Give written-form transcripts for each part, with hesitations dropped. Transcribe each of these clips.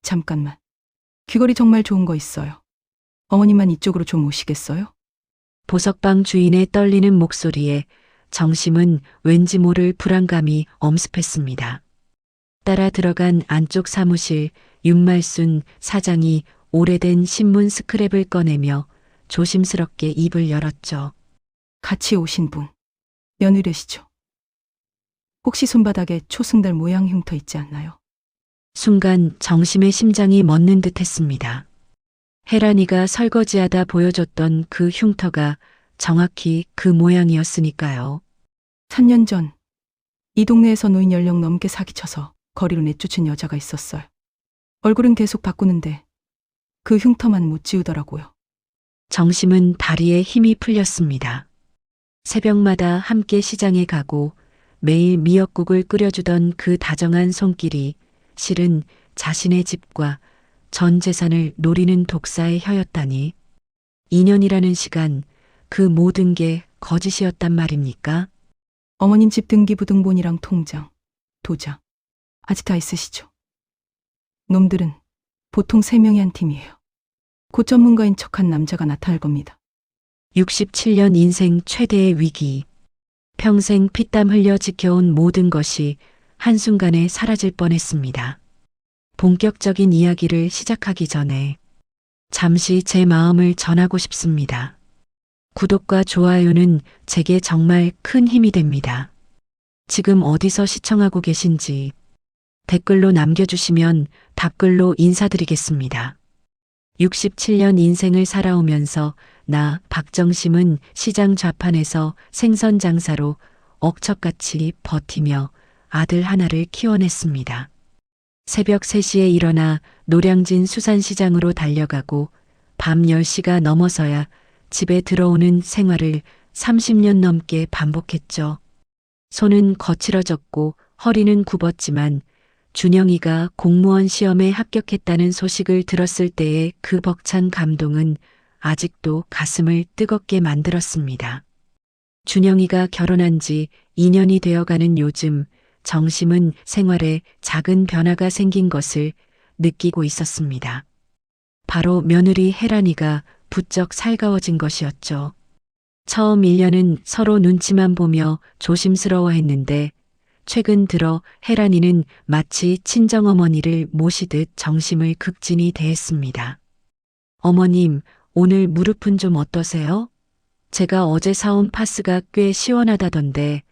잠깐만. 귀걸이 정말 좋은 거 있어요. 어머님만 이쪽으로 좀 오시겠어요? 보석방 주인의 떨리는 목소리에 정심은 왠지 모를 불안감이 엄습했습니다. 따라 들어간 안쪽 사무실 윤말순 사장이 오래된 신문 스크랩을 꺼내며 조심스럽게 입을 열었죠. 같이 오신 분. 며느리시죠? 혹시 손바닥에 초승달 모양 흉터 있지 않나요? 순간 정심의 심장이 멎는 듯 했습니다. 혜란이가 설거지하다 보여줬던 그 흉터가 정확히 그 모양이었으니까요. 3년 전, 이 동네에서 노인 연령 넘게 사기쳐서 거리로 내쫓은 여자가 있었어요. 얼굴은 계속 바꾸는데 그 흉터만 못 지우더라고요. 정심은 다리에 힘이 풀렸습니다. 새벽마다 함께 시장에 가고 매일 미역국을 끓여주던 그 다정한 손길이 실은 자신의 집과 전 재산을 노리는 독사의 혀였다니. 2년이라는 시간, 그 모든 게 거짓이었단 말입니까? 어머님 집 등기부등본이랑 통장, 도장, 아직 다 있으시죠? 놈들은 보통 3명이 한 팀이에요. 곧 전문가인 척한 남자가 나타날 겁니다. 67년 인생 최대의 위기. 평생 피땀 흘려 지켜온 모든 것이 한순간에 사라질 뻔했습니다. 본격적인 이야기를 시작하기 전에 잠시 제 마음을 전하고 싶습니다. 구독과 좋아요는 제게 정말 큰 힘이 됩니다. 지금 어디서 시청하고 계신지 댓글로 남겨주시면 답글로 인사드리겠습니다. 67년 인생을 살아오면서 나 박정심은 시장 좌판에서 생선 장사로 억척같이 버티며 아들 하나를 키워냈습니다. 새벽 3시에 일어나 노량진 수산시장으로 달려가고 밤 10시가 넘어서야 집에 들어오는 생활을 30년 넘게 반복했죠. 손은 거칠어졌고 허리는 굽었지만 준영이가 공무원 시험에 합격했다는 소식을 들었을 때의 그 벅찬 감동은 아직도 가슴을 뜨겁게 만들었습니다. 준영이가 결혼한 지 2년이 되어가는 요즘 정심은 생활에 작은 변화가 생긴 것을 느끼고 있었습니다. 바로 며느리 혜란이가 부쩍 살가워진 것이었죠. 처음 1년은 서로 눈치만 보며 조심스러워했는데 최근 들어 혜란이는 마치 친정어머니를 모시듯 정심을 극진히 대했습니다. 어머님, 오늘 무릎은 좀 어떠세요? 제가 어제 사온 파스가 꽤 시원하다던데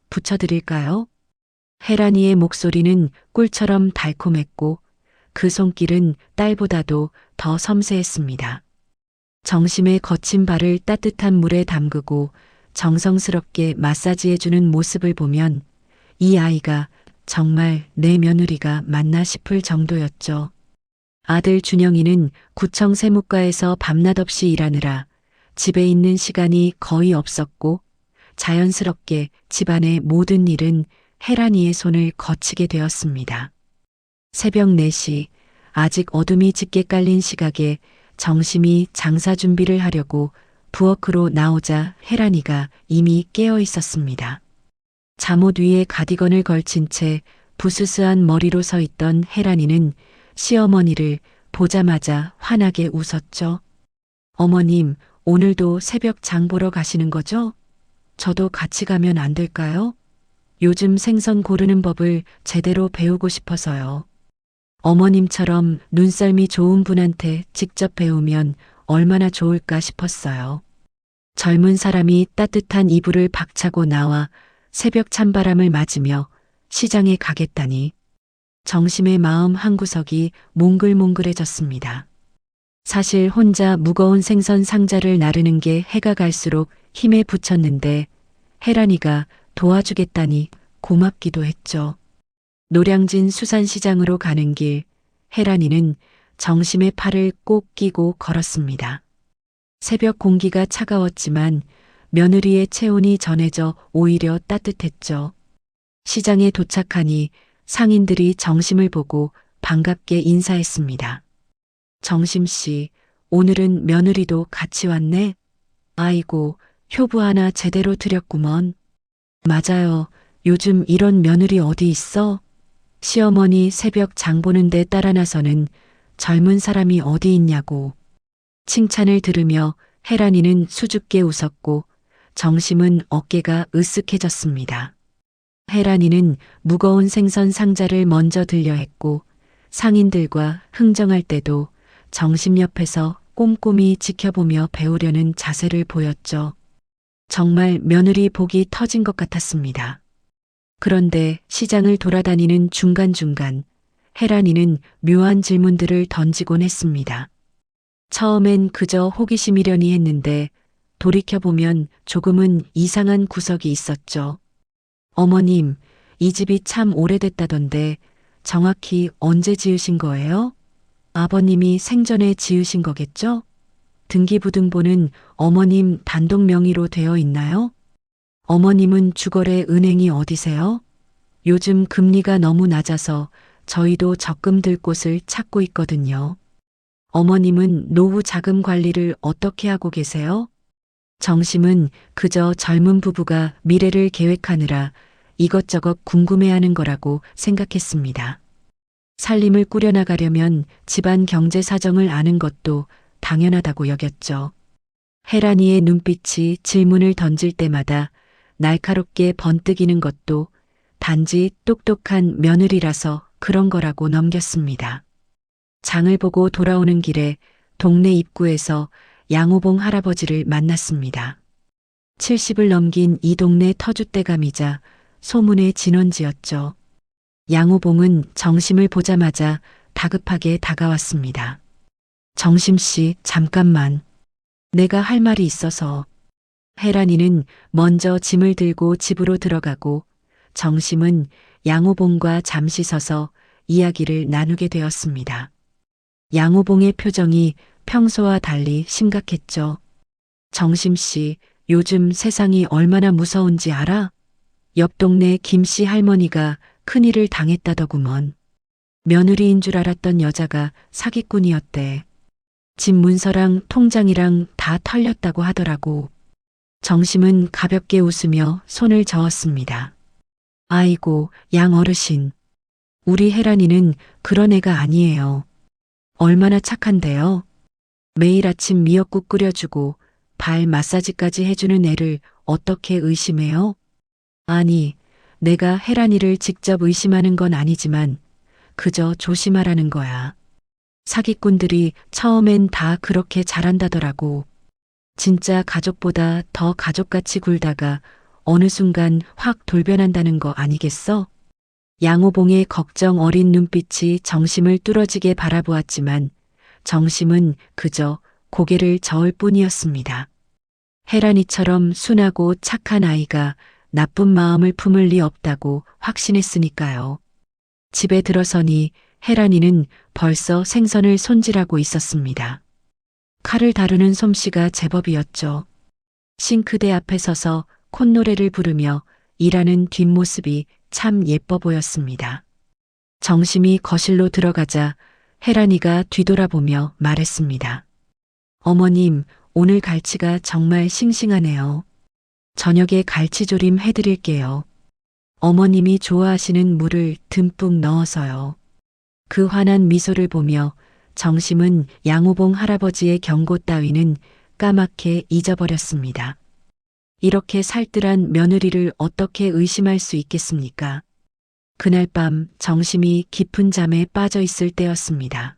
붙여드릴까요? 혜란이의 목소리는 꿀처럼 달콤했고 그 손길은 딸보다도 더 섬세했습니다. 정심의 거친 발을 따뜻한 물에 담그고 정성스럽게 마사지해주는 모습을 보면 이 아이가 정말 내 며느리가 맞나 싶을 정도였죠. 아들 준영이는 구청 세무과에서 밤낮 없이 일하느라 집에 있는 시간이 거의 없었고 자연스럽게 집안의 모든 일은 혜란이의 손을 거치게 되었습니다. 새벽 4시, 아직 어둠이 짙게 깔린 시각에 정심이 장사 준비를 하려고 부엌으로 나오자 혜란이가 이미 깨어 있었습니다. 잠옷 위에 가디건을 걸친 채 부스스한 머리로 서 있던 혜란이는 시어머니를 보자마자 환하게 웃었죠. 어머님, 오늘도 새벽 장 보러 가시는 거죠? 저도 같이 가면 안 될까요? 요즘 생선 고르는 법을 제대로 배우고 싶어서요. 어머님처럼 눈썰미 좋은 분한테 직접 배우면 얼마나 좋을까 싶었어요. 젊은 사람이 따뜻한 이불을 박차고 나와 새벽 찬바람을 맞으며 시장에 가겠다니 정심의 마음 한구석이 몽글몽글해졌습니다. 사실 혼자 무거운 생선 상자를 나르는 게 해가 갈수록 힘에 부쳤는데 혜란이가 도와주겠다니 고맙기도 했죠. 노량진 수산시장으로 가는 길 혜란이는 정심의 팔을 꼭 끼고 걸었습니다. 새벽 공기가 차가웠지만 며느리의 체온이 전해져 오히려 따뜻했죠. 시장에 도착하니 상인들이 정심을 보고 반갑게 인사했습니다. 정심씨, 오늘은 며느리도 같이 왔네? 아이고, 효부 하나 제대로 드렸구먼. 맞아요. 요즘 이런 며느리 어디 있어? 시어머니 새벽 장 보는데 따라 나서는 젊은 사람이 어디 있냐고. 칭찬을 들으며 혜란이는 수줍게 웃었고 정심은 어깨가 으쓱해졌습니다. 혜란이는 무거운 생선 상자를 먼저 들려 했고 상인들과 흥정할 때도 정심 옆에서 꼼꼼히 지켜보며 배우려는 자세를 보였죠. 정말 며느리 복이 터진 것 같았습니다. 그런데 시장을 돌아다니는 중간중간 혜란이는 묘한 질문들을 던지곤 했습니다. 처음엔 그저 호기심이려니 했는데 돌이켜보면 조금은 이상한 구석이 있었죠. 어머님, 이 집이 참 오래됐다던데 정확히 언제 지으신 거예요? 아버님이 생전에 지으신 거겠죠? 등기부등본은 어머님 단독 명의로 되어 있나요? 어머님은 주거래 은행이 어디세요? 요즘 금리가 너무 낮아서 저희도 적금 들 곳을 찾고 있거든요. 어머님은 노후 자금 관리를 어떻게 하고 계세요? 정심은 그저 젊은 부부가 미래를 계획하느라 이것저것 궁금해하는 거라고 생각했습니다. 살림을 꾸려나가려면 집안 경제 사정을 아는 것도 당연하다고 여겼죠. 혜란이의 눈빛이 질문을 던질 때마다 날카롭게 번뜩이는 것도 단지 똑똑한 며느리라서 그런 거라고 넘겼습니다. 장을 보고 돌아오는 길에 동네 입구에서 양호봉 할아버지를 만났습니다. 70을 넘긴 이 동네 터줏대감이자 소문의 진원지였죠. 양호봉은 정심을 보자마자 다급하게 다가왔습니다. 정심 씨, 잠깐만. 내가 할 말이 있어서. 혜란이는 먼저 짐을 들고 집으로 들어가고 정심은 양호봉과 잠시 서서 이야기를 나누게 되었습니다. 양호봉의 표정이 평소와 달리 심각했죠. 정심 씨, 요즘 세상이 얼마나 무서운지 알아? 옆 동네 김씨 할머니가 큰일을 당했다더구먼. 며느리인 줄 알았던 여자가 사기꾼이었대. 집 문서랑 통장이랑 다 털렸다고 하더라고. 정심은 가볍게 웃으며 손을 저었습니다. 아이고, 양 어르신. 우리 혜란이는 그런 애가 아니에요. 얼마나 착한데요. 매일 아침 미역국 끓여주고 발 마사지까지 해주는 애를 어떻게 의심해요? 아니, 내가 혜란이를 직접 의심하는 건 아니지만 그저 조심하라는 거야. 사기꾼들이 처음엔 다 그렇게 잘한다더라고. 진짜 가족보다 더 가족같이 굴다가 어느 순간 확 돌변한다는 거 아니겠어? 양호봉의 걱정 어린 눈빛이 정심을 뚫어지게 바라보았지만 정심은 그저 고개를 저을 뿐이었습니다. 혜란이처럼 순하고 착한 아이가 나쁜 마음을 품을 리 없다고 확신했으니까요. 집에 들어서니 혜란이는 벌써 생선을 손질하고 있었습니다. 칼을 다루는 솜씨가 제법이었죠. 싱크대 앞에 서서 콧노래를 부르며 일하는 뒷모습이 참 예뻐 보였습니다. 정심이 거실로 들어가자 혜란이가 뒤돌아보며 말했습니다. 어머님, 오늘 갈치가 정말 싱싱하네요. 저녁에 갈치조림 해드릴게요. 어머님이 좋아하시는 물을 듬뿍 넣어서요. 그 환한 미소를 보며 정심은 양호봉 할아버지의 경고 따위는 까맣게 잊어버렸습니다. 이렇게 살뜰한 며느리를 어떻게 의심할 수 있겠습니까? 그날 밤 정심이 깊은 잠에 빠져 있을 때였습니다.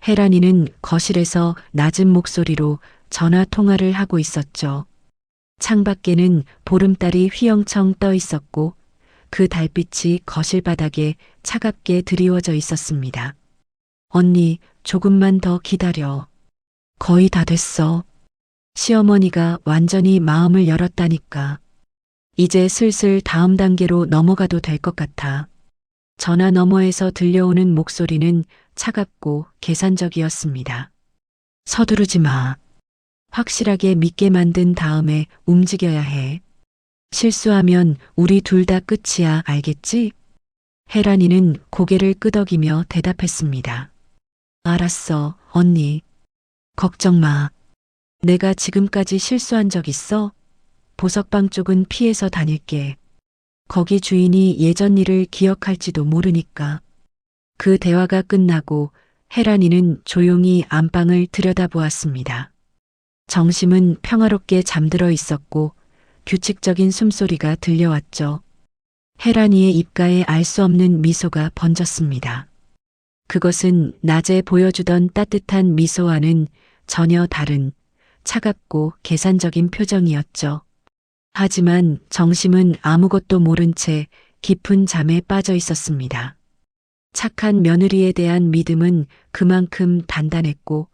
혜란이는 거실에서 낮은 목소리로 전화 통화를 하고 있었죠. 창밖에는 보름달이 휘영청 떠 있었고 그 달빛이 거실 바닥에 차갑게 드리워져 있었습니다. 언니, 조금만 더 기다려. 거의 다 됐어. 시어머니가 완전히 마음을 열었다니까. 이제 슬슬 다음 단계로 넘어가도 될 것 같아. 전화 너머에서 들려오는 목소리는 차갑고 계산적이었습니다. 서두르지 마. 확실하게 믿게 만든 다음에 움직여야 해. 실수하면 우리 둘 다 끝이야, 알겠지? 혜란이는 고개를 끄덕이며 대답했습니다. 알았어, 언니. 걱정 마. 내가 지금까지 실수한 적 있어? 보석방 쪽은 피해서 다닐게. 거기 주인이 예전 일을 기억할지도 모르니까. 그 대화가 끝나고 혜란이는 조용히 안방을 들여다보았습니다. 정심은 평화롭게 잠들어 있었고 규칙적인 숨소리가 들려왔죠. 혜란이의 입가에 알 수 없는 미소가 번졌습니다. 그것은 낮에 보여주던 따뜻한 미소와는 전혀 다른 차갑고 계산적인 표정이었죠. 하지만 정심은 아무것도 모른 채 깊은 잠에 빠져 있었습니다. 착한 며느리에 대한 믿음은 그만큼 단단했고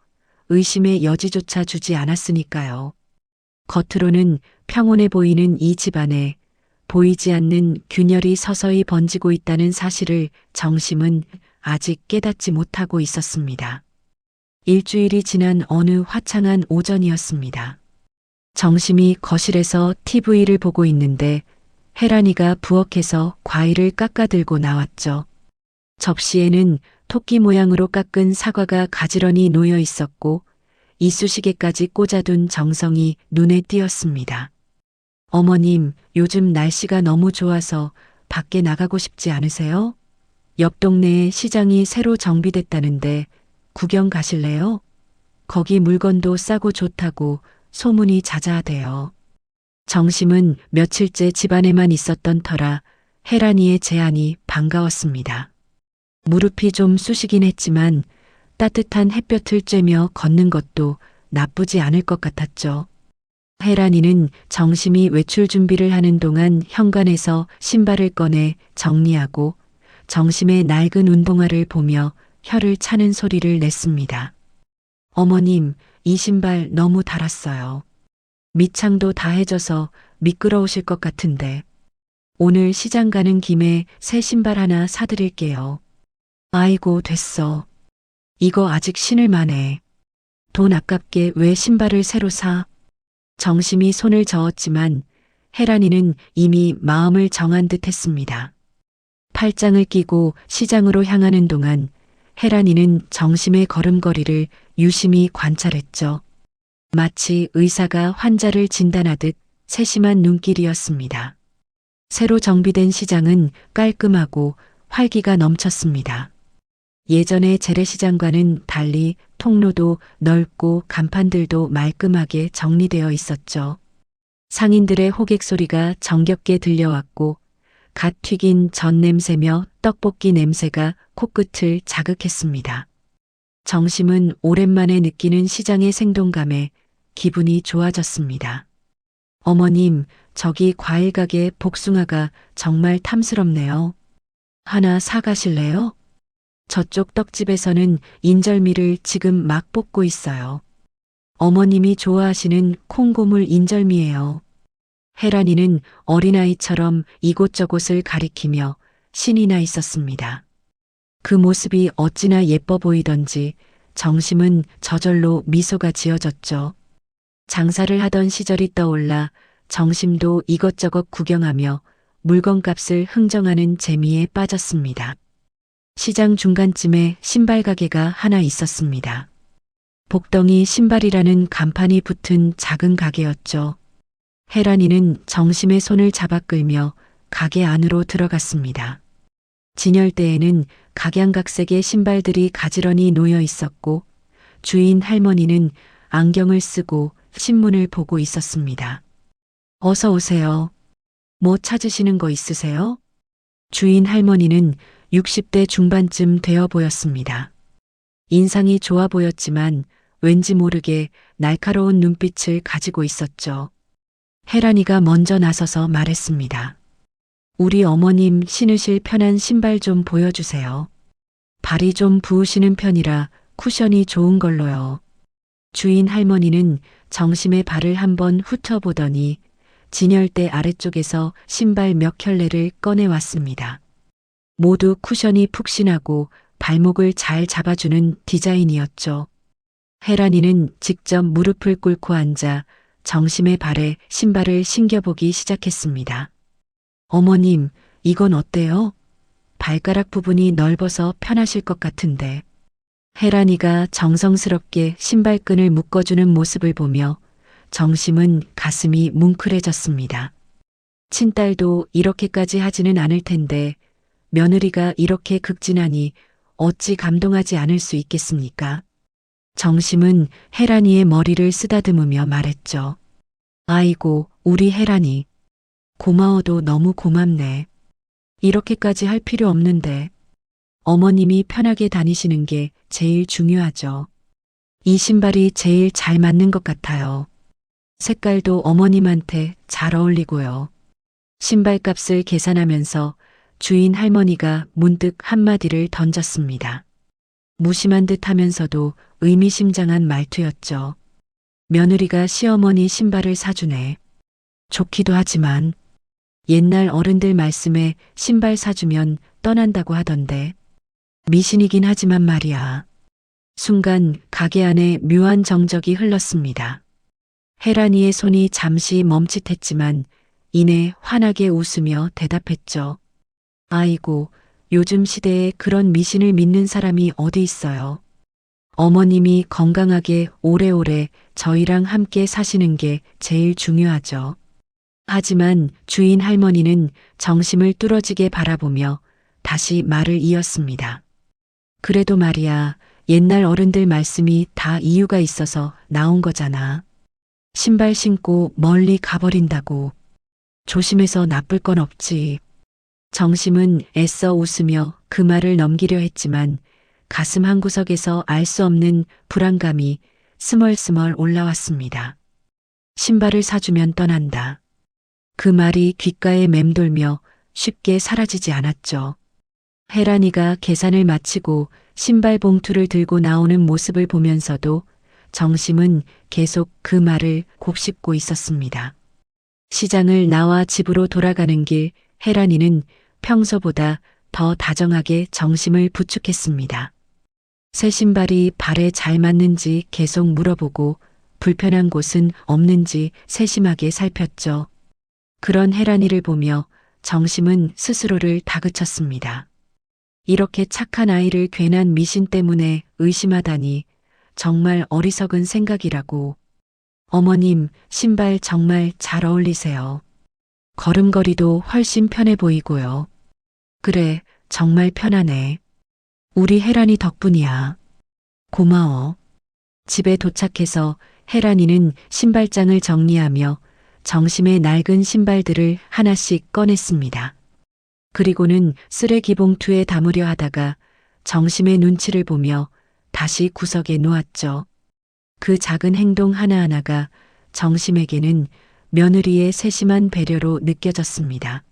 의심의 여지조차 주지 않았으니까요. 겉으로는 평온해 보이는 이 집안에 보이지 않는 균열이 서서히 번지고 있다는 사실을 정심은 아직 깨닫지 못하고 있었습니다. 일주일이 지난 어느 화창한 오전이었습니다. 정심이 거실에서 TV를 보고 있는데 혜란이가 부엌에서 과일을 깎아들고 나왔죠. 접시에는 토끼 모양으로 깎은 사과가 가지런히 놓여 있었고 이쑤시개까지 꽂아둔 정성이 눈에 띄었습니다. 어머님, 요즘 날씨가 너무 좋아서 밖에 나가고 싶지 않으세요? 옆 동네에 시장이 새로 정비됐다는데 구경 가실래요? 거기 물건도 싸고 좋다고 소문이 자자하대요. 정심은 며칠째 집안에만 있었던 터라 혜란이의 제안이 반가웠습니다. 무릎이 좀 쑤시긴 했지만 따뜻한 햇볕을 쬐며 걷는 것도 나쁘지 않을 것 같았죠. 혜란이는 정심이 외출 준비를 하는 동안 현관에서 신발을 꺼내 정리하고 정심의 낡은 운동화를 보며 혀를 차는 소리를 냈습니다. 어머님, 이 신발 너무 닳았어요. 밑창도 다 해져서 미끄러우실 것 같은데 오늘 시장 가는 김에 새 신발 하나 사드릴게요. 아이고, 됐어. 이거 아직 신을 만해. 돈 아깝게 왜 신발을 새로 사? 정심이 손을 저었지만 혜란이는 이미 마음을 정한 듯 했습니다. 팔짱을 끼고 시장으로 향하는 동안 혜란이는 정심의 걸음걸이를 유심히 관찰했죠. 마치 의사가 환자를 진단하듯 세심한 눈길이었습니다. 새로 정비된 시장은 깔끔하고 활기가 넘쳤습니다. 예전의 재래시장과는 달리 통로도 넓고 간판들도 말끔하게 정리되어 있었죠. 상인들의 호객 소리가 정겹게 들려왔고 갓 튀긴 전 냄새며 떡볶이 냄새가 코끝을 자극했습니다. 정심은 오랜만에 느끼는 시장의 생동감에 기분이 좋아졌습니다. 어머님, 저기 과일 가게 복숭아가 정말 탐스럽네요. 하나 사가실래요? 저쪽 떡집에서는 인절미를 지금 막 볶고 있어요. 어머님이 좋아하시는 콩고물 인절미예요. 혜란이는 어린아이처럼 이곳저곳을 가리키며 신이 나 있었습니다. 그 모습이 어찌나 예뻐 보이던지 정심은 저절로 미소가 지어졌죠. 장사를 하던 시절이 떠올라 정심도 이것저것 구경하며 물건값을 흥정하는 재미에 빠졌습니다. 시장 중간쯤에 신발 가게가 하나 있었습니다. 복덩이 신발이라는 간판이 붙은 작은 가게였죠. 혜란이는 정심의 손을 잡아 끌며 가게 안으로 들어갔습니다. 진열대에는 각양각색의 신발들이 가지런히 놓여 있었고 주인 할머니는 안경을 쓰고 신문을 보고 있었습니다. 어서 오세요. 뭐 찾으시는 거 있으세요? 주인 할머니는 60대 중반쯤 되어 보였습니다. 인상이 좋아 보였지만 왠지 모르게 날카로운 눈빛을 가지고 있었죠. 혜란이가 먼저 나서서 말했습니다. 우리 어머님 신으실 편한 신발 좀 보여주세요. 발이 좀 부으시는 편이라 쿠션이 좋은 걸로요. 주인 할머니는 정심의 발을 한번 훑어보더니 진열대 아래쪽에서 신발 몇 켤레를 꺼내왔습니다. 모두 쿠션이 푹신하고 발목을 잘 잡아주는 디자인이었죠. 혜란이는 직접 무릎을 꿇고 앉아 정심의 발에 신발을 신겨보기 시작했습니다. 어머님, 이건 어때요? 발가락 부분이 넓어서 편하실 것 같은데. 혜란이가 정성스럽게 신발끈을 묶어주는 모습을 보며 정심은 가슴이 뭉클해졌습니다. 친딸도 이렇게까지 하지는 않을 텐데 며느리가 이렇게 극진하니 어찌 감동하지 않을 수 있겠습니까? 정심은 혜란이의 머리를 쓰다듬으며 말했죠. 아이고, 우리 혜란이. 고마워도 너무 고맙네. 이렇게까지 할 필요 없는데. 어머님이 편하게 다니시는 게 제일 중요하죠. 이 신발이 제일 잘 맞는 것 같아요. 색깔도 어머님한테 잘 어울리고요. 신발값을 계산하면서 주인 할머니가 문득 한마디를 던졌습니다. 무심한 듯 하면서도 의미심장한 말투였죠. 며느리가 시어머니 신발을 사주네. 좋기도 하지만 옛날 어른들 말씀에 신발 사주면 떠난다고 하던데 미신이긴 하지만 말이야. 순간 가게 안에 묘한 정적이 흘렀습니다. 혜란이의 손이 잠시 멈칫했지만 이내 환하게 웃으며 대답했죠. 아이고, 요즘 시대에 그런 미신을 믿는 사람이 어디 있어요. 어머님이 건강하게 오래오래 저희랑 함께 사시는 게 제일 중요하죠. 하지만 주인 할머니는 정심을 뚫어지게 바라보며 다시 말을 이었습니다. 그래도 말이야, 옛날 어른들 말씀이 다 이유가 있어서 나온 거잖아. 신발 신고 멀리 가버린다고. 조심해서 나쁠 건 없지. 정심은 애써 웃으며 그 말을 넘기려 했지만 가슴 한구석에서 알 수 없는 불안감이 스멀스멀 올라왔습니다. 신발을 사주면 떠난다. 그 말이 귓가에 맴돌며 쉽게 사라지지 않았죠. 혜란이가 계산을 마치고 신발 봉투를 들고 나오는 모습을 보면서도 정심은 계속 그 말을 곱씹고 있었습니다. 시장을 나와 집으로 돌아가는 길 혜란이는 평소보다 더 다정하게 정심을 부축했습니다. 새 신발이 발에 잘 맞는지 계속 물어보고 불편한 곳은 없는지 세심하게 살폈죠. 그런 혜란이를 보며 정심은 스스로를 다그쳤습니다. 이렇게 착한 아이를 괜한 미신 때문에 의심하다니 정말 어리석은 생각이라고. 어머님, 신발 정말 잘 어울리세요. 걸음걸이도 훨씬 편해 보이고요. 그래, 정말 편하네. 우리 혜란이 덕분이야. 고마워. 집에 도착해서 혜란이는 신발장을 정리하며 정심의 낡은 신발들을 하나씩 꺼냈습니다. 그리고는 쓰레기 봉투에 담으려 하다가 정심의 눈치를 보며 다시 구석에 놓았죠. 그 작은 행동 하나하나가 정심에게는 며느리의 세심한 배려로 느껴졌습니다.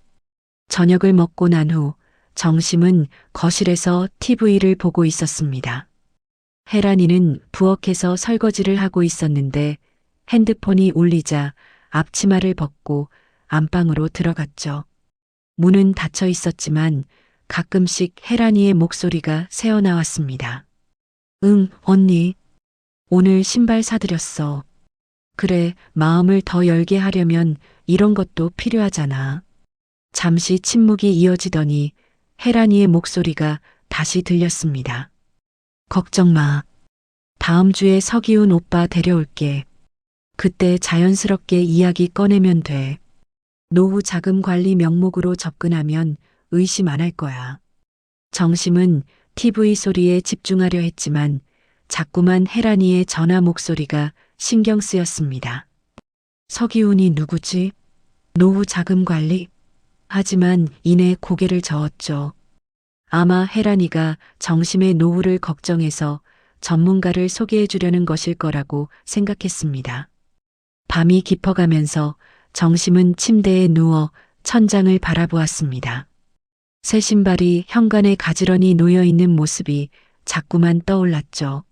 저녁을 먹고 난 후 정심은 거실에서 TV를 보고 있었습니다. 혜란이는 부엌에서 설거지를 하고 있었는데 핸드폰이 울리자 앞치마를 벗고 안방으로 들어갔죠. 문은 닫혀 있었지만 가끔씩 혜란이의 목소리가 새어나왔습니다. 응, 언니. 오늘 신발 사드렸어. 그래, 마음을 더 열게 하려면 이런 것도 필요하잖아. 잠시 침묵이 이어지더니 혜란이의 목소리가 다시 들렸습니다. 걱정 마. 다음 주에 서기훈 오빠 데려올게. 그때 자연스럽게 이야기 꺼내면 돼. 노후 자금 관리 명목으로 접근하면 의심 안 할 거야. 정심은 TV 소리에 집중하려 했지만 자꾸만 혜란이의 전화 목소리가 신경 쓰였습니다. 서기훈이 누구지? 노후 자금 관리? 하지만 이내 고개를 저었죠. 아마 혜란이가 정심의 노후를 걱정해서 전문가를 소개해 주려는 것일 거라고 생각했습니다. 밤이 깊어가면서 정심은 침대에 누워 천장을 바라보았습니다. 새 신발이 현관에 가지런히 놓여 있는 모습이 자꾸만 떠올랐죠.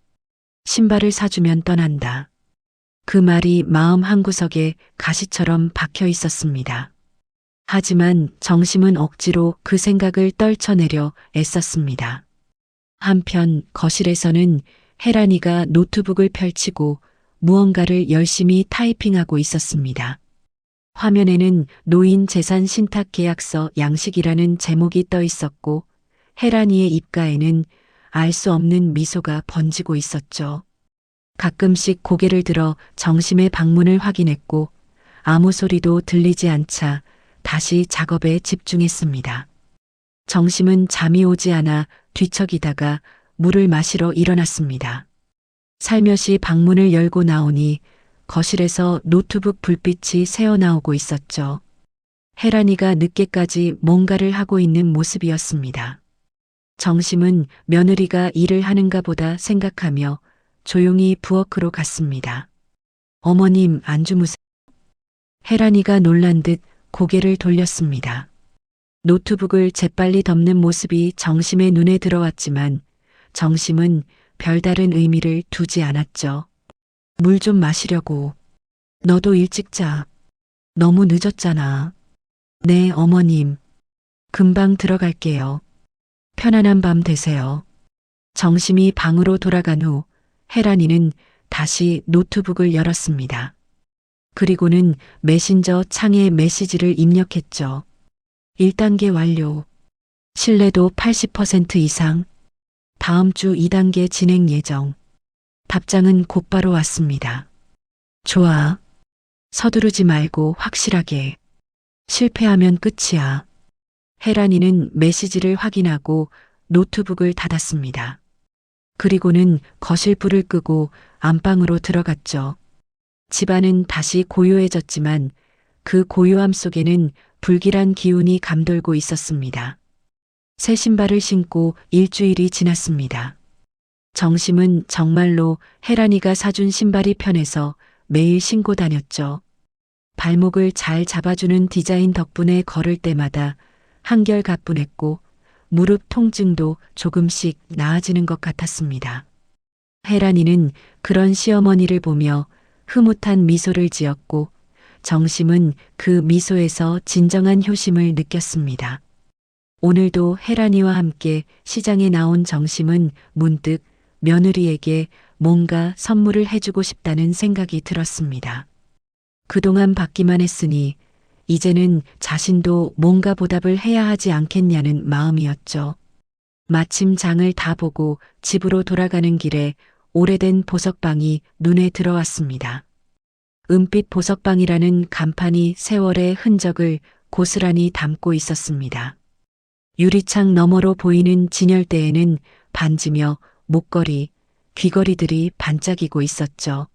신발을 사주면 떠난다. 그 말이 마음 한구석에 가시처럼 박혀 있었습니다. 하지만 정심은 억지로 그 생각을 떨쳐내려 애썼습니다. 한편 거실에서는 혜란이가 노트북을 펼치고 무언가를 열심히 타이핑하고 있었습니다. 화면에는 노인 재산 신탁 계약서 양식이라는 제목이 떠 있었고 혜란이의 입가에는 알 수 없는 미소가 번지고 있었죠. 가끔씩 고개를 들어 정심의 방문을 확인했고 아무 소리도 들리지 않자 다시 작업에 집중했습니다. 정심은 잠이 오지 않아 뒤척이다가 물을 마시러 일어났습니다. 살며시 방문을 열고 나오니 거실에서 노트북 불빛이 새어나오고 있었죠. 혜란이가 늦게까지 뭔가를 하고 있는 모습이었습니다. 정심은 며느리가 일을 하는가 보다 생각하며 조용히 부엌으로 갔습니다. 어머님 안 주무세요? 혜란이가 놀란 듯 고개를 돌렸습니다. 노트북을 재빨리 덮는 모습이 정심의 눈에 들어왔지만 정심은 별다른 의미를 두지 않았죠. 물 좀 마시려고. 너도 일찍 자. 너무 늦었잖아. 네, 어머님. 금방 들어갈게요. 편안한 밤 되세요. 정심이 방으로 돌아간 후 혜란이는 다시 노트북을 열었습니다. 그리고는 메신저 창에 메시지를 입력했죠. 1단계 완료. 신뢰도 80% 이상. 다음 주 2단계 진행 예정. 답장은 곧바로 왔습니다. 좋아. 서두르지 말고 확실하게. 실패하면 끝이야. 혜란이는 메시지를 확인하고 노트북을 닫았습니다. 그리고는 거실 불을 끄고 안방으로 들어갔죠. 집안은 다시 고요해졌지만 그 고요함 속에는 불길한 기운이 감돌고 있었습니다. 새 신발을 신고 일주일이 지났습니다. 정심은 정말로 혜란이가 사준 신발이 편해서 매일 신고 다녔죠. 발목을 잘 잡아주는 디자인 덕분에 걸을 때마다 한결 가뿐했고 무릎 통증도 조금씩 나아지는 것 같았습니다. 혜란이는 그런 시어머니를 보며 흐뭇한 미소를 지었고 정심은 그 미소에서 진정한 효심을 느꼈습니다. 오늘도 혜란이와 함께 시장에 나온 정심은 문득 며느리에게 뭔가 선물을 해주고 싶다는 생각이 들었습니다. 그동안 받기만 했으니 이제는 자신도 뭔가 보답을 해야 하지 않겠냐는 마음이었죠. 마침 장을 다 보고 집으로 돌아가는 길에 오래된 보석방이 눈에 들어왔습니다. 은빛 보석방이라는 간판이 세월의 흔적을 고스란히 담고 있었습니다. 유리창 너머로 보이는 진열대에는 반지며 목걸이, 귀걸이들이 반짝이고 있었죠.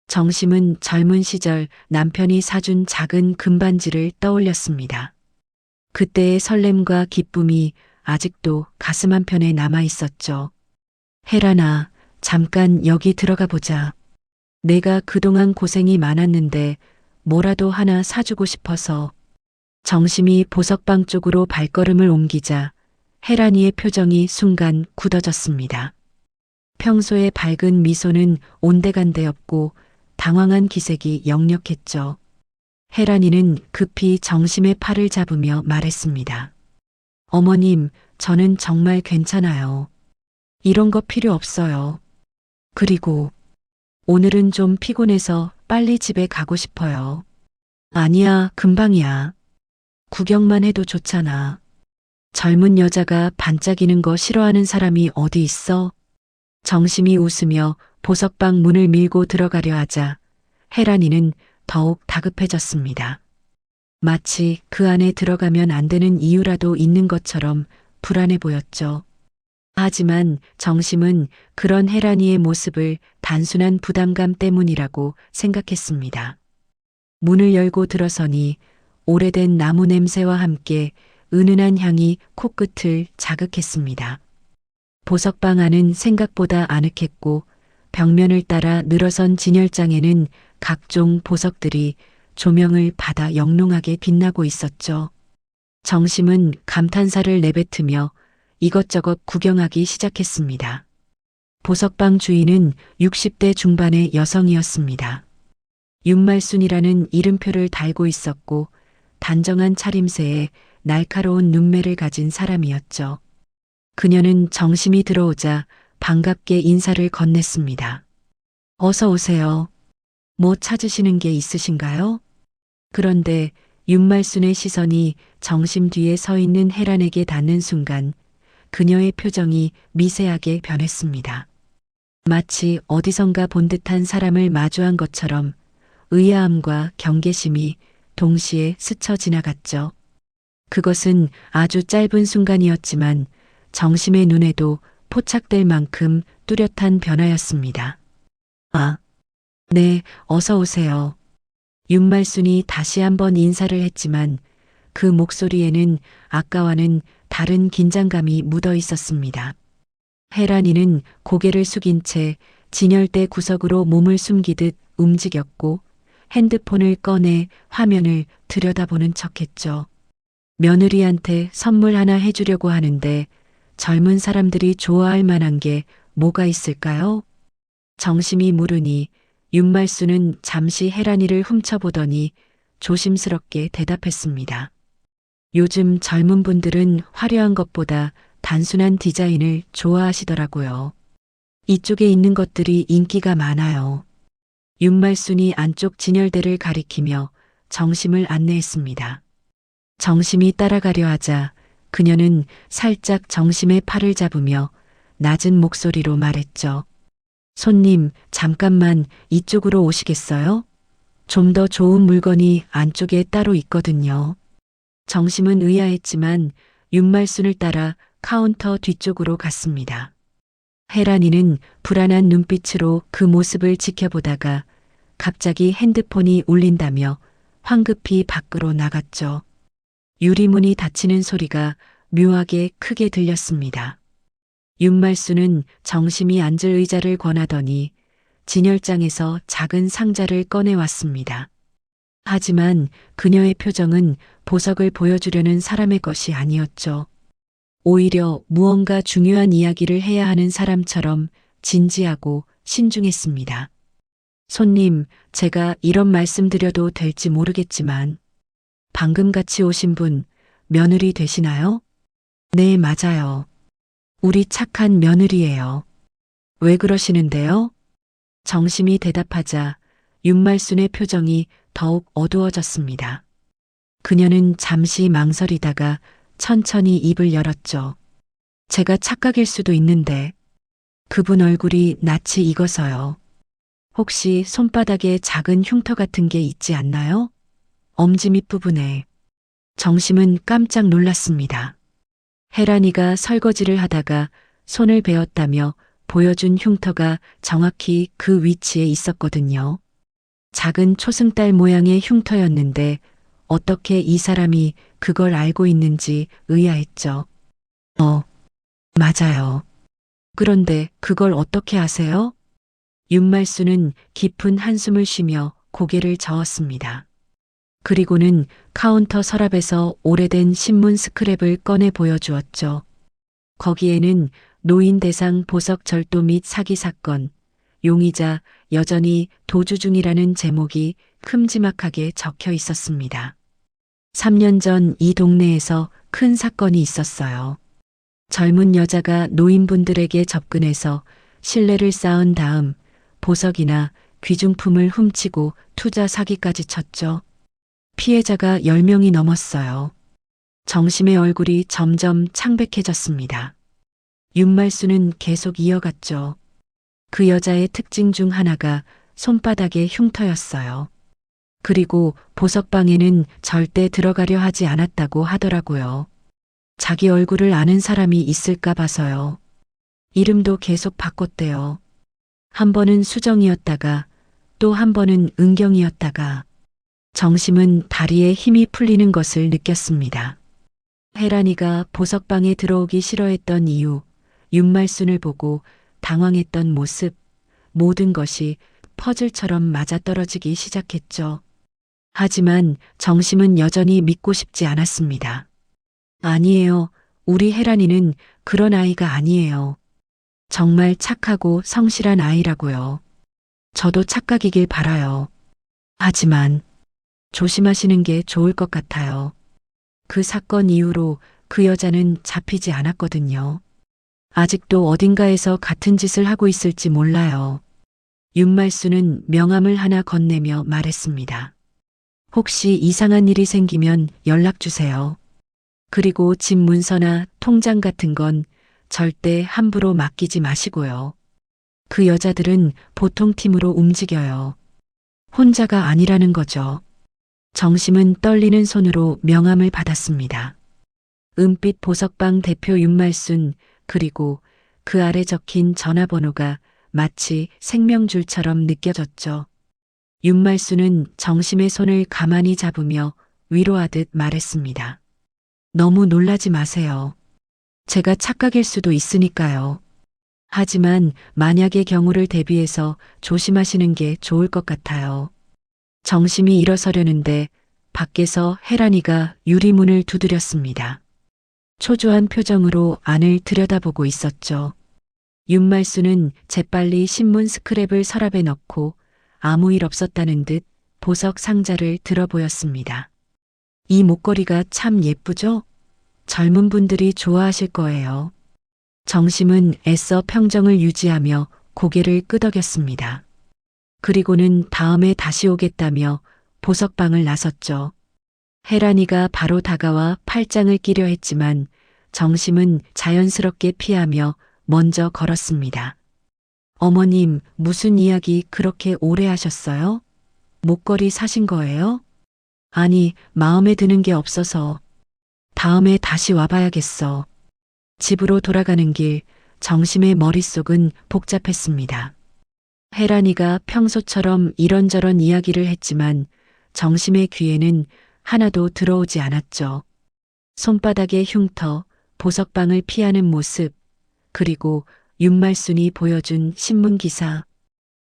정심은 젊은 시절 남편이 사준 작은 금반지를 떠올렸습니다. 그때의 설렘과 기쁨이 아직도 가슴 한편에 남아 있었죠. 혜란아, 잠깐 여기 들어가 보자. 내가 그동안 고생이 많았는데 뭐라도 하나 사주고 싶어서. 정심이 보석방 쪽으로 발걸음을 옮기자 혜란이의 표정이 순간 굳어졌습니다. 평소의 밝은 미소는 온데간데 없고 당황한 기색이 역력했죠. 혜란이는 급히 정심의 팔을 잡으며 말했습니다. 어머님, 저는 정말 괜찮아요. 이런 거 필요 없어요. 그리고 오늘은 좀 피곤해서 빨리 집에 가고 싶어요. 아니야, 금방이야. 구경만 해도 좋잖아. 젊은 여자가 반짝이는 거 싫어하는 사람이 어디 있어? 정심이 웃으며 보석방 문을 밀고 들어가려 하자 혜란이는 더욱 다급해졌습니다. 마치 그 안에 들어가면 안 되는 이유라도 있는 것처럼 불안해 보였죠. 하지만 정심은 그런 혜란이의 모습을 단순한 부담감 때문이라고 생각했습니다. 문을 열고 들어서니 오래된 나무 냄새와 함께 은은한 향이 코끝을 자극했습니다. 보석방 안은 생각보다 아늑했고 벽면을 따라 늘어선 진열장에는 각종 보석들이 조명을 받아 영롱하게 빛나고 있었죠. 정심은 감탄사를 내뱉으며 이것저것 구경하기 시작했습니다. 보석방 주인은 60대 중반의 여성이었습니다. 윤말순이라는 이름표를 달고 있었고 단정한 차림새에 날카로운 눈매를 가진 사람이었죠. 그녀는 정심이 들어오자 반갑게 인사를 건넸습니다. 어서 오세요. 뭐 찾으시는 게 있으신가요? 그런데 윤말순의 시선이 정심 뒤에 서 있는 혜란에게 닿는 순간 그녀의 표정이 미세하게 변했습니다. 마치 어디선가 본 듯한 사람을 마주한 것처럼 의아함과 경계심이 동시에 스쳐 지나갔죠. 그것은 아주 짧은 순간이었지만 정심의 눈에도 포착될 만큼 뚜렷한 변화였습니다. 아, 네, 어서 오세요. 윤말순이 다시 한번 인사를 했지만 그 목소리에는 아까와는 다른 긴장감이 묻어 있었습니다. 혜란이는 고개를 숙인 채 진열대 구석으로 몸을 숨기듯 움직였고 핸드폰을 꺼내 화면을 들여다보는 척했죠. 며느리한테 선물 하나 해주려고 하는데 젊은 사람들이 좋아할 만한 게 뭐가 있을까요? 정심이 물으니 윤말수는 잠시 혜란이를 훔쳐보더니 조심스럽게 대답했습니다. 요즘 젊은 분들은 화려한 것보다 단순한 디자인을 좋아하시더라고요. 이쪽에 있는 것들이 인기가 많아요. 윤말순이 안쪽 진열대를 가리키며 정심을 안내했습니다. 정심이 따라가려 하자 그녀는 살짝 정심의 팔을 잡으며 낮은 목소리로 말했죠. 손님, 잠깐만 이쪽으로 오시겠어요? 좀 더 좋은 물건이 안쪽에 따로 있거든요. 정심은 의아했지만 윤말순을 따라 카운터 뒤쪽으로 갔습니다. 혜란이는 불안한 눈빛으로 그 모습을 지켜보다가 갑자기 핸드폰이 울린다며 황급히 밖으로 나갔죠. 유리문이 닫히는 소리가 묘하게 크게 들렸습니다. 윤말수는 정심이 앉을 의자를 권하더니 진열장에서 작은 상자를 꺼내왔습니다. 하지만 그녀의 표정은 보석을 보여주려는 사람의 것이 아니었죠. 오히려 무언가 중요한 이야기를 해야 하는 사람처럼 진지하고 신중했습니다. 손님, 제가 이런 말씀 드려도 될지 모르겠지만 방금 같이 오신 분 며느리 되시나요? 네, 맞아요. 우리 착한 며느리예요. 왜 그러시는데요? 정심이 대답하자 윤말순의 표정이 더욱 어두워졌습니다. 그녀는 잠시 망설이다가 천천히 입을 열었죠. 제가 착각일 수도 있는데 그분 얼굴이 낯이 익어서요. 혹시 손바닥에 작은 흉터 같은 게 있지 않나요? 엄지 밑부분에. 정심은 깜짝 놀랐습니다. 혜란이가 설거지를 하다가 손을 베었다며 보여준 흉터가 정확히 그 위치에 있었거든요. 작은 초승달 모양의 흉터였는데 어떻게 이 사람이 그걸 알고 있는지 의아했죠. 맞아요. 그런데 그걸 어떻게 아세요? 윤말수는 깊은 한숨을 쉬며 고개를 저었습니다. 그리고는 카운터 서랍에서 오래된 신문 스크랩을 꺼내 보여주었죠. 거기에는 노인 대상 보석 절도 및 사기 사건, 용의자 여전히 도주 중이라는 제목이 큼지막하게 적혀 있었습니다. 3년 전 이 동네에서 큰 사건이 있었어요. 젊은 여자가 노인분들에게 접근해서 신뢰를 쌓은 다음 보석이나 귀중품을 훔치고 투자 사기까지 쳤죠. 피해자가 10명이 넘었어요. 정심의 얼굴이 점점 창백해졌습니다. 윤말수는 계속 이어갔죠. 그 여자의 특징 중 하나가 손바닥의 흉터였어요. 그리고 보석방에는 절대 들어가려 하지 않았다고 하더라고요. 자기 얼굴을 아는 사람이 있을까 봐서요. 이름도 계속 바꿨대요. 한 번은 수정이었다가 또 한 번은 은경이었다가. 정심은 다리에 힘이 풀리는 것을 느꼈습니다. 혜란이가 보석방에 들어오기 싫어했던 이유, 윤말순을 보고 당황했던 모습, 모든 것이 퍼즐처럼 맞아떨어지기 시작했죠. 하지만 정심은 여전히 믿고 싶지 않았습니다. 아니에요. 우리 혜란이는 그런 아이가 아니에요. 정말 착하고 성실한 아이라고요. 저도 착각이길 바라요. 하지만 조심하시는 게 좋을 것 같아요. 그 사건 이후로 그 여자는 잡히지 않았거든요. 아직도 어딘가에서 같은 짓을 하고 있을지 몰라요. 윤말수는 명함을 하나 건네며 말했습니다. 혹시 이상한 일이 생기면 연락 주세요. 그리고 집 문서나 통장 같은 건 절대 함부로 맡기지 마시고요. 그 여자들은 보통 팀으로 움직여요. 혼자가 아니라는 거죠. 정심은 떨리는 손으로 명함을 받았습니다. 은빛 보석방 대표 윤말순, 그리고 그 아래 적힌 전화번호가 마치 생명줄처럼 느껴졌죠. 윤말순은 정심의 손을 가만히 잡으며 위로하듯 말했습니다. 너무 놀라지 마세요. 제가 착각일 수도 있으니까요. 하지만 만약의 경우를 대비해서 조심하시는 게 좋을 것 같아요. 정심이 일어서려는데 밖에서 혜란이가 유리문을 두드렸습니다. 초조한 표정으로 안을 들여다보고 있었죠. 윤말수는 재빨리 신문 스크랩을 서랍에 넣고 아무 일 없었다는 듯 보석 상자를 들어 보였습니다. 이 목걸이가 참 예쁘죠? 젊은 분들이 좋아하실 거예요. 정심은 애써 평정을 유지하며 고개를 끄덕였습니다. 그리고는 다음에 다시 오겠다며 보석방을 나섰죠. 혜란이가 바로 다가와 팔짱을 끼려 했지만 정심은 자연스럽게 피하며 먼저 걸었습니다. 어머님, 무슨 이야기 그렇게 오래 하셨어요? 목걸이 사신 거예요? 아니, 마음에 드는 게 없어서. 다음에 다시 와봐야겠어. 집으로 돌아가는 길, 정심의 머릿속은 복잡했습니다. 혜란이가 평소처럼 이런저런 이야기를 했지만 정심의 귀에는 하나도 들어오지 않았죠. 손바닥의 흉터, 보석방을 피하는 모습, 그리고 윤말순이 보여준 신문기사.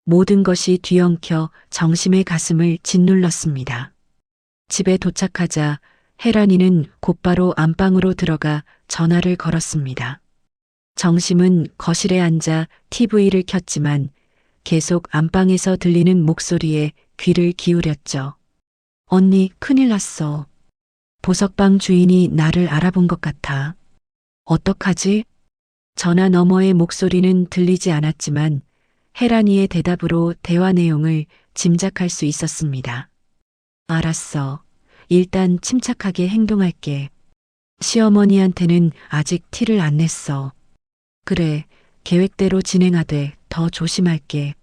모든 것이 뒤엉켜 정심의 가슴을 짓눌렀습니다. 집에 도착하자 혜란이는 곧바로 안방으로 들어가 전화를 걸었습니다. 정심은 거실에 앉아 TV를 켰지만 계속 안방에서 들리는 목소리에 귀를 기울였죠. 언니, 큰일 났어. 보석방 주인이 나를 알아본 것 같아. 어떡하지? 전화 너머의 목소리는 들리지 않았지만 혜란이의 대답으로 대화 내용을 짐작할 수 있었습니다. 알았어. 일단 침착하게 행동할게. 시어머니한테는 아직 티를 안 냈어. 그래, 계획대로 진행하되 더 조심할게.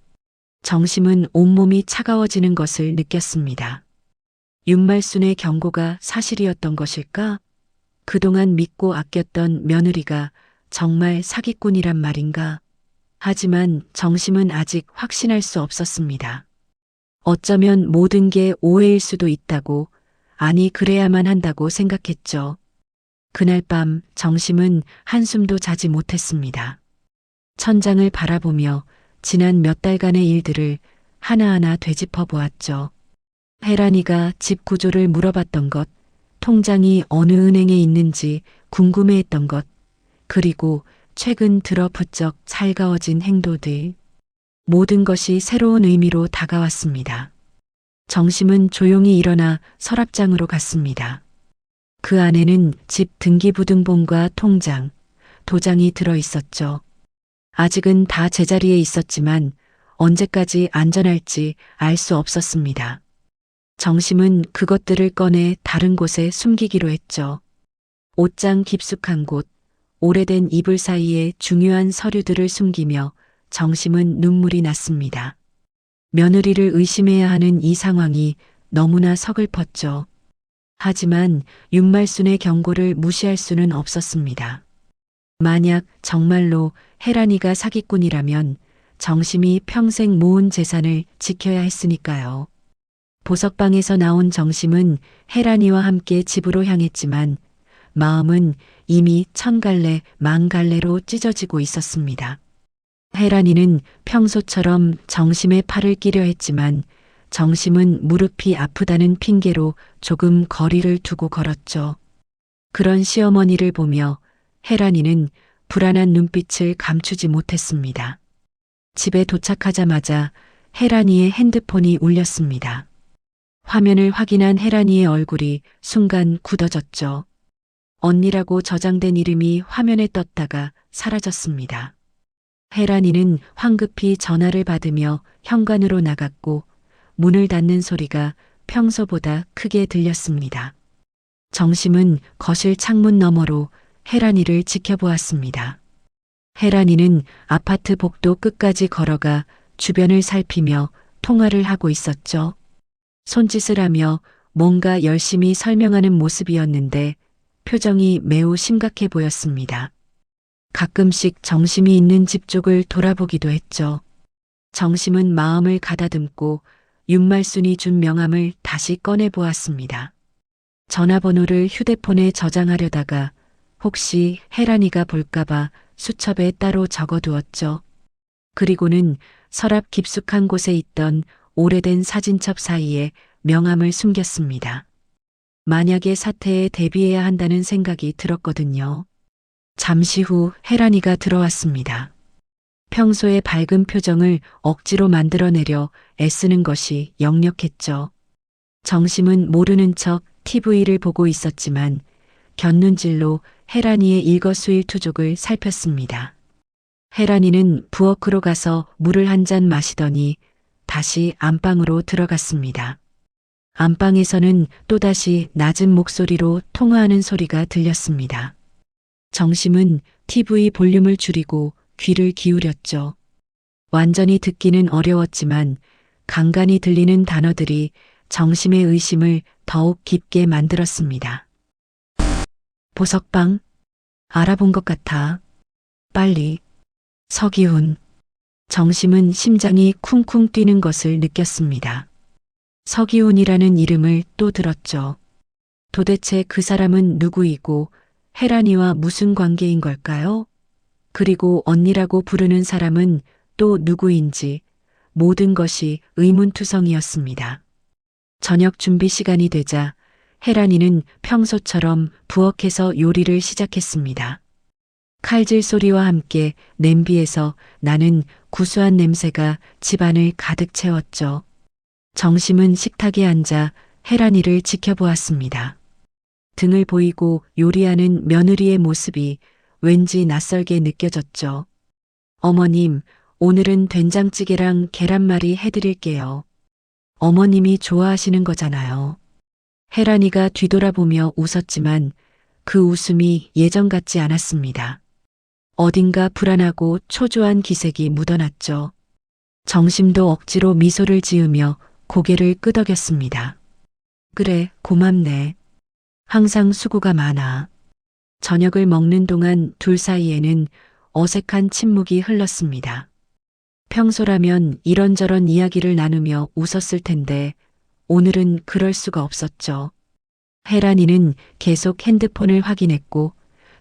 정심은 온몸이 차가워지는 것을 느꼈습니다. 윤말순의 경고가 사실이었던 것일까? 그동안 믿고 아꼈던 며느리가 정말 사기꾼이란 말인가? 하지만 정심은 아직 확신할 수 없었습니다. 어쩌면 모든 게 오해일 수도 있다고, 아니 그래야만 한다고 생각했죠. 그날 밤 정심은 한숨도 자지 못했습니다. 천장을 바라보며 지난 몇 달간의 일들을 하나하나 되짚어 보았죠. 혜란이가 집 구조를 물어봤던 것, 통장이 어느 은행에 있는지 궁금해했던 것, 그리고 최근 들어 부쩍 살가워진 행도들. 모든 것이 새로운 의미로 다가왔습니다. 정심은 조용히 일어나 서랍장으로 갔습니다. 그 안에는 집 등기부등본과 통장, 도장이 들어 있었죠. 아직은 다 제자리에 있었지만 언제까지 안전할지 알 수 없었습니다. 정심은 그것들을 꺼내 다른 곳에 숨기기로 했죠. 옷장 깊숙한 곳, 오래된 이불 사이에 중요한 서류들을 숨기며 정심은 눈물이 났습니다. 며느리를 의심해야 하는 이 상황이 너무나 서글펐죠. 하지만 윤말순의 경고를 무시할 수는 없었습니다. 만약 정말로 혜란이가 사기꾼이라면 정심이 평생 모은 재산을 지켜야 했으니까요. 보석방에서 나온 정심은 혜란이와 함께 집으로 향했지만 마음은 이미 천갈래 만갈래로 찢어지고 있었습니다. 혜란이는 평소처럼 정심의 팔을 끼려 했지만 정심은 무릎이 아프다는 핑계로 조금 거리를 두고 걸었죠. 그런 시어머니를 보며 혜란이는 불안한 눈빛을 감추지 못했습니다. 집에 도착하자마자 혜란이의 핸드폰이 울렸습니다. 화면을 확인한 혜란이의 얼굴이 순간 굳어졌죠. 언니라고 저장된 이름이 화면에 떴다가 사라졌습니다. 혜란이는 황급히 전화를 받으며 현관으로 나갔고 문을 닫는 소리가 평소보다 크게 들렸습니다. 정심은 거실 창문 너머로 혜란이를 지켜보았습니다. 혜란이는 아파트 복도 끝까지 걸어가 주변을 살피며 통화를 하고 있었죠. 손짓을 하며 뭔가 열심히 설명하는 모습이었는데 표정이 매우 심각해 보였습니다. 가끔씩 정심이 있는 집 쪽을 돌아보기도 했죠. 정심은 마음을 가다듬고 윤말순이 준 명함을 다시 꺼내 보았습니다. 전화번호를 휴대폰에 저장하려다가 혹시 혜란이가 볼까봐 수첩에 따로 적어두었죠. 그리고는 서랍 깊숙한 곳에 있던 오래된 사진첩 사이에 명함을 숨겼습니다. 만약의 사태에 대비해야 한다는 생각이 들었거든요. 잠시 후 혜란이가 들어왔습니다. 평소의 밝은 표정을 억지로 만들어내려 애쓰는 것이 역력했죠. 정심은 모르는 척 TV를 보고 있었지만 곁눈질로 혜란이의 일거수일투족을 살폈습니다. 혜란이는 부엌으로 가서 물을 한 잔 마시더니 다시 안방으로 들어갔습니다. 안방에서는 또다시 낮은 목소리로 통화하는 소리가 들렸습니다. 정심은 TV 볼륨을 줄이고 귀를 기울였죠. 완전히 듣기는 어려웠지만 간간이 들리는 단어들이 정심의 의심을 더욱 깊게 만들었습니다. 보석방? 알아본 것 같아. 빨리. 서기훈. 정심은 심장이 쿵쿵 뛰는 것을 느꼈습니다. 서기훈이라는 이름을 또 들었죠. 도대체 그 사람은 누구이고 혜란이와 무슨 관계인 걸까요? 그리고 언니라고 부르는 사람은 또 누구인지 모든 것이 의문투성이었습니다. 저녁 준비 시간이 되자 혜란이는 평소처럼 부엌에서 요리를 시작했습니다. 칼질 소리와 함께 냄비에서 나는 구수한 냄새가 집안을 가득 채웠죠. 정심은 식탁에 앉아 혜란이를 지켜보았습니다. 등을 보이고 요리하는 며느리의 모습이 왠지 낯설게 느껴졌죠. 어머님, 오늘은 된장찌개랑 계란말이 해드릴게요. 어머님이 좋아하시는 거잖아요. 혜란이가 뒤돌아보며 웃었지만 그 웃음이 예전 같지 않았습니다. 어딘가 불안하고 초조한 기색이 묻어났죠. 정심도 억지로 미소를 지으며 고개를 끄덕였습니다. 그래, 고맙네. 항상 수고가 많아. 저녁을 먹는 동안 둘 사이에는 어색한 침묵이 흘렀습니다. 평소라면 이런저런 이야기를 나누며 웃었을 텐데 오늘은 그럴 수가 없었죠. 혜란이는 계속 핸드폰을 확인했고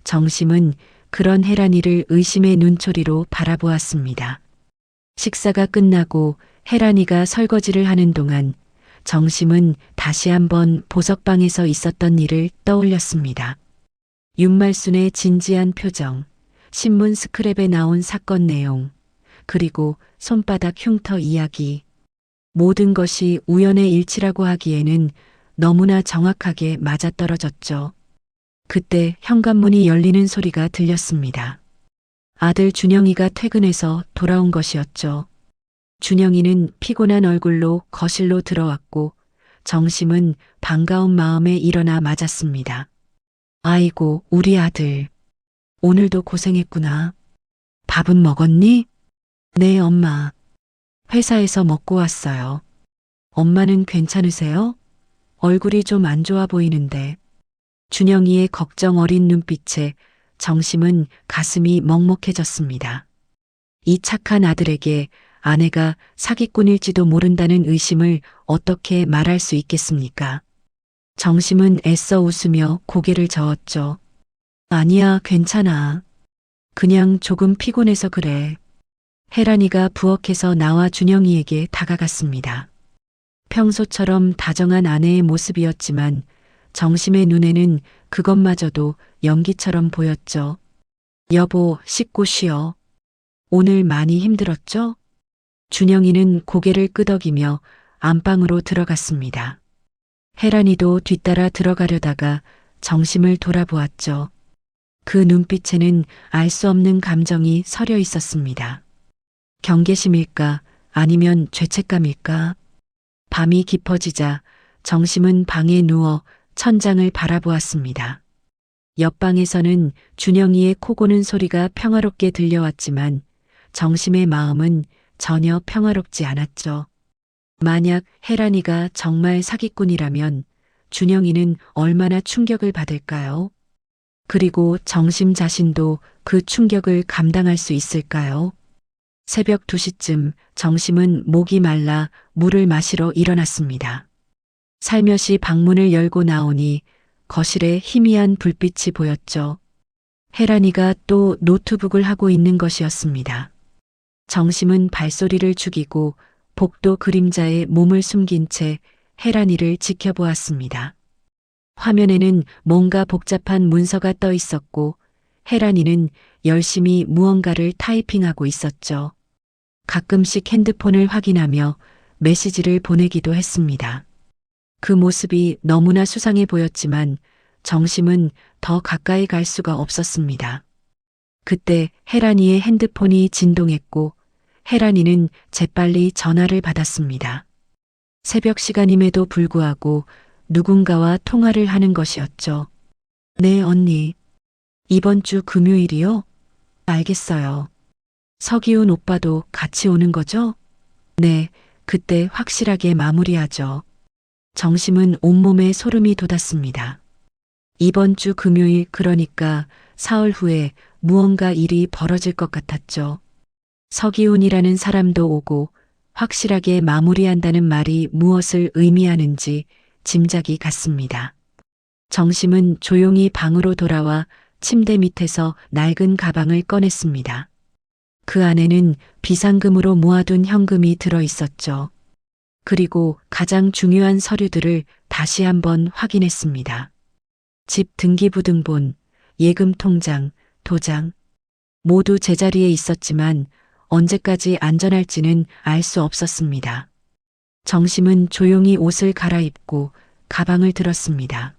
정심은 그런 혜란이를 의심의 눈초리로 바라보았습니다. 식사가 끝나고 혜란이가 설거지를 하는 동안 정심은 다시 한번 보석방에서 있었던 일을 떠올렸습니다. 윤말순의 진지한 표정, 신문 스크랩에 나온 사건 내용, 그리고 손바닥 흉터 이야기. 모든 것이 우연의 일치라고 하기에는 너무나 정확하게 맞아떨어졌죠. 그때 현관문이 열리는 소리가 들렸습니다. 아들 준영이가 퇴근해서 돌아온 것이었죠. 준영이는 피곤한 얼굴로 거실로 들어왔고 정심은 반가운 마음에 일어나 맞았습니다. 아이고, 우리 아들. 오늘도 고생했구나. 밥은 먹었니? 네, 엄마. 회사에서 먹고 왔어요. 엄마는 괜찮으세요? 얼굴이 좀 안 좋아 보이는데. 준영이의 걱정 어린 눈빛에 정심은 가슴이 먹먹해졌습니다. 이 착한 아들에게 아내가 사기꾼일지도 모른다는 의심을 어떻게 말할 수 있겠습니까? 정심은 애써 웃으며 고개를 저었죠. 아니야, 괜찮아. 그냥 조금 피곤해서 그래. 혜란이가 부엌에서 나와 준영이에게 다가갔습니다. 평소처럼 다정한 아내의 모습이었지만 정심의 눈에는 그것마저도 연기처럼 보였죠. 여보, 씻고 쉬어. 오늘 많이 힘들었죠? 준영이는 고개를 끄덕이며 안방으로 들어갔습니다. 혜란이도 뒤따라 들어가려다가 정심을 돌아보았죠. 그 눈빛에는 알 수 없는 감정이 서려 있었습니다. 경계심일까 아니면 죄책감일까? 밤이 깊어지자 정심은 방에 누워 천장을 바라보았습니다. 옆방에서는 준영이의 코 고는 소리가 평화롭게 들려왔지만 정심의 마음은 전혀 평화롭지 않았죠. 만약 혜란이가 정말 사기꾼이라면 준영이는 얼마나 충격을 받을까요? 그리고 정심 자신도 그 충격을 감당할 수 있을까요? 새벽 2시쯤 정심은 목이 말라 물을 마시러 일어났습니다. 살며시 방문을 열고 나오니 거실에 희미한 불빛이 보였죠. 혜란이가 또 노트북을 하고 있는 것이었습니다. 정심은 발소리를 죽이고 복도 그림자에 몸을 숨긴 채 혜란이를 지켜보았습니다. 화면에는 뭔가 복잡한 문서가 떠 있었고 혜란이는 열심히 무언가를 타이핑하고 있었죠. 가끔씩 핸드폰을 확인하며 메시지를 보내기도 했습니다. 그 모습이 너무나 수상해 보였지만 정심은 더 가까이 갈 수가 없었습니다. 그때 혜란이의 핸드폰이 진동했고 혜란이는 재빨리 전화를 받았습니다. 새벽 시간임에도 불구하고 누군가와 통화를 하는 것이었죠. 네, 언니. 이번 주 금요일이요? 알겠어요. 서기훈 오빠도 같이 오는 거죠? 네, 그때 확실하게 마무리하죠. 정심은 온몸에 소름이 돋았습니다. 이번 주 금요일, 그러니까 사흘 후에 무언가 일이 벌어질 것 같았죠. 서기훈이라는 사람도 오고 확실하게 마무리한다는 말이 무엇을 의미하는지 짐작이 갔습니다. 정심은 조용히 방으로 돌아와 침대 밑에서 낡은 가방을 꺼냈습니다. 그 안에는 비상금으로 모아둔 현금이 들어 있었죠. 그리고 가장 중요한 서류들을 다시 한번 확인했습니다. 집 등기부등본, 예금 통장, 도장, 모두 제자리에 있었지만 언제까지 안전할지는 알 수 없었습니다. 정심은 조용히 옷을 갈아입고 가방을 들었습니다.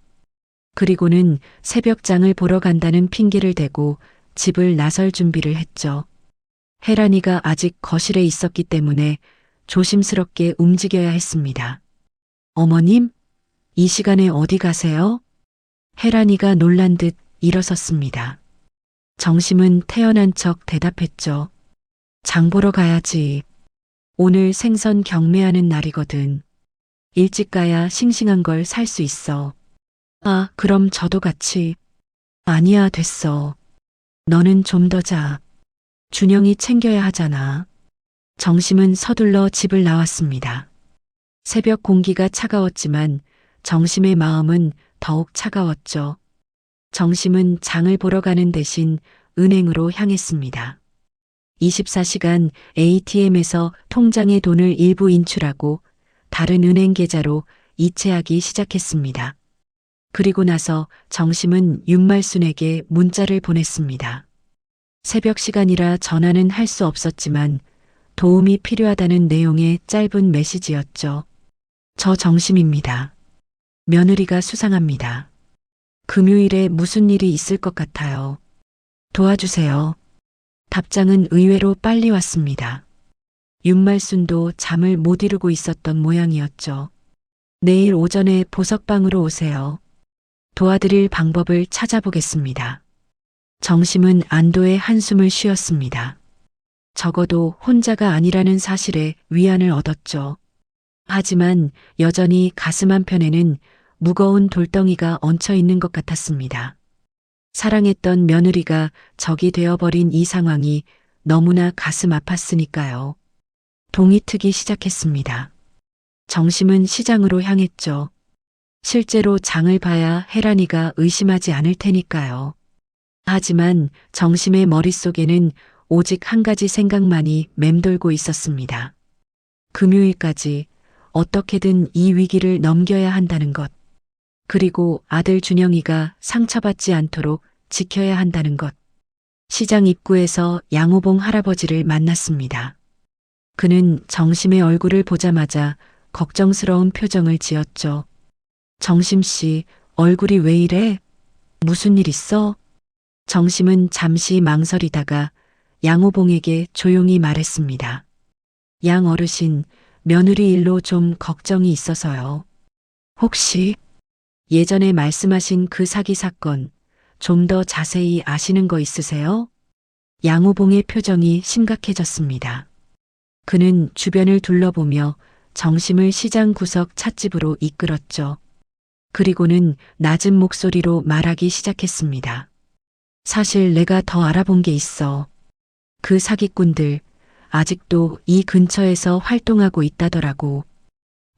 그리고는 새벽장을 보러 간다는 핑계를 대고 집을 나설 준비를 했죠. 혜란이가 아직 거실에 있었기 때문에 조심스럽게 움직여야 했습니다. 어머님, 이 시간에 어디 가세요? 혜란이가 놀란 듯 일어섰습니다. 정심은 태어난 척 대답했죠. 장 보러 가야지. 오늘 생선 경매하는 날이거든. 일찍 가야 싱싱한 걸 살 수 있어. 아, 그럼 저도 같이. 아니야, 됐어. 너는 좀 더 자. 준영이 챙겨야 하잖아. 정심은 서둘러 집을 나왔습니다. 새벽 공기가 차가웠지만 정심의 마음은 더욱 차가웠죠. 정심은 장을 보러 가는 대신 은행으로 향했습니다. 24시간 ATM에서 통장에 돈을 일부 인출하고 다른 은행 계좌로 이체하기 시작했습니다. 그리고 나서 정심은 윤말순에게 문자를 보냈습니다. 새벽 시간이라 전화는 할 수 없었지만 도움이 필요하다는 내용의 짧은 메시지였죠. 저 정심입니다. 며느리가 수상합니다. 금요일에 무슨 일이 있을 것 같아요. 도와주세요. 답장은 의외로 빨리 왔습니다. 윤말순도 잠을 못 이루고 있었던 모양이었죠. 내일 오전에 보석방으로 오세요. 도와드릴 방법을 찾아보겠습니다. 정심은 안도의 한숨을 쉬었습니다. 적어도 혼자가 아니라는 사실에 위안을 얻었죠. 하지만 여전히 가슴 한편에는 무거운 돌덩이가 얹혀 있는 것 같았습니다. 사랑했던 며느리가 적이 되어버린 이 상황이 너무나 가슴 아팠으니까요. 동이 트기 시작했습니다. 정심은 시장으로 향했죠. 실제로 장을 봐야 혜란이가 의심하지 않을 테니까요. 하지만 정심의 머릿속에는 오직 한 가지 생각만이 맴돌고 있었습니다. 금요일까지 어떻게든 이 위기를 넘겨야 한다는 것. 그리고 아들 준영이가 상처받지 않도록 지켜야 한다는 것. 시장 입구에서 양호봉 할아버지를 만났습니다. 그는 정심의 얼굴을 보자마자 걱정스러운 표정을 지었죠. 정심 씨, 얼굴이 왜 이래? 무슨 일 있어? 정심은 잠시 망설이다가 양호봉에게 조용히 말했습니다. 양 어르신, 며느리 일로 좀 걱정이 있어서요. 혹시 예전에 말씀하신 그 사기 사건 좀 더 자세히 아시는 거 있으세요? 양호봉의 표정이 심각해졌습니다. 그는 주변을 둘러보며 정심을 시장 구석 찻집으로 이끌었죠. 그리고는 낮은 목소리로 말하기 시작했습니다. 사실 내가 더 알아본 게 있어. 그 사기꾼들 아직도 이 근처에서 활동하고 있다더라고.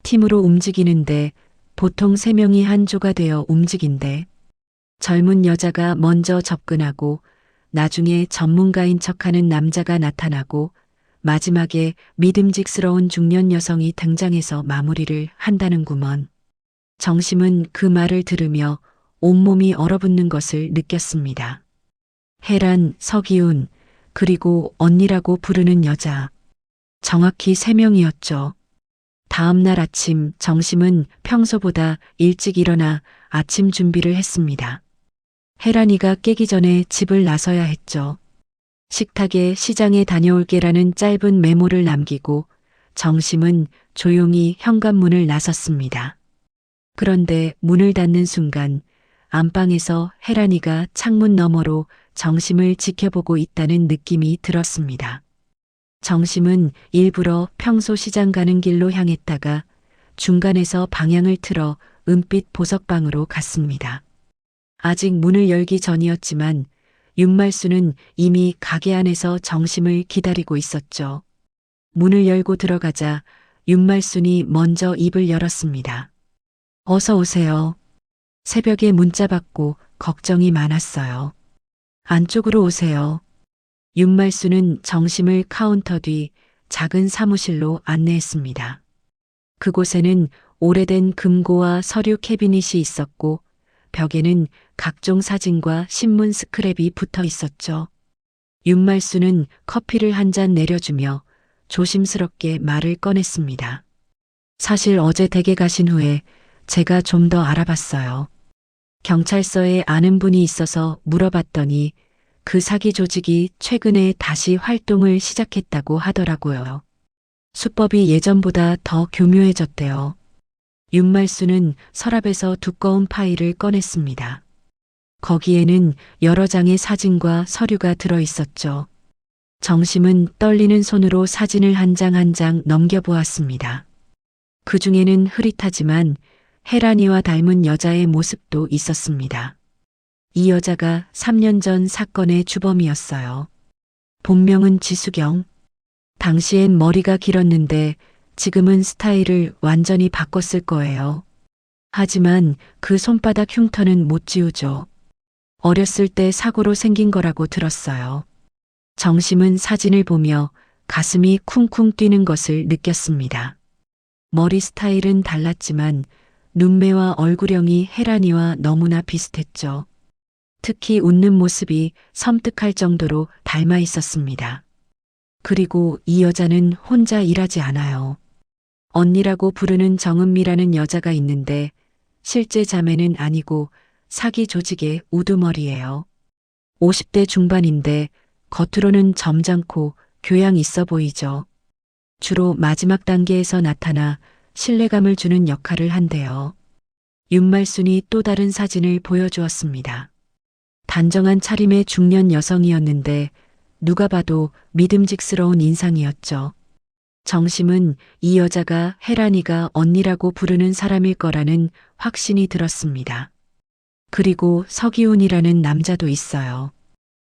팀으로 움직이는데 보통 3명이 한 조가 되어 움직인대. 젊은 여자가 먼저 접근하고 나중에 전문가인 척하는 남자가 나타나고 마지막에 믿음직스러운 중년 여성이 등장해서 마무리를 한다는구먼. 정심은 그 말을 들으며 온몸이 얼어붙는 것을 느꼈습니다. 혜란, 서기훈, 그리고 언니라고 부르는 여자. 정확히 3명이었죠. 다음 날 아침 정심은 평소보다 일찍 일어나 아침 준비를 했습니다. 혜란이가 깨기 전에 집을 나서야 했죠. 식탁에 시장에 다녀올게라는 짧은 메모를 남기고 정심은 조용히 현관문을 나섰습니다. 그런데 문을 닫는 순간 안방에서 혜란이가 창문 너머로 정심을 지켜보고 있다는 느낌이 들었습니다. 정심은 일부러 평소 시장 가는 길로 향했다가 중간에서 방향을 틀어 은빛 보석방으로 갔습니다. 아직 문을 열기 전이었지만 윤말수는 이미 가게 안에서 정심을 기다리고 있었죠. 문을 열고 들어가자 윤말순이 먼저 입을 열었습니다. 어서 오세요. 새벽에 문자 받고 걱정이 많았어요. 안쪽으로 오세요. 윤말수는 정심을 카운터 뒤 작은 사무실로 안내했습니다. 그곳에는 오래된 금고와 서류 캐비닛이 있었고 벽에는 각종 사진과 신문 스크랩이 붙어 있었죠. 윤말수는 커피를 한 잔 내려주며 조심스럽게 말을 꺼냈습니다. 사실 어제 댁에 가신 후에 제가 좀 더 알아봤어요. 경찰서에 아는 분이 있어서 물어봤더니 그 사기 조직이 최근에 다시 활동을 시작했다고 하더라고요. 수법이 예전보다 더 교묘해졌대요. 윤말수는 서랍에서 두꺼운 파일을 꺼냈습니다. 거기에는 여러 장의 사진과 서류가 들어 있었죠. 정심은 떨리는 손으로 사진을 한 장 한 장 넘겨보았습니다. 그 중에는 흐릿하지만 혜란이와 닮은 여자의 모습도 있었습니다. 이 여자가 3년 전 사건의 주범이었어요. 본명은 지수경. 당시엔 머리가 길었는데 지금은 스타일을 완전히 바꿨을 거예요. 하지만 그 손바닥 흉터는 못 지우죠. 어렸을 때 사고로 생긴 거라고 들었어요. 정심은 사진을 보며 가슴이 쿵쿵 뛰는 것을 느꼈습니다. 머리 스타일은 달랐지만 눈매와 얼굴형이 혜란이와 너무나 비슷했죠. 특히 웃는 모습이 섬뜩할 정도로 닮아 있었습니다. 그리고 이 여자는 혼자 일하지 않아요. 언니라고 부르는 정은미라는 여자가 있는데 실제 자매는 아니고 사기 조직의 우두머리예요. 50대 중반인데 겉으로는 점잖고 교양 있어 보이죠. 주로 마지막 단계에서 나타나 신뢰감을 주는 역할을 한대요. 윤말순이 또 다른 사진을 보여주었습니다. 단정한 차림의 중년 여성이었는데 누가 봐도 믿음직스러운 인상이었죠. 정심은 이 여자가 혜란이가 언니라고 부르는 사람일 거라는 확신이 들었습니다. 그리고 서기훈이라는 남자도 있어요.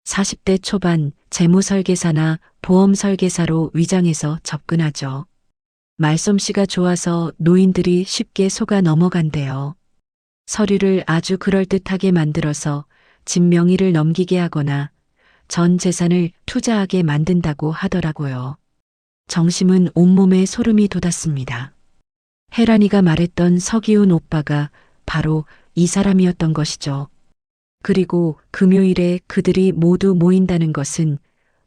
40대 초반 재무설계사나 보험설계사로 위장해서 접근하죠. 말솜씨가 좋아서 노인들이 쉽게 속아 넘어간대요. 서류를 아주 그럴듯하게 만들어서 집 명의를 넘기게 하거나 전 재산을 투자하게 만든다고 하더라고요. 정심은 온몸에 소름이 돋았습니다. 혜란이가 말했던 서기훈 오빠가 바로 이 사람이었던 것이죠. 그리고 금요일에 그들이 모두 모인다는 것은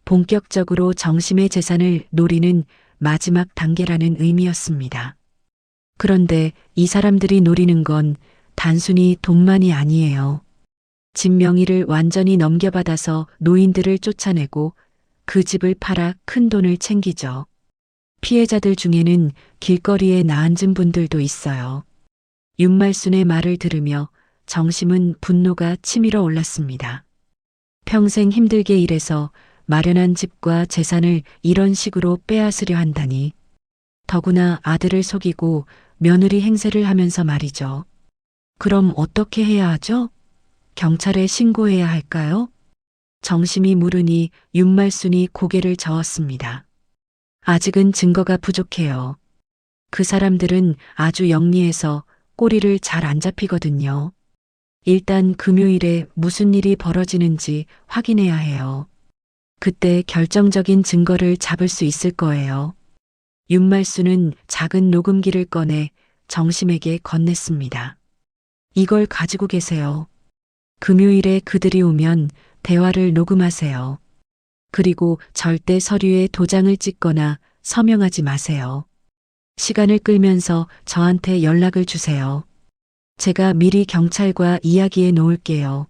본격적으로 정심의 재산을 노리는 마지막 단계라는 의미였습니다. 그런데 이 사람들이 노리는 건 단순히 돈만이 아니에요. 집 명의를 완전히 넘겨받아서 노인들을 쫓아내고 그 집을 팔아 큰 돈을 챙기죠. 피해자들 중에는 길거리에 나앉은 분들도 있어요. 윤말순의 말을 들으며 정심은 분노가 치밀어 올랐습니다. 평생 힘들게 일해서 마련한 집과 재산을 이런 식으로 빼앗으려 한다니. 더구나 아들을 속이고 며느리 행세를 하면서 말이죠. 그럼 어떻게 해야 하죠? 경찰에 신고해야 할까요? 정심이 물으니 윤말순이 고개를 저었습니다. 아직은 증거가 부족해요. 그 사람들은 아주 영리해서 꼬리를 잘 안 잡히거든요. 일단 금요일에 무슨 일이 벌어지는지 확인해야 해요. 그때 결정적인 증거를 잡을 수 있을 거예요. 윤말수는 작은 녹음기를 꺼내 정심에게 건넸습니다. 이걸 가지고 계세요. 금요일에 그들이 오면 대화를 녹음하세요. 그리고 절대 서류에 도장을 찍거나 서명하지 마세요. 시간을 끌면서 저한테 연락을 주세요. 제가 미리 경찰과 이야기해 놓을게요.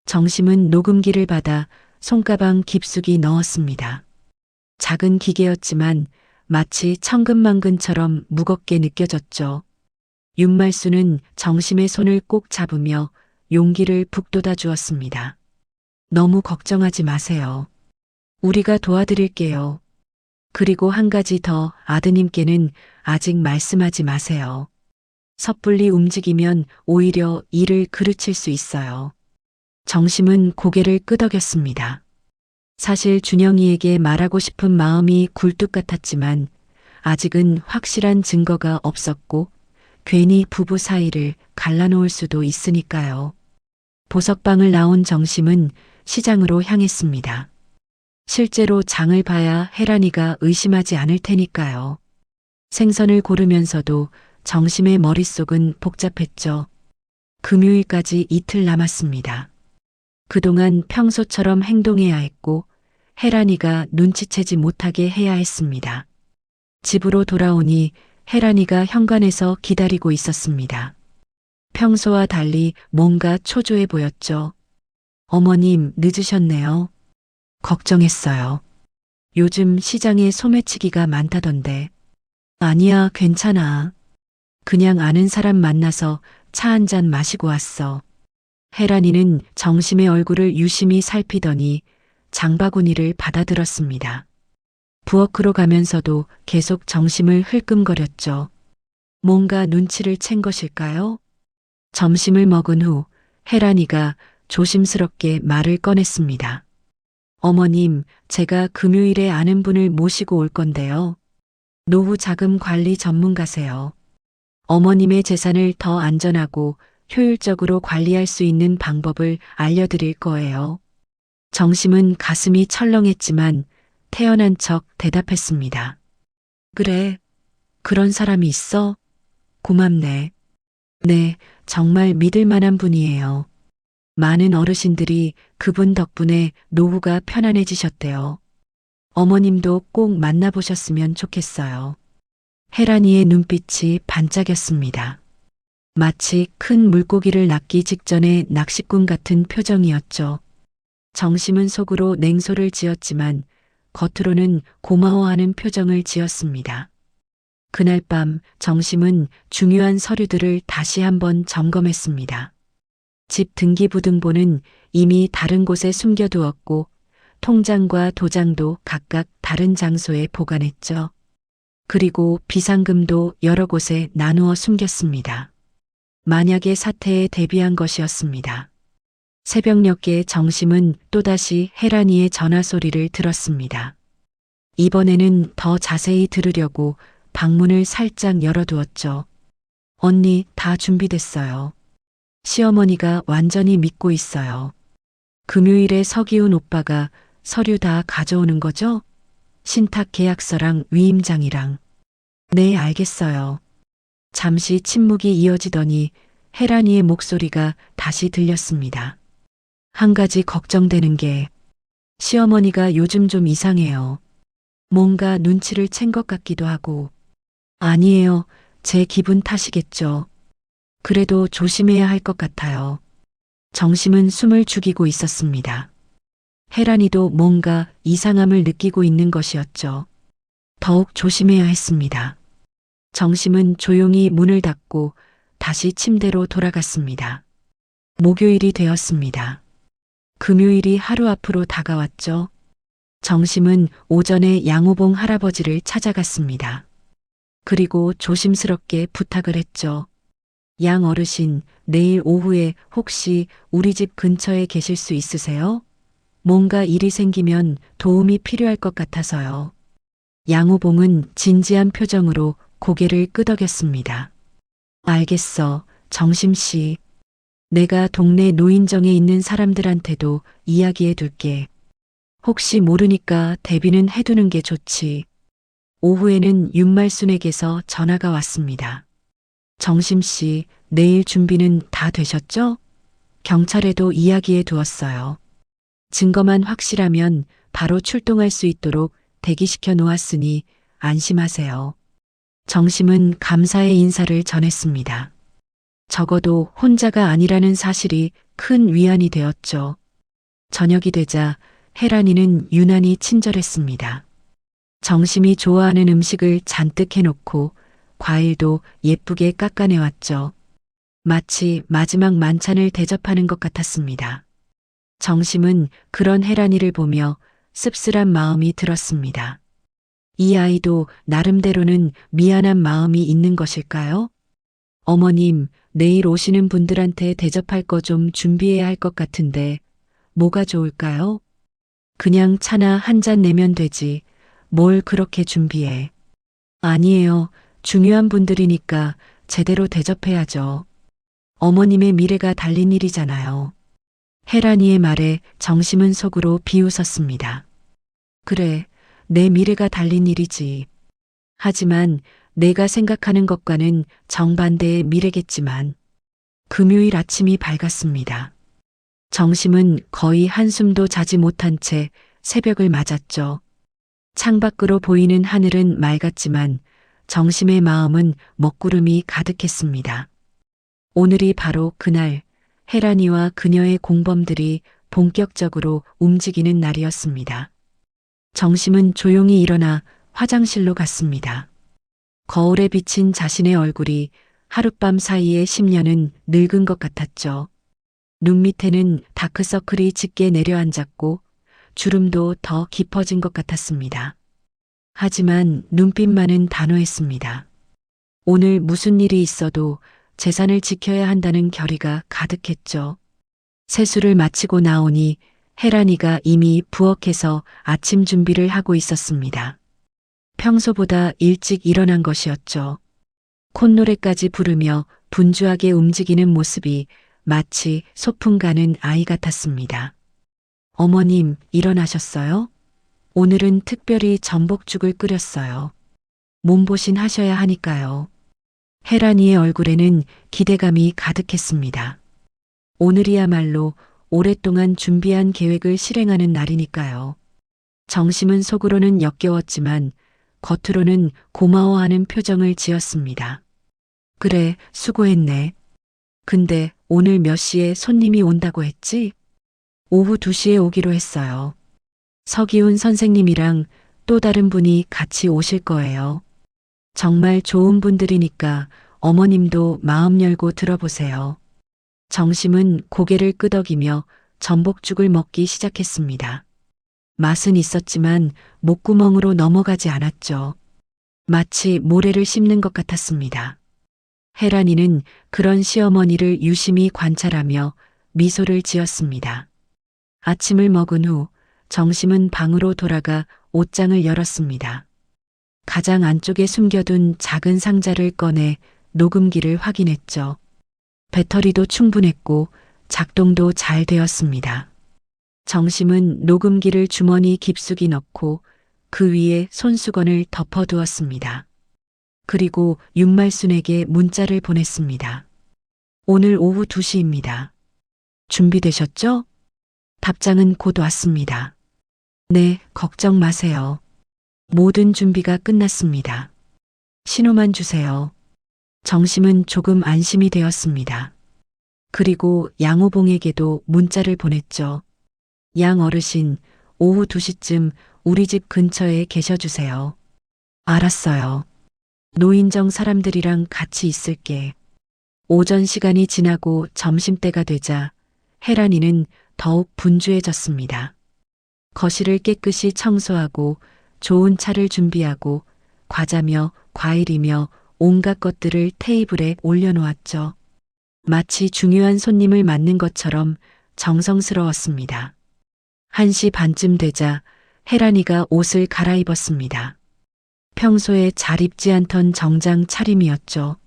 정심은 녹음기를 받아 손가방 깊숙이 넣었습니다. 작은 기계였지만 마치 천근만근처럼 무겁게 느껴졌죠. 윤말수는 정심의 손을 꼭 잡으며 용기를 북돋아 주었습니다. 너무 걱정하지 마세요. 우리가 도와드릴게요. 그리고 한 가지 더, 아드님께는 아직 말씀하지 마세요. 섣불리 움직이면 오히려 일을 그르칠 수 있어요. 정심은 고개를 끄덕였습니다. 사실 준영이에게 말하고 싶은 마음이 굴뚝 같았지만 아직은 확실한 증거가 없었고 괜히 부부 사이를 갈라놓을 수도 있으니까요. 보석방을 나온 정심은 시장으로 향했습니다. 실제로 장을 봐야 혜란이가 의심하지 않을 테니까요. 생선을 고르면서도 정심의 머릿속은 복잡했죠. 금요일까지 이틀 남았습니다. 그동안 평소처럼 행동해야 했고 혜란이가 눈치채지 못하게 해야 했습니다. 집으로 돌아오니 혜란이가 현관에서 기다리고 있었습니다. 평소와 달리 뭔가 초조해 보였죠. 어머님, 늦으셨네요. 걱정했어요. 요즘 시장에 소매치기가 많다던데. 아니야, 괜찮아. 그냥 아는 사람 만나서 차 한 잔 마시고 왔어. 혜란이는 정심의 얼굴을 유심히 살피더니 장바구니를 받아들었습니다. 부엌으로 가면서도 계속 정심을 흘끔거렸죠. 뭔가 눈치를 챈 것일까요? 점심을 먹은 후 혜란이가 조심스럽게 말을 꺼냈습니다. 어머님, 제가 금요일에 아는 분을 모시고 올 건데요. 노후 자금 관리 전문가세요. 어머님의 재산을 더 안전하고 효율적으로 관리할 수 있는 방법을 알려드릴 거예요. 정심은 가슴이 철렁했지만 태연한 척 대답했습니다. 그래, 그런 사람이 있어? 고맙네. 네, 정말 믿을 만한 분이에요. 많은 어르신들이 그분 덕분에 노후가 편안해지셨대요. 어머님도 꼭 만나보셨으면 좋겠어요. 혜란이의 눈빛이 반짝였습니다. 마치 큰 물고기를 낚기 직전의 낚시꾼 같은 표정이었죠. 정심은 속으로 냉소를 지었지만 겉으로는 고마워하는 표정을 지었습니다. 그날 밤 정심은 중요한 서류들을 다시 한번 점검했습니다. 집 등기부등본은 이미 다른 곳에 숨겨두었고 통장과 도장도 각각 다른 장소에 보관했죠. 그리고 비상금도 여러 곳에 나누어 숨겼습니다. 만약의 사태에 대비한 것이었습니다. 새벽녘에 정심은 또다시 혜란이의 전화 소리를 들었습니다. 이번에는 더 자세히 들으려고 방문을 살짝 열어두었죠. 언니, 다 준비됐어요. 시어머니가 완전히 믿고 있어요. 금요일에 서기훈 오빠가 서류 다 가져오는 거죠? 신탁 계약서랑 위임장이랑. 네, 알겠어요. 잠시 침묵이 이어지더니 혜란이의 목소리가 다시 들렸습니다. 한 가지 걱정되는 게 시어머니가 요즘 좀 이상해요. 뭔가 눈치를 챈 것 같기도 하고. 아니에요. 제 기분 탓이겠죠. 그래도 조심해야 할 것 같아요. 정심은 숨을 죽이고 있었습니다. 혜란이도 뭔가 이상함을 느끼고 있는 것이었죠. 더욱 조심해야 했습니다. 정심은 조용히 문을 닫고 다시 침대로 돌아갔습니다. 목요일이 되었습니다. 금요일이 하루 앞으로 다가왔죠. 정심은 오전에 양호봉 할아버지를 찾아갔습니다. 그리고 조심스럽게 부탁을 했죠. 양 어르신, 내일 오후에 혹시 우리 집 근처에 계실 수 있으세요? 뭔가 일이 생기면 도움이 필요할 것 같아서요. 양호봉은 진지한 표정으로 고개를 끄덕였습니다. 알겠어, 정심씨. 내가 동네 노인정에 있는 사람들한테도 이야기해 둘게. 혹시 모르니까 대비는 해두는 게 좋지. 오후에는 윤말순에게서 전화가 왔습니다. 정심씨, 내일 준비는 다 되셨죠? 경찰에도 이야기해 두었어요. 증거만 확실하면 바로 출동할 수 있도록 대기시켜 놓았으니 안심하세요. 정심은 감사의 인사를 전했습니다. 적어도 혼자가 아니라는 사실이 큰 위안이 되었죠. 저녁이 되자 혜란이는 유난히 친절했습니다. 정심이 좋아하는 음식을 잔뜩 해놓고 과일도 예쁘게 깎아내왔죠. 마치 마지막 만찬을 대접하는 것 같았습니다. 정심은 그런 혜란이를 보며 씁쓸한 마음이 들었습니다. 이 아이도 나름대로는 미안한 마음이 있는 것일까요? 어머님, 내일 오시는 분들한테 대접할 거 좀 준비해야 할 것 같은데 뭐가 좋을까요? 그냥 차나 한 잔 내면 되지. 뭘 그렇게 준비해. 아니에요. 중요한 분들이니까 제대로 대접해야죠. 어머님의 미래가 달린 일이잖아요. 혜란이의 말에 정심은 속으로 비웃었습니다. 그래, 내 미래가 달린 일이지. 하지만 내가 생각하는 것과는 정반대의 미래겠지만 금요일 아침이 밝았습니다. 정심은 거의 한숨도 자지 못한 채 새벽을 맞았죠. 창밖으로 보이는 하늘은 맑았지만 정심의 마음은 먹구름이 가득했습니다. 오늘이 바로 그날 혜란이와 그녀의 공범들이 본격적으로 움직이는 날이었습니다. 정심은 조용히 일어나 화장실로 갔습니다. 거울에 비친 자신의 얼굴이 하룻밤 사이에 10년은 늙은 것 같았죠. 눈 밑에는 다크서클이 짙게 내려앉았고 주름도 더 깊어진 것 같았습니다. 하지만 눈빛만은 단호했습니다. 오늘 무슨 일이 있어도 재산을 지켜야 한다는 결의가 가득했죠. 세수를 마치고 나오니 혜란이가 이미 부엌에서 아침 준비를 하고 있었습니다. 평소보다 일찍 일어난 것이었죠. 콧노래까지 부르며 분주하게 움직이는 모습이 마치 소풍 가는 아이 같았습니다. 어머님, 일어나셨어요? 오늘은 특별히 전복죽을 끓였어요. 몸보신 하셔야 하니까요. 혜란이의 얼굴에는 기대감이 가득했습니다. 오늘이야말로 오랫동안 준비한 계획을 실행하는 날이니까요. 정심은 속으로는 역겨웠지만 겉으로는 고마워하는 표정을 지었습니다. 그래, 수고했네. 근데 오늘 몇 시에 손님이 온다고 했지? 오후 2시에 오기로 했어요. 서기훈 선생님이랑 또 다른 분이 같이 오실 거예요. 정말 좋은 분들이니까 어머님도 마음 열고 들어보세요. 정심은 고개를 끄덕이며 전복죽을 먹기 시작했습니다. 맛은 있었지만 목구멍으로 넘어가지 않았죠. 마치 모래를 씹는 것 같았습니다. 혜란이는 그런 시어머니를 유심히 관찰하며 미소를 지었습니다. 아침을 먹은 후 정심은 방으로 돌아가 옷장을 열었습니다. 가장 안쪽에 숨겨둔 작은 상자를 꺼내 녹음기를 확인했죠. 배터리도 충분했고 작동도 잘 되었습니다. 정심은 녹음기를 주머니 깊숙이 넣고 그 위에 손수건을 덮어두었습니다. 그리고 윤말순에게 문자를 보냈습니다. 오늘 오후 2시입니다. 준비되셨죠? 답장은 곧 왔습니다. 네, 걱정 마세요. 모든 준비가 끝났습니다. 신호만 주세요. 정심은 조금 안심이 되었습니다. 그리고 양호봉에게도 문자를 보냈죠. 양 어르신, 오후 2시쯤 우리 집 근처에 계셔주세요. 알았어요. 노인정 사람들이랑 같이 있을게. 오전 시간이 지나고 점심때가 되자 혜란이는 더욱 분주해졌습니다. 거실을 깨끗이 청소하고 좋은 차를 준비하고 과자며 과일이며 온갖 것들을 테이블에 올려놓았죠. 마치 중요한 손님을 맞는 것처럼 정성스러웠습니다. 1시 반쯤 되자 혜란이가 옷을 갈아입었습니다. 평소에 잘 입지 않던 정장 차림이었죠.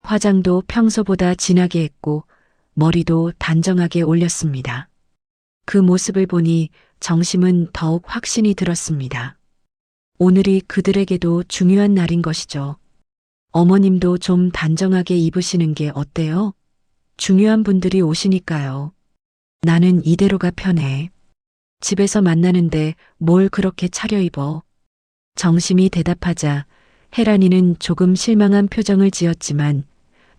화장도 평소보다 진하게 했고 머리도 단정하게 올렸습니다. 그 모습을 보니 정심은 더욱 확신이 들었습니다. 오늘이 그들에게도 중요한 날인 것이죠. 어머님도 좀 단정하게 입으시는 게 어때요? 중요한 분들이 오시니까요. 나는 이대로가 편해. 집에서 만나는데 뭘 그렇게 차려입어? 정심이 대답하자 혜란이는 조금 실망한 표정을 지었지만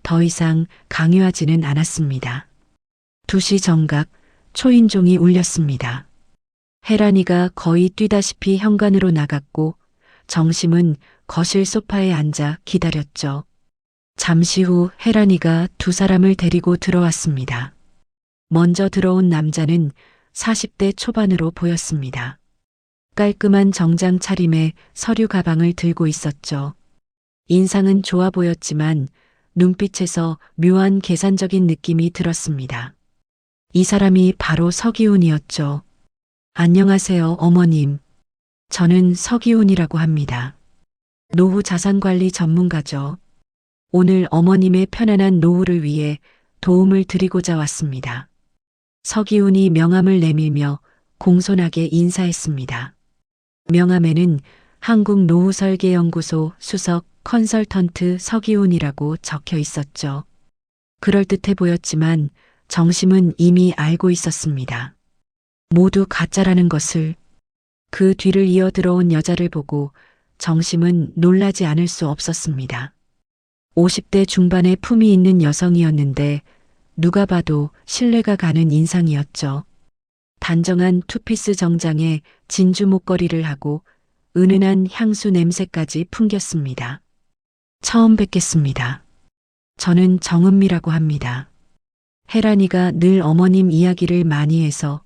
더 이상 강요하지는 않았습니다. 2시 정각 초인종이 울렸습니다. 혜란이가 거의 뛰다시피 현관으로 나갔고 정심은 거실 소파에 앉아 기다렸죠. 잠시 후 혜란이가 2사람을 데리고 들어왔습니다. 먼저 들어온 남자는 40대 초반으로 보였습니다. 깔끔한 정장 차림에 서류 가방을 들고 있었죠. 인상은 좋아 보였지만 눈빛에서 묘한 계산적인 느낌이 들었습니다. 이 사람이 바로 서기훈이었죠. 안녕하세요, 어머님. 저는 서기훈이라고 합니다. 노후 자산관리 전문가죠. 오늘 어머님의 편안한 노후를 위해 도움을 드리고자 왔습니다. 서기훈이 명함을 내밀며 공손하게 인사했습니다. 명함에는 한국노후설계연구소 수석 컨설턴트 서기훈이라고 적혀 있었죠. 그럴듯해 보였지만 정심은 이미 알고 있었습니다. 모두 가짜라는 것을. 그 뒤를 이어 들어온 여자를 보고 정심은 놀라지 않을 수 없었습니다. 50대 중반의 품이 있는 여성이었는데 누가 봐도 신뢰가 가는 인상이었죠. 단정한 투피스 정장에 진주 목걸이를 하고 은은한 향수 냄새까지 풍겼습니다. 처음 뵙겠습니다. 저는 정은미라고 합니다. 혜란이가 늘 어머님 이야기를 많이 해서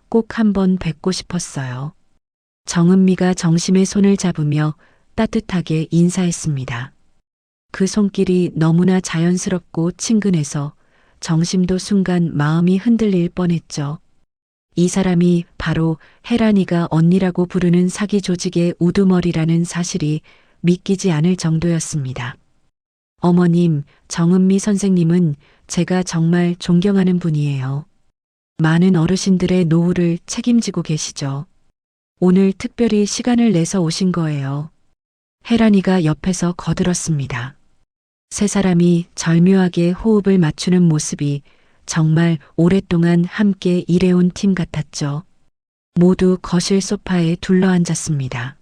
꼭 한번 뵙고 싶었어요. 정은미가 정심의 손을 잡으며 따뜻하게 인사했습니다. 그 손길이 너무나 자연스럽고 친근해서 정심도 순간 마음이 흔들릴 뻔했죠. 이 사람이 바로 혜란이가 언니라고 부르는 사기 조직의 우두머리라는 사실이 믿기지 않을 정도였습니다. 어머님, 정은미 선생님은 제가 정말 존경하는 분이에요. 많은 어르신들의 노후를 책임지고 계시죠. 오늘 특별히 시간을 내서 오신 거예요. 혜란이가 옆에서 거들었습니다. 세 사람이 절묘하게 호흡을 맞추는 모습이 정말 오랫동안 함께 일해온 팀 같았죠. 모두 거실 소파에 둘러앉았습니다.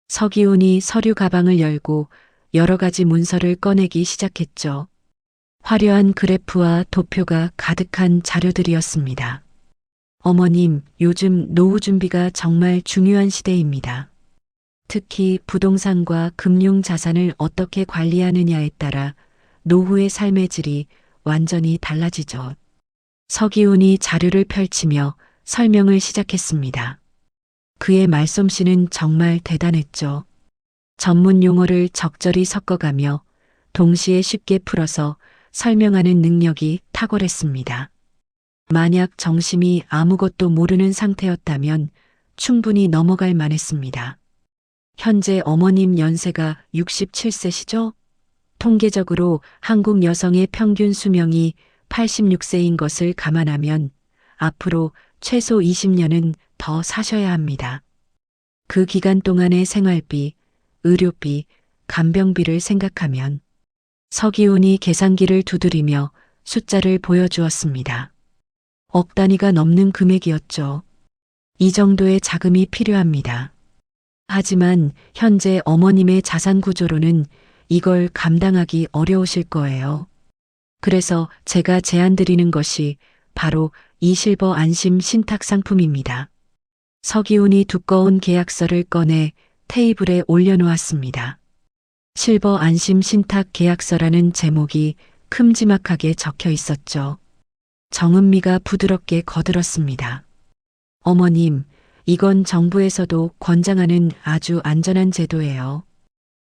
서기훈이 서류 가방을 열고 여러 가지 문서를 꺼내기 시작했죠. 화려한 그래프와 도표가 가득한 자료들이었습니다. 어머님, 요즘 노후 준비가 정말 중요한 시대입니다. 특히 부동산과 금융 자산을 어떻게 관리하느냐에 따라 노후의 삶의 질이 완전히 달라지죠. 서기훈이 자료를 펼치며 설명을 시작했습니다. 그의 말솜씨는 정말 대단했죠. 전문 용어를 적절히 섞어가며 동시에 쉽게 풀어서 설명하는 능력이 탁월했습니다. 만약 정심이 아무것도 모르는 상태였다면 충분히 넘어갈 만했습니다. 현재 어머님 연세가 67세시죠? 통계적으로 한국 여성의 평균 수명이 86세인 것을 감안하면 앞으로 최소 20년은 더 사셔야 합니다. 그 기간 동안의 생활비, 의료비, 간병비를 생각하면 서기훈이 계산기를 두드리며 숫자를 보여주었습니다. 억 단위가 넘는 금액이었죠. 이 정도의 자금이 필요합니다. 하지만 현재 어머님의 자산 구조로는 이걸 감당하기 어려우실 거예요. 그래서 제가 제안드리는 것이 바로 이 실버 안심 신탁 상품입니다. 서기훈이 두꺼운 계약서를 꺼내 테이블에 올려놓았습니다. 실버 안심 신탁 계약서라는 제목이 큼지막하게 적혀 있었죠. 정은미가 부드럽게 거들었습니다. 어머님, 이건 정부에서도 권장하는 아주 안전한 제도예요.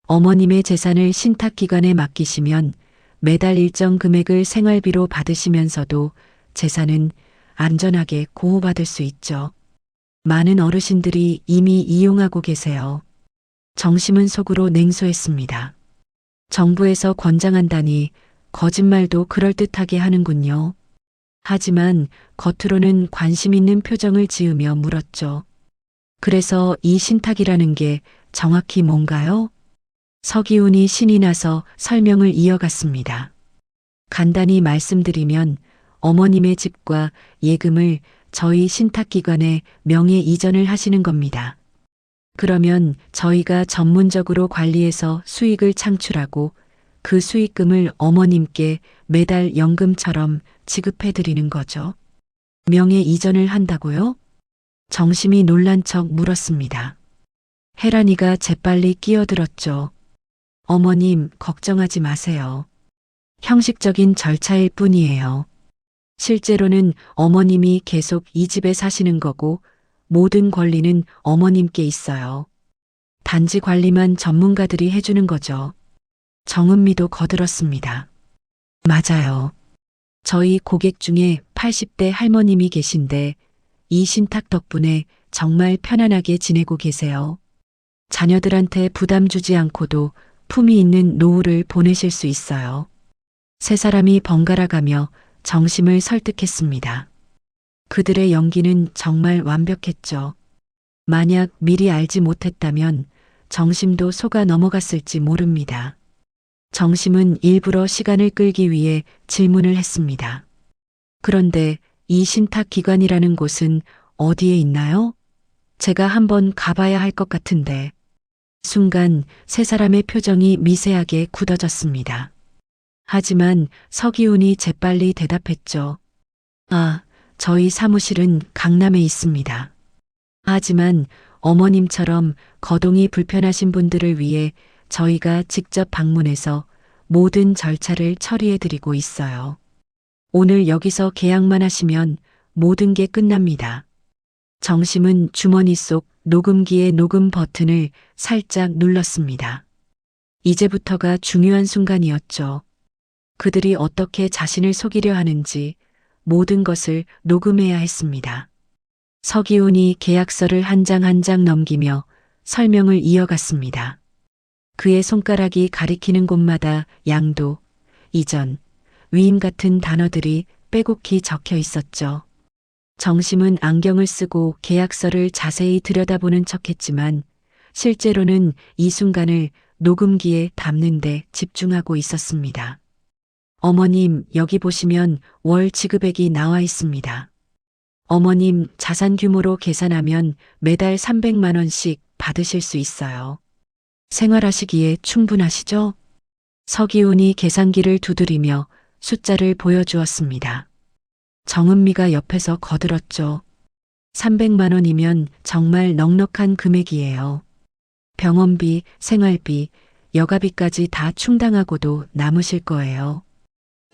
어머님의 재산을 신탁기관에 맡기시면 매달 일정 금액을 생활비로 받으시면서도 재산은 안전하게 보호받을 수 있죠. 많은 어르신들이 이미 이용하고 계세요. 정심은 속으로 냉소했습니다. 정부에서 권장한다니 거짓말도 그럴듯하게 하는군요. 하지만 겉으로는 관심 있는 표정을 지으며 물었죠. 그래서 이 신탁이라는 게 정확히 뭔가요? 서기훈이 신이 나서 설명을 이어갔습니다. 간단히 말씀드리면 어머님의 집과 예금을 저희 신탁기관에 명예 이전을 하시는 겁니다. 그러면 저희가 전문적으로 관리해서 수익을 창출하고 그 수익금을 어머님께 매달 연금처럼 지급해 드리는 거죠. 명예 이전을 한다고요? 정심이 놀란 척 물었습니다. 혜란이가 재빨리 끼어들었죠. 어머님, 걱정하지 마세요. 형식적인 절차일 뿐이에요. 실제로는 어머님이 계속 이 집에 사시는 거고 모든 권리는 어머님께 있어요. 단지 관리만 전문가들이 해주는 거죠. 정은미도 거들었습니다. 맞아요. 저희 고객 중에 80대 할머님이 계신데 이 신탁 덕분에 정말 편안하게 지내고 계세요. 자녀들한테 부담 주지 않고도 품위 있는 노후를 보내실 수 있어요. 세 사람이 번갈아 가며 정심을 설득했습니다. 그들의 연기는 정말 완벽했죠. 만약 미리 알지 못했다면 정심도 속아 넘어갔을지 모릅니다. 정심은 일부러 시간을 끌기 위해 질문을 했습니다. 그런데 이 신탁 기관이라는 곳은 어디에 있나요? 제가 한번 가봐야 할 것 같은데. 순간 세 사람의 표정이 미세하게 굳어졌습니다. 하지만 서기훈이 재빨리 대답했죠. 아, 저희 사무실은 강남에 있습니다. 하지만 어머님처럼 거동이 불편하신 분들을 위해 저희가 직접 방문해서 모든 절차를 처리해드리고 있어요. 오늘 여기서 계약만 하시면 모든 게 끝납니다. 정심은 주머니 속 녹음기의 녹음 버튼을 살짝 눌렀습니다. 이제부터가 중요한 순간이었죠. 그들이 어떻게 자신을 속이려 하는지 모든 것을 녹음해야 했습니다. 서기훈이 계약서를 한 장 한 장 넘기며 설명을 이어갔습니다. 그의 손가락이 가리키는 곳마다 양도, 이전, 위임 같은 단어들이 빼곡히 적혀 있었죠. 정심은 안경을 쓰고 계약서를 자세히 들여다보는 척했지만 실제로는 이 순간을 녹음기에 담는 데 집중하고 있었습니다. 어머님, 여기 보시면 월 지급액이 나와 있습니다. 어머님 자산 규모로 계산하면 매달 300만 원씩 받으실 수 있어요. 생활하시기에 충분하시죠? 서기훈이 계산기를 두드리며 숫자를 보여주었습니다. 정은미가 옆에서 거들었죠. 300만 원이면 정말 넉넉한 금액이에요. 병원비, 생활비, 여가비까지 다 충당하고도 남으실 거예요.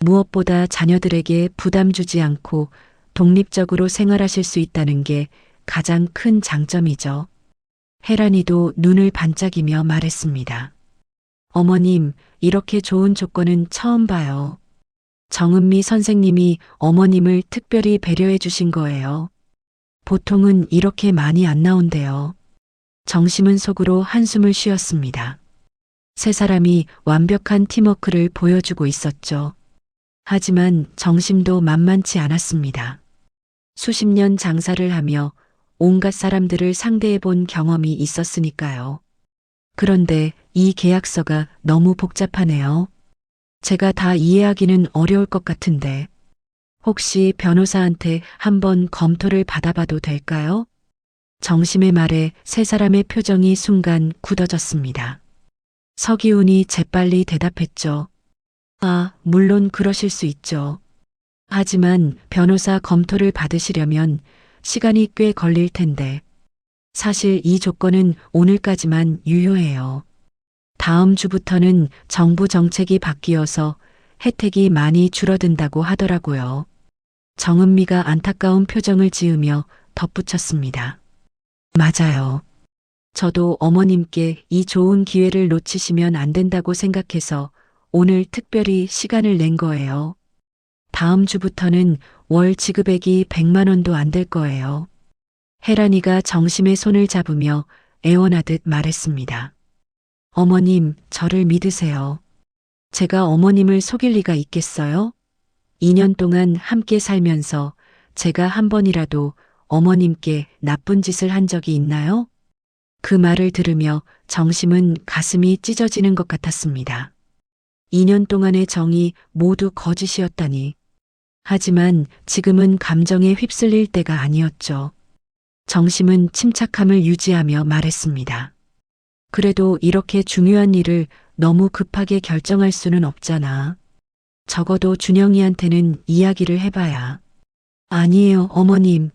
무엇보다 자녀들에게 부담 주지 않고 독립적으로 생활하실 수 있다는 게 가장 큰 장점이죠. 혜란이도 눈을 반짝이며 말했습니다. 어머님, 이렇게 좋은 조건은 처음 봐요. 정은미 선생님이 어머님을 특별히 배려해 주신 거예요. 보통은 이렇게 많이 안 나온대요. 정심은 속으로 한숨을 쉬었습니다. 세 사람이 완벽한 팀워크를 보여주고 있었죠. 하지만 정심도 만만치 않았습니다. 수십 년 장사를 하며 온갖 사람들을 상대해 본 경험이 있었으니까요. 그런데 이 계약서가 너무 복잡하네요. 제가 다 이해하기는 어려울 것 같은데 혹시 변호사한테 한번 검토를 받아봐도 될까요? 정심의 말에 세 사람의 표정이 순간 굳어졌습니다. 서기훈이 재빨리 대답했죠. 아, 물론 그러실 수 있죠. 하지만 변호사 검토를 받으시려면 시간이 꽤 걸릴 텐데 사실 이 조건은 오늘까지만 유효해요. 다음 주부터는 정부 정책이 바뀌어서 혜택이 많이 줄어든다고 하더라고요. 정은미가 안타까운 표정을 지으며 덧붙였습니다. 맞아요. 저도 어머님께 이 좋은 기회를 놓치시면 안 된다고 생각해서 오늘 특별히 시간을 낸 거예요. 다음 주부터는 월 지급액이 100만 원도 안 될 거예요. 혜란이가 정심의 손을 잡으며 애원하듯 말했습니다. 어머님, 저를 믿으세요. 제가 어머님을 속일 리가 있겠어요? 2년 동안 함께 살면서 제가 한 번이라도 어머님께 나쁜 짓을 한 적이 있나요? 그 말을 들으며 정심은 가슴이 찢어지는 것 같았습니다. 2년 동안의 정이 모두 거짓이었다니. 하지만 지금은 감정에 휩쓸릴 때가 아니었죠. 정심은 침착함을 유지하며 말했습니다. 그래도 이렇게 중요한 일을 너무 급하게 결정할 수는 없잖아. 적어도 준영이한테는 이야기를 해봐야. 아니에요, 어머님.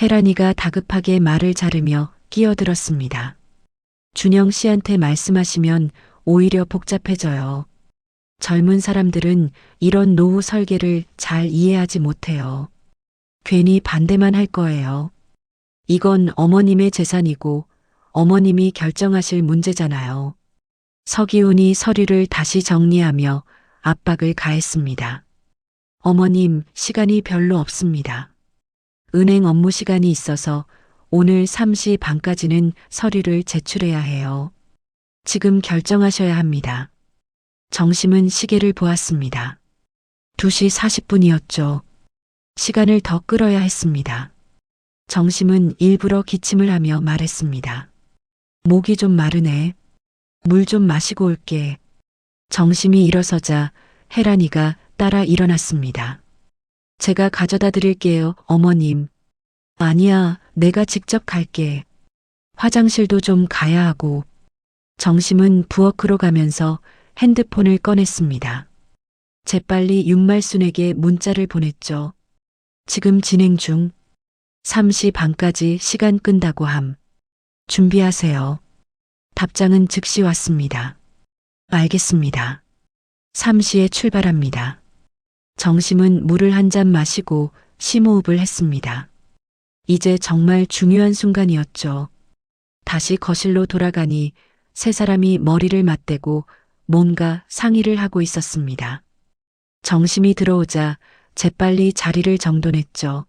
혜란이가 다급하게 말을 자르며 끼어들었습니다. 준영 씨한테 말씀하시면 오히려 복잡해져요. 젊은 사람들은 이런 노후 설계를 잘 이해하지 못해요. 괜히 반대만 할 거예요. 이건 어머님의 재산이고 어머님이 결정하실 문제잖아요. 서기훈이 서류를 다시 정리하며 압박을 가했습니다. 어머님, 시간이 별로 없습니다. 은행 업무 시간이 있어서 오늘 3시 반까지는 서류를 제출해야 해요. 지금 결정하셔야 합니다. 정심은 시계를 보았습니다. 2시 40분이었죠. 시간을 더 끌어야 했습니다. 정심은 일부러 기침을 하며 말했습니다. 목이 좀 마르네. 물 좀 마시고 올게. 정심이 일어서자 혜란이가 따라 일어났습니다. 제가 가져다 드릴게요, 어머님. 아니야, 내가 직접 갈게. 화장실도 좀 가야 하고. 정심은 부엌으로 가면서 핸드폰을 꺼냈습니다. 재빨리 윤말순에게 문자를 보냈죠. 지금 진행 중. 3시 반까지 시간 끈다고 함. 준비하세요. 답장은 즉시 왔습니다. 알겠습니다. 3시에 출발합니다. 정심은 물을 한 잔 마시고 심호흡을 했습니다. 이제 정말 중요한 순간이었죠. 다시 거실로 돌아가니 세 사람이 머리를 맞대고 뭔가 상의를 하고 있었습니다. 정심이 들어오자 재빨리 자리를 정돈했죠.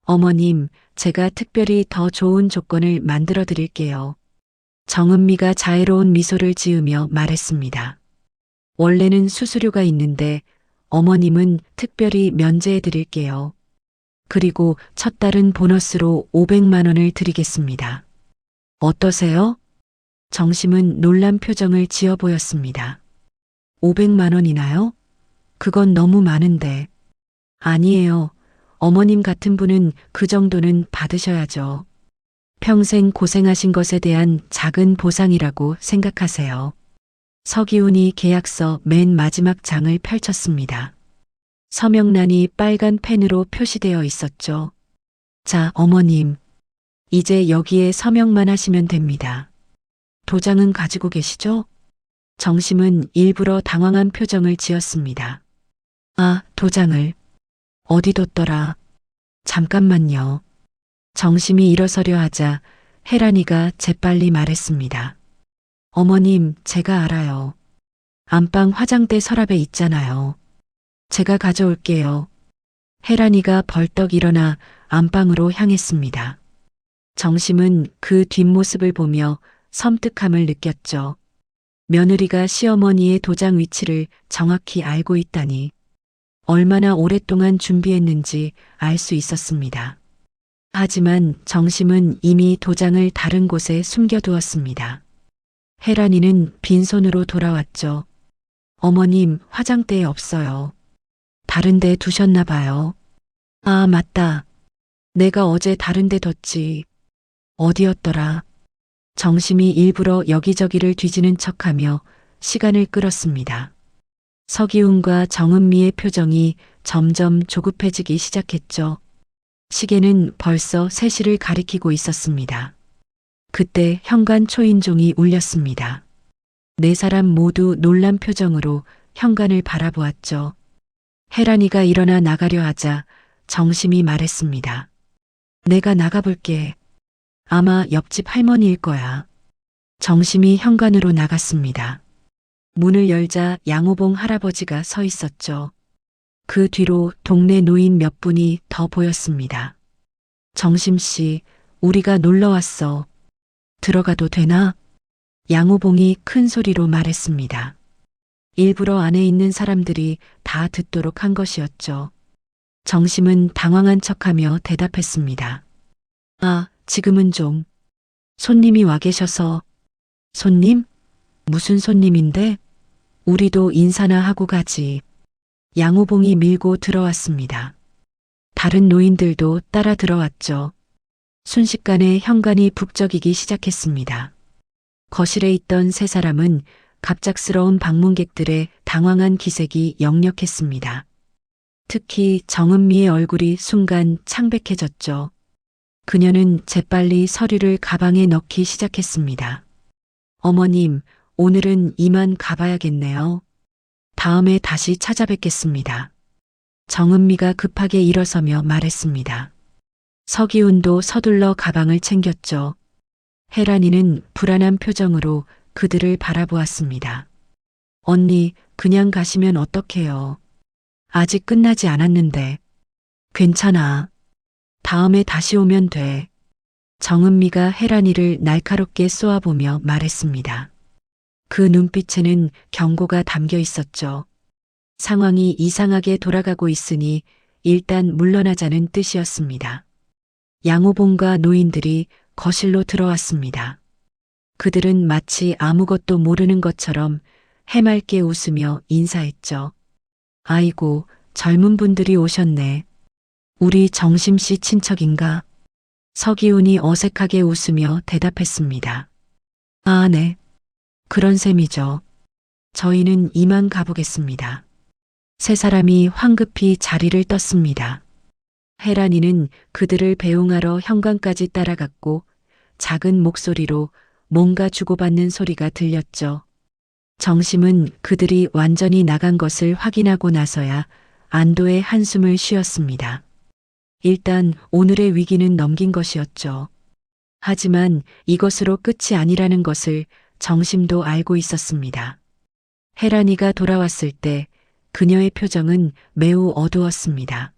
어머님, 제가 특별히 더 좋은 조건을 만들어 드릴게요. 정은미가 자애로운 미소를 지으며 말했습니다. 원래는 수수료가 있는데 어머님은 특별히 면제해 드릴게요. 그리고 첫 달은 보너스로 500만 원을 드리겠습니다. 어떠세요? 정심은 놀란 표정을 지어 보였습니다. 500만 원이나요? 그건 너무 많은데. 아니에요. 어머님 같은 분은 그 정도는 받으셔야죠. 평생 고생하신 것에 대한 작은 보상이라고 생각하세요. 서기훈이 계약서 맨 마지막 장을 펼쳤습니다. 서명란이 빨간 펜으로 표시되어 있었죠. 자, 어머님. 이제 여기에 서명만 하시면 됩니다. 도장은 가지고 계시죠? 정심은 일부러 당황한 표정을 지었습니다. 아, 도장을. 어디 뒀더라. 잠깐만요. 정심이 일어서려 하자 혜란이가 재빨리 말했습니다. 어머님, 제가 알아요. 안방 화장대 서랍에 있잖아요. 제가 가져올게요. 혜란이가 벌떡 일어나 안방으로 향했습니다. 정심은 그 뒷모습을 보며 섬뜩함을 느꼈죠. 며느리가 시어머니의 도장 위치를 정확히 알고 있다니. 얼마나 오랫동안 준비했는지 알 수 있었습니다. 하지만 정심은 이미 도장을 다른 곳에 숨겨두었습니다. 혜란이는 빈손으로 돌아왔죠. 어머님, 화장대에 없어요. 다른 데 두셨나 봐요. 아, 맞다. 내가 어제 다른 데 뒀지. 어디였더라. 정심이 일부러 여기저기를 뒤지는 척하며 시간을 끌었습니다. 서기훈과 정은미의 표정이 점점 조급해지기 시작했죠. 시계는 벌써 3시를 가리키고 있었습니다. 그때 현관 초인종이 울렸습니다. 네 사람 모두 놀란 표정으로 현관을 바라보았죠. 혜란이가 일어나 나가려 하자 정심이 말했습니다. 내가 나가볼게. 아마 옆집 할머니일 거야. 정심이 현관으로 나갔습니다. 문을 열자 양호봉 할아버지가 서 있었죠. 그 뒤로 동네 노인 몇 분이 더 보였습니다. 정심 씨, 우리가 놀러 왔어. 들어가도 되나? 양호봉이 큰 소리로 말했습니다. 일부러 안에 있는 사람들이 다 듣도록 한 것이었죠. 정심은 당황한 척하며 대답했습니다. 아, 지금은 좀. 손님이 와 계셔서. 손님? 무슨 손님인데? 우리도 인사나 하고 가지. 양호봉이 밀고 들어왔습니다. 다른 노인들도 따라 들어왔죠. 순식간에 현관이 북적이기 시작했습니다. 거실에 있던 세 사람은 갑작스러운 방문객들의 당황한 기색이 역력했습니다. 특히 정은미의 얼굴이 순간 창백해졌죠. 그녀는 재빨리 서류를 가방에 넣기 시작했습니다. 어머님, 오늘은 이만 가봐야겠네요. 다음에 다시 찾아뵙겠습니다. 정은미가 급하게 일어서며 말했습니다. 서기훈도 서둘러 가방을 챙겼죠. 혜란이는 불안한 표정으로 그들을 바라보았습니다. 언니, 그냥 가시면 어떡해요? 아직 끝나지 않았는데. 괜찮아. 다음에 다시 오면 돼. 정은미가 혜란이를 날카롭게 쏘아보며 말했습니다. 그 눈빛에는 경고가 담겨 있었죠. 상황이 이상하게 돌아가고 있으니 일단 물러나자는 뜻이었습니다. 양호봉과 노인들이 거실로 들어왔습니다. 그들은 마치 아무것도 모르는 것처럼 해맑게 웃으며 인사했죠. 아이고, 젊은 분들이 오셨네. 우리 정심씨 친척인가? 서기훈이 어색하게 웃으며 대답했습니다. 아, 네. 그런 셈이죠. 저희는 이만 가보겠습니다. 세 사람이 황급히 자리를 떴습니다. 혜란이는 그들을 배웅하러 현관까지 따라갔고 작은 목소리로 뭔가 주고받는 소리가 들렸죠. 정심은 그들이 완전히 나간 것을 확인하고 나서야 안도의 한숨을 쉬었습니다. 일단 오늘의 위기는 넘긴 것이었죠. 하지만 이것으로 끝이 아니라는 것을 정심도 알고 있었습니다. 혜란이가 돌아왔을 때 그녀의 표정은 매우 어두웠습니다.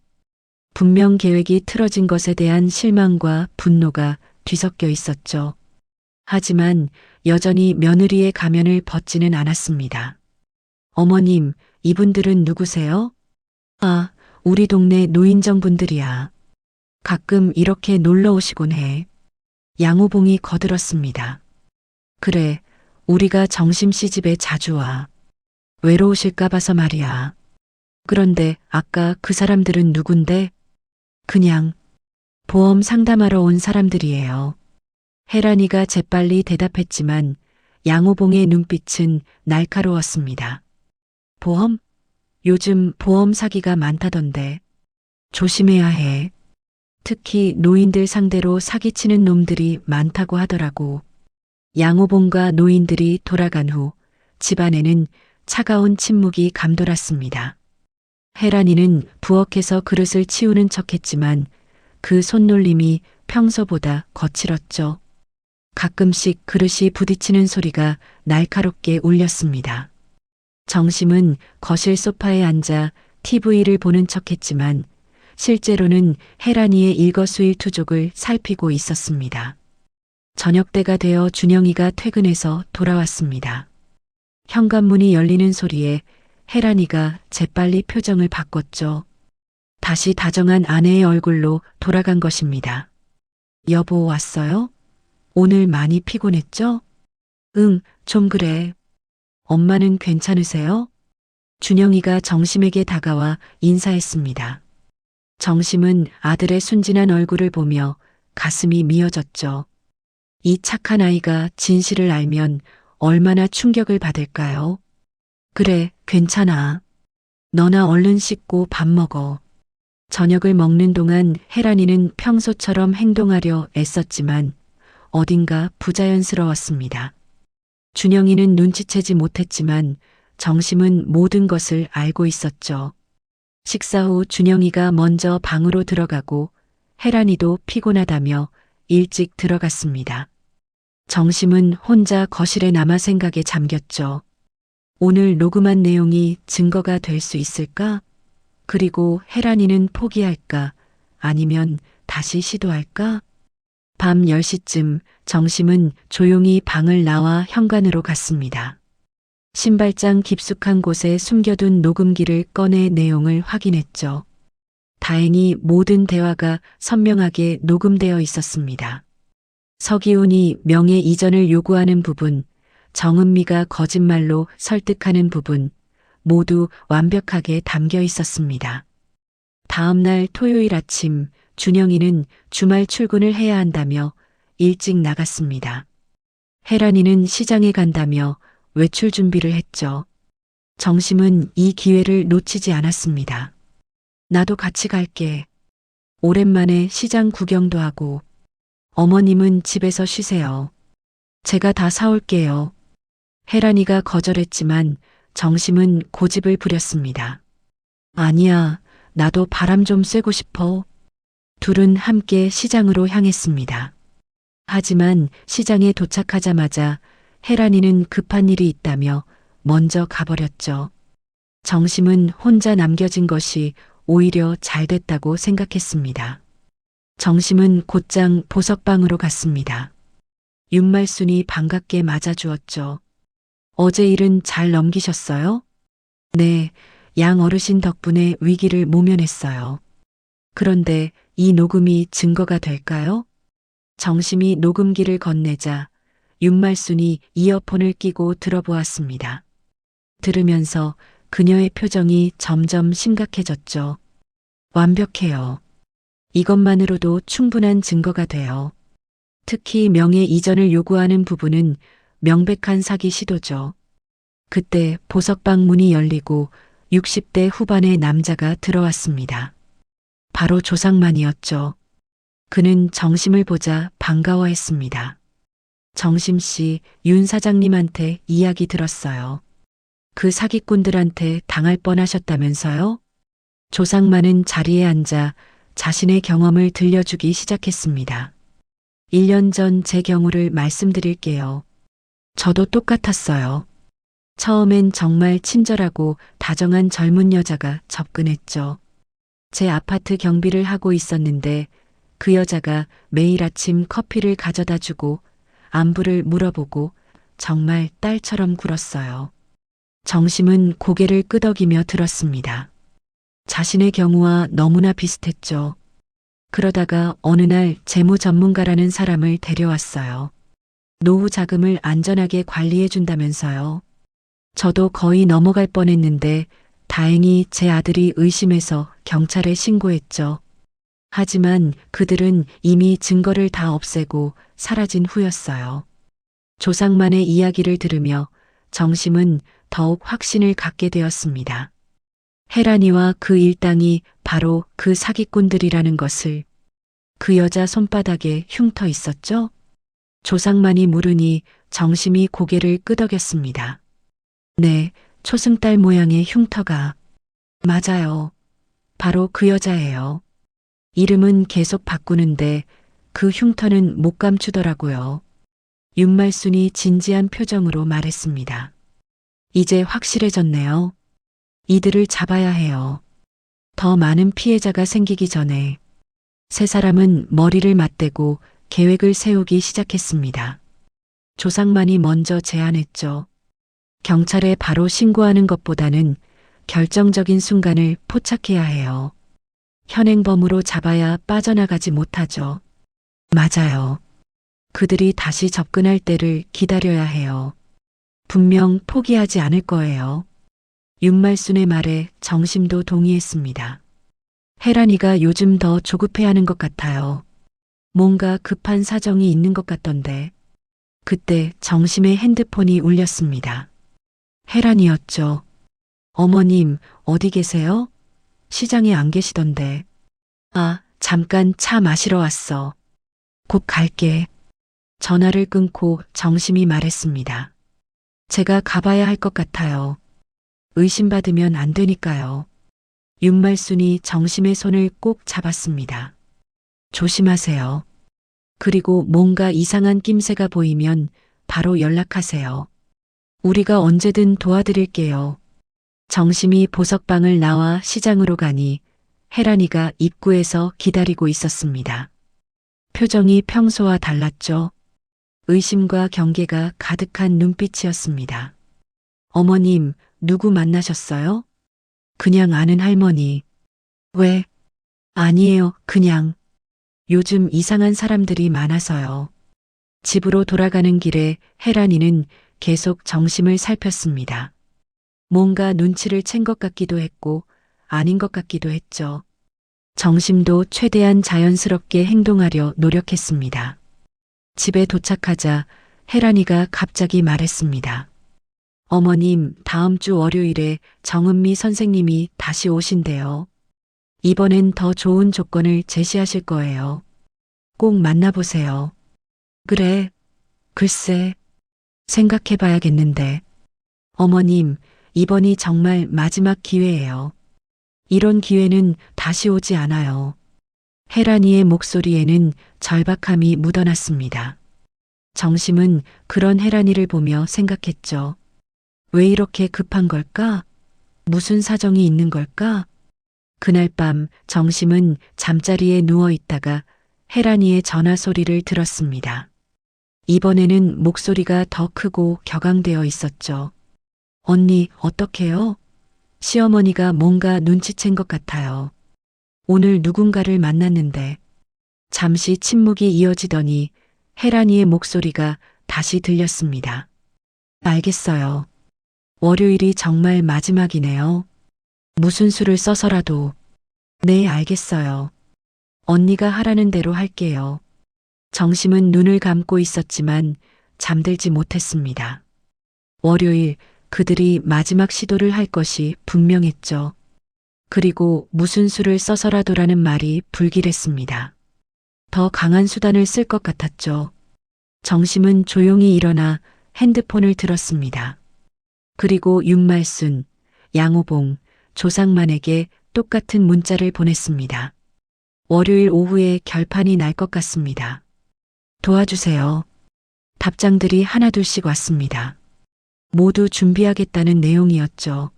분명 계획이 틀어진 것에 대한 실망과 분노가 뒤섞여 있었죠. 하지만 여전히 며느리의 가면을 벗지는 않았습니다. 어머님, 이분들은 누구세요? 아, 우리 동네 노인정 분들이야. 가끔 이렇게 놀러 오시곤 해. 양호봉이 거들었습니다. 그래, 우리가 정심씨 집에 자주 와. 외로우실까 봐서 말이야. 그런데 아까 그 사람들은 누군데? 그냥 보험 상담하러 온 사람들이에요. 혜란이가 재빨리 대답했지만 양호봉의 눈빛은 날카로웠습니다. 보험? 요즘 보험 사기가 많다던데. 조심해야 해. 특히 노인들 상대로 사기치는 놈들이 많다고 하더라고. 양호봉과 노인들이 돌아간 후 집안에는 차가운 침묵이 감돌았습니다. 혜란이는 부엌에서 그릇을 치우는 척했지만 그 손놀림이 평소보다 거칠었죠. 가끔씩 그릇이 부딪히는 소리가 날카롭게 울렸습니다. 정심은 거실 소파에 앉아 TV를 보는 척했지만 실제로는 혜란이의 일거수일투족을 살피고 있었습니다. 저녁때가 되어 준영이가 퇴근해서 돌아왔습니다. 현관문이 열리는 소리에 혜란이가 재빨리 표정을 바꿨죠. 다시 다정한 아내의 얼굴로 돌아간 것입니다. 여보 왔어요? 오늘 많이 피곤했죠? 응, 좀 그래. 엄마는 괜찮으세요? 준영이가 정심에게 다가와 인사했습니다. 정심은 아들의 순진한 얼굴을 보며 가슴이 미어졌죠. 이 착한 아이가 진실을 알면 얼마나 충격을 받을까요? 그래, 괜찮아. 너나 얼른 씻고 밥 먹어. 저녁을 먹는 동안 혜란이는 평소처럼 행동하려 애썼지만 어딘가 부자연스러웠습니다. 준영이는 눈치채지 못했지만 정심은 모든 것을 알고 있었죠. 식사 후 준영이가 먼저 방으로 들어가고 혜란이도 피곤하다며 일찍 들어갔습니다. 정심은 혼자 거실에 남아 생각에 잠겼죠. 오늘 녹음한 내용이 증거가 될 수 있을까? 그리고 혜란이는 포기할까? 아니면 다시 시도할까? 밤 10시쯤 정심은 조용히 방을 나와 현관으로 갔습니다. 신발장 깊숙한 곳에 숨겨둔 녹음기를 꺼내 내용을 확인했죠. 다행히 모든 대화가 선명하게 녹음되어 있었습니다. 서기훈이 명예 이전을 요구하는 부분, 정은미가 거짓말로 설득하는 부분, 모두 완벽하게 담겨 있었습니다. 다음 날 토요일 아침, 준영이는 주말 출근을 해야 한다며 일찍 나갔습니다. 혜란이는 시장에 간다며 외출 준비를 했죠. 정심은 이 기회를 놓치지 않았습니다. 나도 같이 갈게. 오랜만에 시장 구경도 하고. 어머님은 집에서 쉬세요. 제가 다 사올게요. 혜란이가 거절했지만 정심은 고집을 부렸습니다. 아니야, 나도 바람 좀 쐬고 싶어. 둘은 함께 시장으로 향했습니다. 하지만 시장에 도착하자마자 혜란이는 급한 일이 있다며 먼저 가버렸죠. 정심은 혼자 남겨진 것이 오히려 잘 됐다고 생각했습니다. 정심은 곧장 보석방으로 갔습니다. 윤말순이 반갑게 맞아주었죠. 어제 일은 잘 넘기셨어요? 네, 양 어르신 덕분에 위기를 모면했어요. 그런데 이 녹음이 증거가 될까요? 정심이 녹음기를 건네자 윤말순이 이어폰을 끼고 들어보았습니다. 들으면서 그녀의 표정이 점점 심각해졌죠. 완벽해요. 이것만으로도 충분한 증거가 돼요. 특히 명예 이전을 요구하는 부분은 명백한 사기 시도죠. 그때 보석방 문이 열리고 60대 후반의 남자가 들어왔습니다. 바로 조상만이었죠. 그는 정심을 보자 반가워했습니다. 정심 씨, 윤 사장님한테 이야기 들었어요. 그 사기꾼들한테 당할 뻔하셨다면서요? 조상만은 자리에 앉아 자신의 경험을 들려주기 시작했습니다. 1년 전 제 경우를 말씀드릴게요. 저도 똑같았어요. 처음엔 정말 친절하고 다정한 젊은 여자가 접근했죠. 제 아파트 경비를 하고 있었는데 그 여자가 매일 아침 커피를 가져다 주고 안부를 물어보고 정말 딸처럼 굴었어요. 정심은 고개를 끄덕이며 들었습니다. 자신의 경우와 너무나 비슷했죠. 그러다가 어느 날 재무 전문가라는 사람을 데려왔어요. 노후 자금을 안전하게 관리해 준다면서요. 저도 거의 넘어갈 뻔했는데 다행히 제 아들이 의심해서 경찰에 신고했죠. 하지만 그들은 이미 증거를 다 없애고 사라진 후였어요. 조상만의 이야기를 들으며 정심은 더욱 확신을 갖게 되었습니다. 혜란이와 그 일당이 바로 그 사기꾼들이라는 것을. 그 여자 손바닥에 흉터 있었죠? 조상만이 물으니 정심이 고개를 끄덕였습니다. 네, 초승달 모양의 흉터가. 맞아요. 바로 그 여자예요. 이름은 계속 바꾸는데 그 흉터는 못 감추더라고요. 윤말순이 진지한 표정으로 말했습니다. 이제 확실해졌네요. 이들을 잡아야 해요. 더 많은 피해자가 생기기 전에. 세 사람은 머리를 맞대고 계획을 세우기 시작했습니다. 조상만이 먼저 제안했죠. 경찰에 바로 신고하는 것보다는 결정적인 순간을 포착해야 해요. 현행범으로 잡아야 빠져나가지 못하죠. 맞아요. 그들이 다시 접근할 때를 기다려야 해요. 분명 포기하지 않을 거예요. 윤말순의 말에 정심도 동의했습니다. 혜란이가 요즘 더 조급해하는 것 같아요. 뭔가 급한 사정이 있는 것 같던데. 그때 정심의 핸드폰이 울렸습니다. 혜란이었죠. 어머님, 어디 계세요? 시장에 안 계시던데. 아, 잠깐 차 마시러 왔어. 곧 갈게. 전화를 끊고 정심이 말했습니다. 제가 가봐야 할 것 같아요. 의심받으면 안 되니까요. 윤말순이 정심의 손을 꼭 잡았습니다. 조심하세요. 그리고 뭔가 이상한 낌새가 보이면 바로 연락하세요. 우리가 언제든 도와드릴게요. 정심이 보석방을 나와 시장으로 가니 혜란이가 입구에서 기다리고 있었습니다. 표정이 평소와 달랐죠. 의심과 경계가 가득한 눈빛이었습니다. 어머님, 누구 만나셨어요? 그냥 아는 할머니. 왜? 아니에요, 그냥. 요즘 이상한 사람들이 많아서요. 집으로 돌아가는 길에 혜란이는 계속 정심을 살폈습니다. 뭔가 눈치를 챈 것 같기도 했고 아닌 것 같기도 했죠. 정심도 최대한 자연스럽게 행동하려 노력했습니다. 집에 도착하자 혜란이가 갑자기 말했습니다. 어머님, 다음 주 월요일에 정은미 선생님이 다시 오신대요. 이번엔 더 좋은 조건을 제시하실 거예요. 꼭 만나보세요. 그래, 글쎄, 생각해봐야겠는데. 어머님, 이번이 정말 마지막 기회예요. 이런 기회는 다시 오지 않아요. 혜란이의 목소리에는 절박함이 묻어났습니다. 정심은 그런 혜란이를 보며 생각했죠. 왜 이렇게 급한 걸까? 무슨 사정이 있는 걸까? 그날 밤 정심은 잠자리에 누워 있다가 혜란이의 전화 소리를 들었습니다. 이번에는 목소리가 더 크고 격앙되어 있었죠. 언니, 어떡해요? 시어머니가 뭔가 눈치챈 것 같아요. 오늘 누군가를 만났는데. 잠시 침묵이 이어지더니 혜란이의 목소리가 다시 들렸습니다. 알겠어요. 월요일이 정말 마지막이네요. 무슨 수를 써서라도. 네, 알겠어요. 언니가 하라는 대로 할게요. 정심은 눈을 감고 있었지만 잠들지 못했습니다. 월요일 그들이 마지막 시도를 할 것이 분명했죠. 그리고 무슨 수를 써서라도라는 말이 불길했습니다. 더 강한 수단을 쓸 것 같았죠. 정심은 조용히 일어나 핸드폰을 들었습니다. 그리고 윤말순, 양호봉, 조상만에게 똑같은 문자를 보냈습니다. 월요일 오후에 결판이 날 것 같습니다. 도와주세요. 답장들이 하나둘씩 왔습니다. 모두 준비하겠다는 내용이었죠.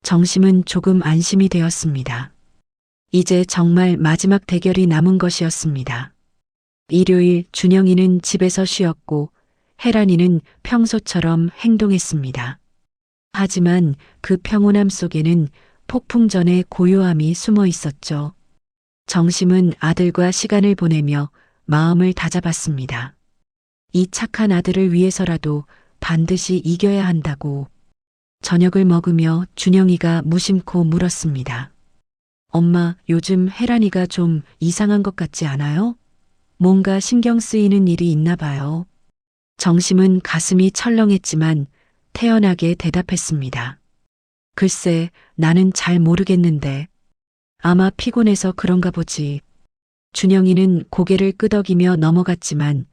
정심은 조금 안심이 되었습니다. 이제 정말 마지막 대결이 남은 것이었습니다. 일요일 준영이는 집에서 쉬었고 혜란이는 평소처럼 행동했습니다. 하지만 그 평온함 속에는 폭풍 전의 고요함이 숨어 있었죠. 정심은 아들과 시간을 보내며 마음을 다잡았습니다. 이 착한 아들을 위해서라도 반드시 이겨야 한다고. 저녁을 먹으며 준영이가 무심코 물었습니다. 엄마, 요즘 혜란이가 좀 이상한 것 같지 않아요? 뭔가 신경 쓰이는 일이 있나 봐요. 정심은 가슴이 철렁했지만 태연하게 대답했습니다. 글쎄, 나는 잘 모르겠는데. 아마 피곤해서 그런가 보지. 준영이는 고개를 끄덕이며 넘어갔지만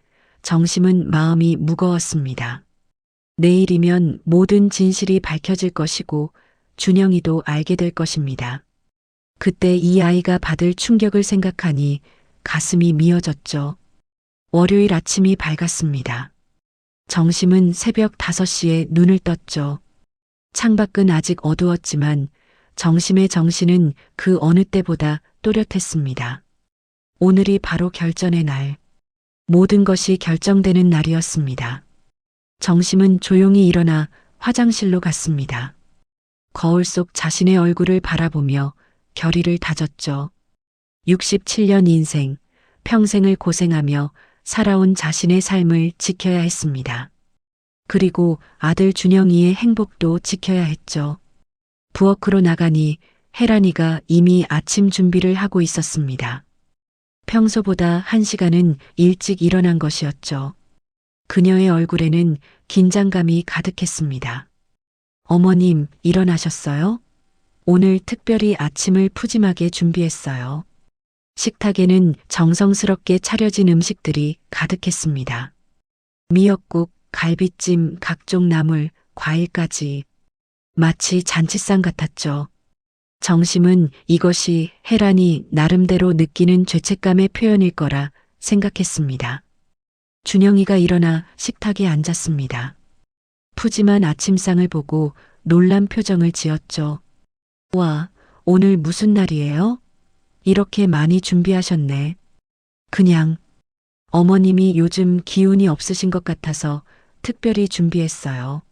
정심은 마음이 무거웠습니다. 내일이면 모든 진실이 밝혀질 것이고 준영이도 알게 될 것입니다. 그때 이 아이가 받을 충격을 생각하니 가슴이 미어졌죠. 월요일 아침이 밝았습니다. 정심은 새벽 5시에 눈을 떴죠. 창밖은 아직 어두웠지만 정심의 정신은 그 어느 때보다 또렷했습니다. 오늘이 바로 결전의 날. 모든 것이 결정되는 날이었습니다. 정심은 조용히 일어나 화장실로 갔습니다. 거울 속 자신의 얼굴을 바라보며 결의를 다졌죠. 67년 인생, 평생을 고생하며 살아온 자신의 삶을 지켜야 했습니다. 그리고 아들 준영이의 행복도 지켜야 했죠. 부엌으로 나가니 혜란이가 이미 아침 준비를 하고 있었습니다. 평소보다 1시간은 일찍 일어난 것이었죠. 그녀의 얼굴에는 긴장감이 가득했습니다. 어머님, 일어나셨어요? 오늘 특별히 아침을 푸짐하게 준비했어요. 식탁에는 정성스럽게 차려진 음식들이 가득했습니다. 미역국, 갈비찜, 각종 나물, 과일까지. 마치 잔치상 같았죠. 정심은 이것이 혜란이 나름대로 느끼는 죄책감의 표현일 거라 생각했습니다. 준영이가 일어나 식탁에 앉았습니다. 푸짐한 아침상을 보고 놀란 표정을 지었죠. 와, 오늘 무슨 날이에요? 이렇게 많이 준비하셨네. 그냥 어머님이 요즘 기운이 없으신 것 같아서 특별히 준비했어요.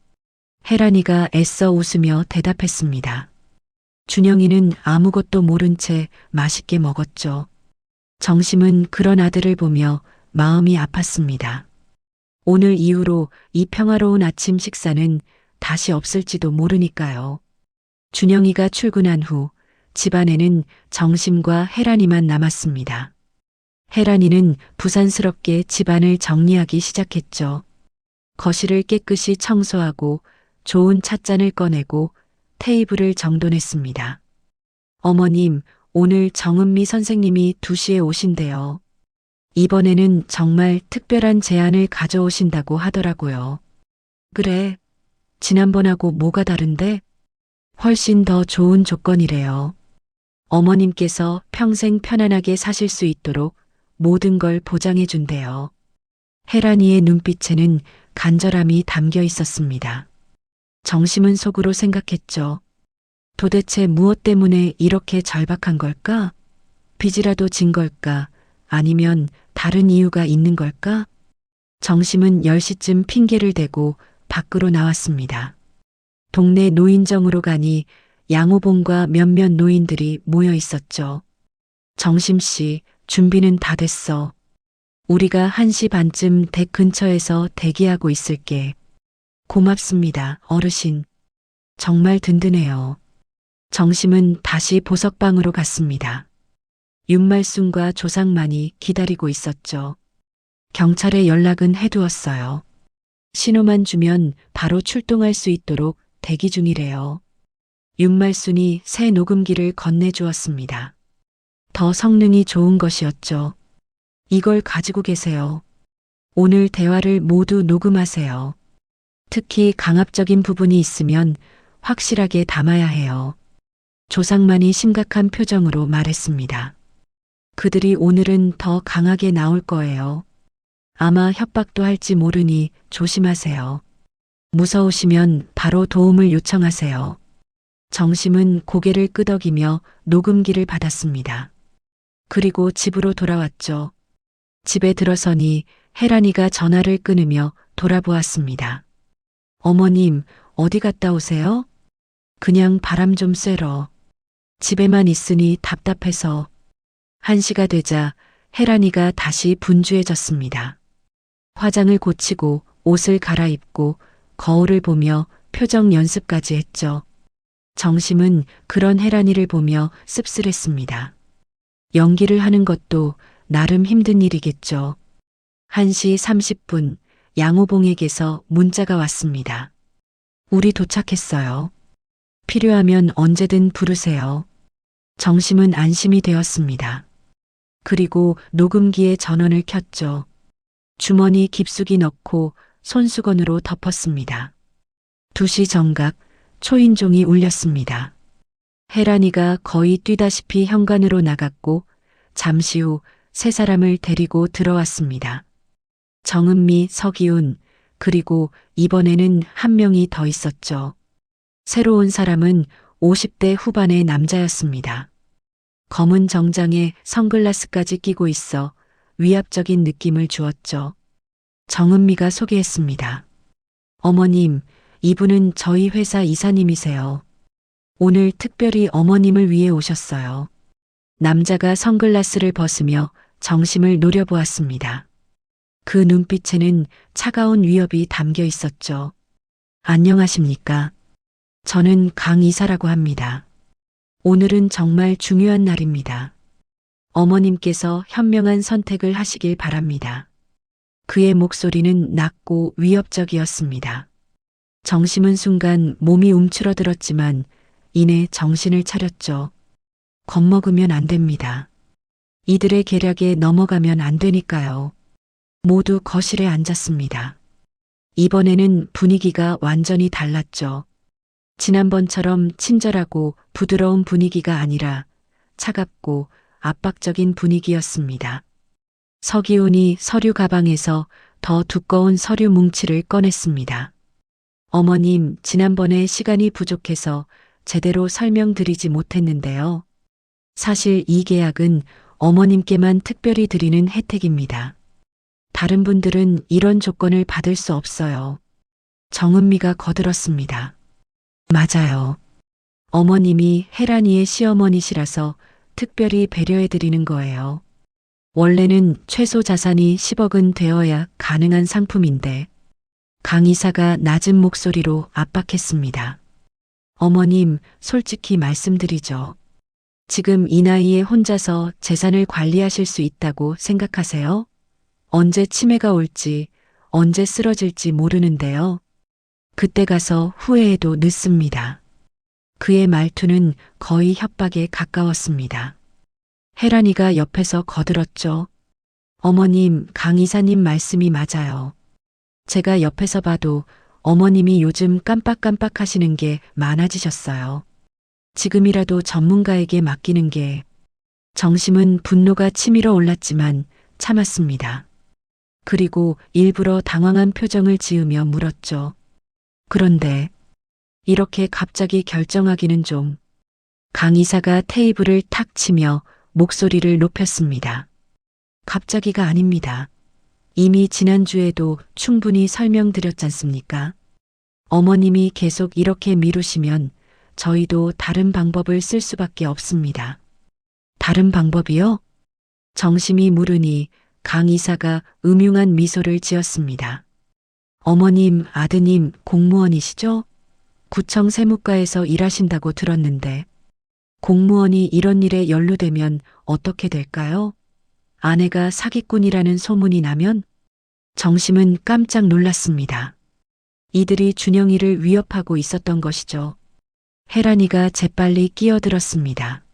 혜란이가 애써 웃으며 대답했습니다. 준영이는 아무것도 모른 채 맛있게 먹었죠. 정심은 그런 아들을 보며 마음이 아팠습니다. 오늘 이후로 이 평화로운 아침 식사는 다시 없을지도 모르니까요. 준영이가 출근한 후 집안에는 정심과 혜란이만 남았습니다. 혜란이는 부산스럽게 집안을 정리하기 시작했죠. 거실을 깨끗이 청소하고 좋은 찻잔을 꺼내고 테이블을 정돈했습니다. 어머님, 오늘 정은미 선생님이 2시에 오신대요. 이번에는 정말 특별한 제안을 가져오신다고 하더라고요. 그래, 지난번하고 뭐가 다른데? 훨씬 더 좋은 조건이래요. 어머님께서 평생 편안하게 사실 수 있도록 모든 걸 보장해 준대요. 혜란이의 눈빛에는 간절함이 담겨 있었습니다. 정심은 속으로 생각했죠. 도대체 무엇 때문에 이렇게 절박한 걸까? 빚이라도 진 걸까? 아니면 다른 이유가 있는 걸까? 정심은 10시쯤 핑계를 대고 밖으로 나왔습니다. 동네 노인정으로 가니 양호봉과 몇몇 노인들이 모여 있었죠. 정심 씨, 준비는 다 됐어. 우리가 1시 반쯤 댁 근처에서 대기하고 있을게. 고맙습니다, 어르신. 정말 든든해요. 정심은 다시 보석방으로 갔습니다. 윤말순과 조상만이 기다리고 있었죠. 경찰에 연락은 해두었어요. 신호만 주면 바로 출동할 수 있도록 대기 중이래요. 윤말순이 새 녹음기를 건네주었습니다. 더 성능이 좋은 것이었죠. 이걸 가지고 계세요. 오늘 대화를 모두 녹음하세요. 특히 강압적인 부분이 있으면 확실하게 담아야 해요. 조상만이 심각한 표정으로 말했습니다. 그들이 오늘은 더 강하게 나올 거예요. 아마 협박도 할지 모르니 조심하세요. 무서우시면 바로 도움을 요청하세요. 정심은 고개를 끄덕이며 녹음기를 받았습니다. 그리고 집으로 돌아왔죠. 집에 들어서니 혜란이가 전화를 끊으며 돌아보았습니다. 어머님, 어디 갔다 오세요? 그냥 바람 좀 쐬러. 집에만 있으니 답답해서. 1시가 되자 혜란이가 다시 분주해졌습니다. 화장을 고치고 옷을 갈아입고 거울을 보며 표정 연습까지 했죠. 정심은 그런 혜란이를 보며 씁쓸했습니다. 연기를 하는 것도 나름 힘든 일이겠죠. 1시 30분 양호봉에게서 문자가 왔습니다. 우리 도착했어요. 필요하면 언제든 부르세요. 정심은 안심이 되었습니다. 그리고 녹음기에 전원을 켰죠. 주머니 깊숙이 넣고 손수건으로 덮었습니다. 2시 정각 초인종이 울렸습니다. 혜란이가 거의 뛰다시피 현관으로 나갔고 잠시 후 세 사람을 데리고 들어왔습니다. 정은미, 서기훈, 그리고 이번에는 한 명이 더 있었죠. 새로 온 사람은 50대 후반의 남자였습니다. 검은 정장에 선글라스까지 끼고 있어 위압적인 느낌을 주었죠. 정은미가 소개했습니다. 어머님, 이분은 저희 회사 이사님이세요. 오늘 특별히 어머님을 위해 오셨어요. 남자가 선글라스를 벗으며 정심을 노려보았습니다. 그 눈빛에는 차가운 위협이 담겨 있었죠. 안녕하십니까? 저는 강 이사라고 합니다. 오늘은 정말 중요한 날입니다. 어머님께서 현명한 선택을 하시길 바랍니다. 그의 목소리는 낮고 위협적이었습니다. 정심은 순간 몸이 움츠러들었지만 이내 정신을 차렸죠. 겁먹으면 안 됩니다. 이들의 계략에 넘어가면 안 되니까요. 모두 거실에 앉았습니다. 이번에는 분위기가 완전히 달랐죠. 지난번처럼 친절하고 부드러운 분위기가 아니라 차갑고 압박적인 분위기였습니다. 서기훈이 서류 가방에서 더 두꺼운 서류 뭉치를 꺼냈습니다. 어머님, 지난번에 시간이 부족해서 제대로 설명드리지 못했는데요. 사실 이 계약은 어머님께만 특별히 드리는 혜택입니다. 다른 분들은 이런 조건을 받을 수 없어요. 정은미가 거들었습니다. 맞아요. 어머님이 혜란이의 시어머니시라서 특별히 배려해드리는 거예요. 원래는 최소 자산이 10억은 되어야 가능한 상품인데 강 이사가 낮은 목소리로 압박했습니다. 어머님, 솔직히 말씀드리죠. 지금 이 나이에 혼자서 재산을 관리하실 수 있다고 생각하세요? 언제 치매가 올지, 언제 쓰러질지 모르는데요. 그때 가서 후회해도 늦습니다. 그의 말투는 거의 협박에 가까웠습니다. 혜란이가 옆에서 거들었죠. 어머님, 강 이사님 말씀이 맞아요. 제가 옆에서 봐도 어머님이 요즘 깜빡깜빡 하시는 게 많아지셨어요. 지금이라도 전문가에게 맡기는 게. 정심은 분노가 치밀어 올랐지만 참았습니다. 그리고 일부러 당황한 표정을 지으며 물었죠. 그런데 이렇게 갑자기 결정하기는 좀. 강 이사가 테이블을 탁 치며 목소리를 높였습니다. 갑자기가 아닙니다. 이미 지난주에도 충분히 설명드렸잖습니까? 어머님이 계속 이렇게 미루시면 저희도 다른 방법을 쓸 수밖에 없습니다. 다른 방법이요? 정심이 물으니 강 이사가 음흉한 미소를 지었습니다. 어머님, 아드님 공무원이시죠? 구청 세무과에서 일하신다고 들었는데 공무원이 이런 일에 연루되면 어떻게 될까요? 아내가 사기꾼이라는 소문이 나면? 정심은 깜짝 놀랐습니다. 이들이 준영이를 위협하고 있었던 것이죠. 혜란이가 재빨리 끼어들었습니다.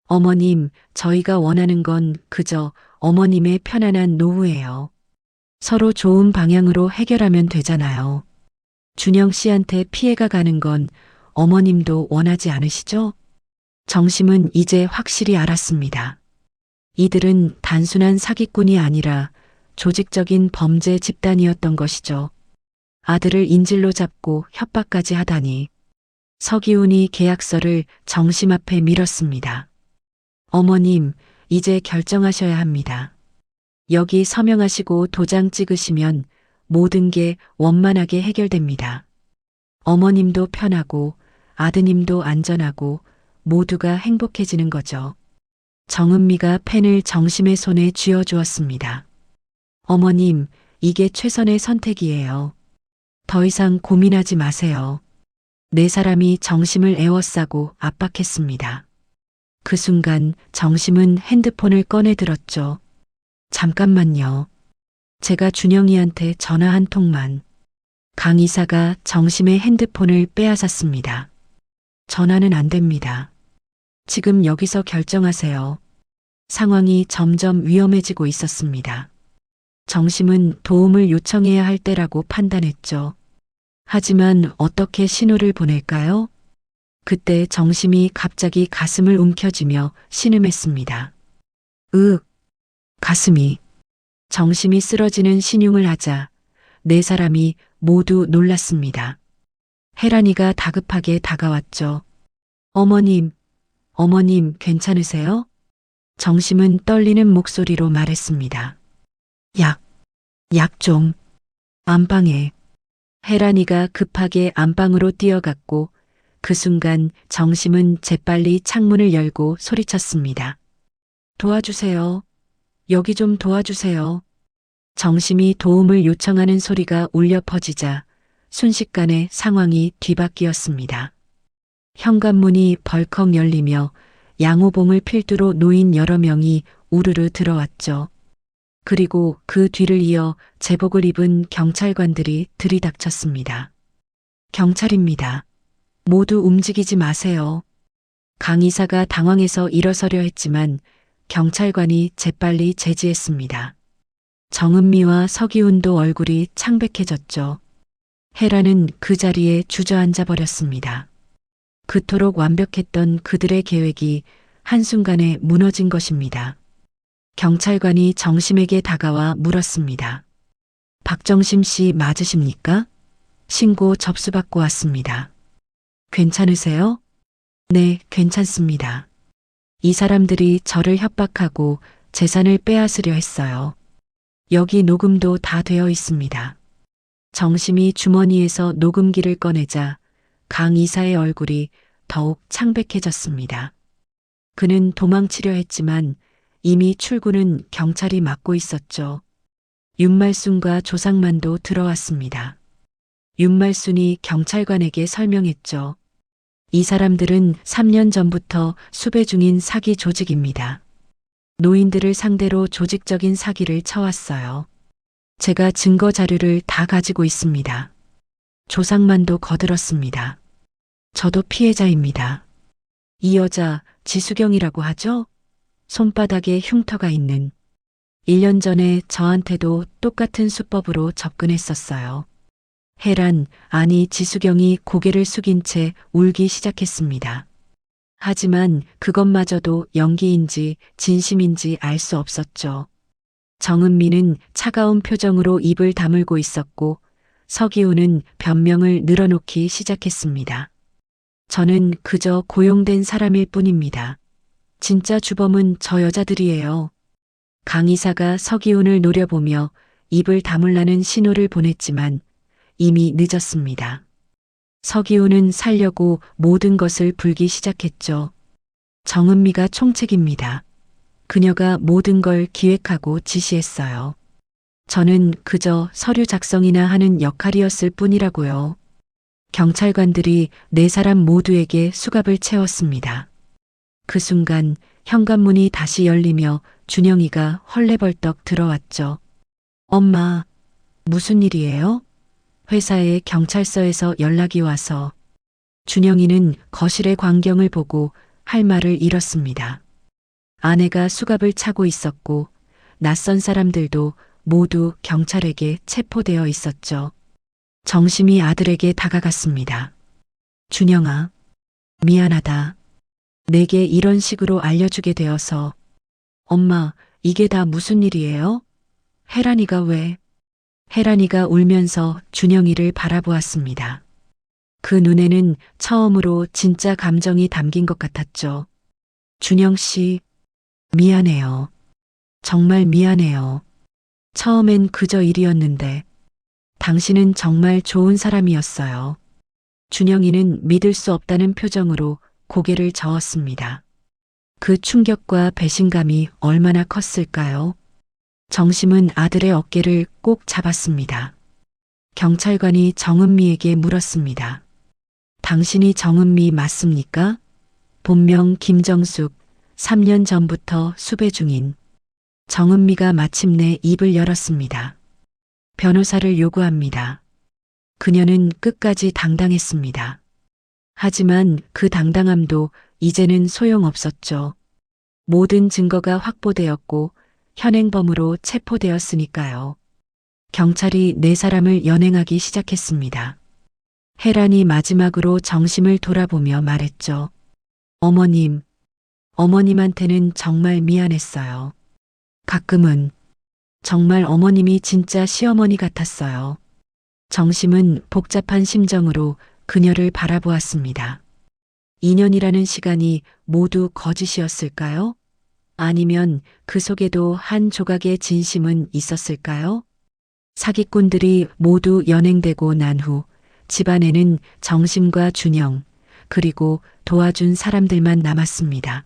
어머님, 저희가 원하는 건 그저 어머님의 편안한 노후예요. 서로 좋은 방향으로 해결하면 되잖아요. 준영 씨한테 피해가 가는 건 어머님도 원하지 않으시죠? 정심은 이제 확실히 알았습니다. 이들은 단순한 사기꾼이 아니라 조직적인 범죄 집단이었던 것이죠. 아들을 인질로 잡고 협박까지 하다니. 서기훈이 계약서를 정심 앞에 밀었습니다. 어머님, 이제 결정하셔야 합니다. 여기 서명하시고 도장 찍으시면 모든 게 원만하게 해결됩니다. 어머님도 편하고 아드님도 안전하고 모두가 행복해지는 거죠. 정은미가 펜을 정심의 손에 쥐어주었습니다. 어머님, 이게 최선의 선택이에요. 더 이상 고민하지 마세요. 네 사람이 정심을 에워싸고 압박했습니다. 그 순간 정심은 핸드폰을 꺼내 들었죠. 잠깐만요. 제가 준영이한테 전화 한 통만. 강 이사가 정심의 핸드폰을 빼앗았습니다. 전화는 안 됩니다. 지금 여기서 결정하세요. 상황이 점점 위험해지고 있었습니다. 정심은 도움을 요청해야 할 때라고 판단했죠. 하지만 어떻게 신호를 보낼까요? 그때 정심이 갑자기 가슴을 움켜쥐며 신음했습니다. 가슴이. 정심이 쓰러지는 신용을 하자 네 사람이 모두 놀랐습니다. 혜란이가 다급하게 다가왔죠. 어머님, 어머님 괜찮으세요? 정심은 떨리는 목소리로 말했습니다. 약 좀. 안방에. 혜란이가 급하게 안방으로 뛰어갔고 그 순간 정심은 재빨리 창문을 열고 소리쳤습니다. 도와주세요. 여기 좀 도와주세요. 정심이 도움을 요청하는 소리가 울려 퍼지자 순식간에 상황이 뒤바뀌었습니다. 현관문이 벌컥 열리며 양호봉을 필두로 놓인 여러 명이 우르르 들어왔죠. 그리고 그 뒤를 이어 제복을 입은 경찰관들이 들이닥쳤습니다. 경찰입니다. 모두 움직이지 마세요. 강 이사가 당황해서 일어서려 했지만 경찰관이 재빨리 제지했습니다. 정은미와 서기훈도 얼굴이 창백해졌죠. 혜란은 그 자리에 주저앉아 버렸습니다. 그토록 완벽했던 그들의 계획이 한순간에 무너진 것입니다. 경찰관이 정심에게 다가와 물었습니다. 박정심 씨 맞으십니까? 신고 접수받고 왔습니다. 괜찮으세요? 네, 괜찮습니다. 이 사람들이 저를 협박하고 재산을 빼앗으려 했어요. 여기 녹음도 다 되어 있습니다. 정심이 주머니에서 녹음기를 꺼내자 강 이사의 얼굴이 더욱 창백해졌습니다. 그는 도망치려 했지만 이미 출구는 경찰이 막고 있었죠. 윤말순과 조상만도 들어왔습니다. 윤말순이 경찰관에게 설명했죠. 이 사람들은 3년 전부터 수배 중인 사기 조직입니다. 노인들을 상대로 조직적인 사기를 쳐왔어요. 제가 증거 자료를 다 가지고 있습니다. 조상만도 거들었습니다. 저도 피해자입니다. 이 여자 지수경이라고 하죠? 손바닥에 흉터가 있는. 1년 전에 저한테도 똑같은 수법으로 접근했었어요. 혜란, 아니 지수경이 고개를 숙인 채 울기 시작했습니다. 하지만 그것마저도 연기인지 진심인지 알 수 없었죠. 정은미는 차가운 표정으로 입을 다물고 있었고 서기호는 변명을 늘어놓기 시작했습니다. 저는 그저 고용된 사람일 뿐입니다. 진짜 주범은 저 여자들이에요. 강 이사가 서기훈을 노려보며 입을 다물라는 신호를 보냈지만 이미 늦었습니다. 서기훈은 살려고 모든 것을 불기 시작했죠. 정은미가 총책입니다. 그녀가 모든 걸 기획하고 지시했어요. 저는 그저 서류 작성이나 하는 역할이었을 뿐이라고요. 경찰관들이 4사람 모두에게 수갑을 채웠습니다. 그 순간 현관문이 다시 열리며 준영이가 헐레벌떡 들어왔죠. 엄마, 무슨 일이에요? 회사에 경찰서에서 연락이 와서. 준영이는 거실의 광경을 보고 할 말을 잃었습니다. 아내가 수갑을 차고 있었고 낯선 사람들도 모두 경찰에게 체포되어 있었죠. 정심이 아들에게 다가갔습니다. 준영아, 미안하다. 내게 이런 식으로 알려주게 되어서. 엄마, 이게 다 무슨 일이에요? 혜란이가 왜? 혜란이가 울면서 준영이를 바라보았습니다. 그 눈에는 처음으로 진짜 감정이 담긴 것 같았죠. 준영 씨, 미안해요. 정말 미안해요. 처음엔 그저 일이었는데 당신은 정말 좋은 사람이었어요. 준영이는 믿을 수 없다는 표정으로 고개를 저었습니다. 그 충격과 배신감이 얼마나 컸을까요? 정심은 아들의 어깨를 꼭 잡았습니다. 경찰관이 정은미에게 물었습니다. 당신이 정은미 맞습니까? 본명 김정숙, 3년 전부터 수배 중인. 정은미가 마침내 입을 열었습니다. 변호사를 요구합니다. 그녀는 끝까지 당당했습니다. 하지만 그 당당함도 이제는 소용없었죠. 모든 증거가 확보되었고 현행범으로 체포되었으니까요. 경찰이 4사람을 연행하기 시작했습니다. 혜란이 마지막으로 정심을 돌아보며 말했죠. 어머님, 어머님한테는 정말 미안했어요. 가끔은 정말 어머님이 진짜 시어머니 같았어요. 정심은 복잡한 심정으로 그녀를 바라보았습니다. 2년이라는 시간이 모두 거짓이었을까요? 아니면 그 속에도 한 조각의 진심은 있었을까요? 사기꾼들이 모두 연행되고 난 후 집안에는 정심과 준영, 그리고 도와준 사람들만 남았습니다.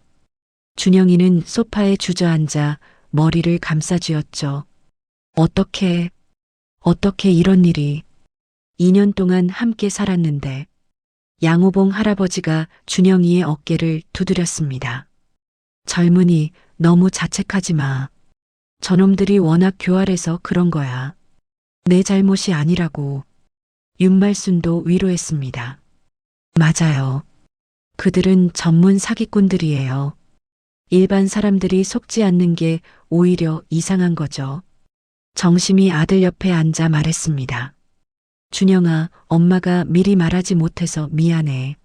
준영이는 소파에 주저앉아 머리를 감싸쥐었죠. 어떻게 이런 일이. 2년 동안 함께 살았는데. 양호봉 할아버지가 준영이의 어깨를 두드렸습니다. 젊은이, 너무 자책하지 마. 저놈들이 워낙 교활해서 그런 거야. 내 잘못이 아니라고. 윤말순도 위로했습니다. 맞아요. 그들은 전문 사기꾼들이에요. 일반 사람들이 속지 않는 게 오히려 이상한 거죠. 정심이 아들 옆에 앉아 말했습니다. 준영아, 엄마가 미리 말하지 못해서 미안해.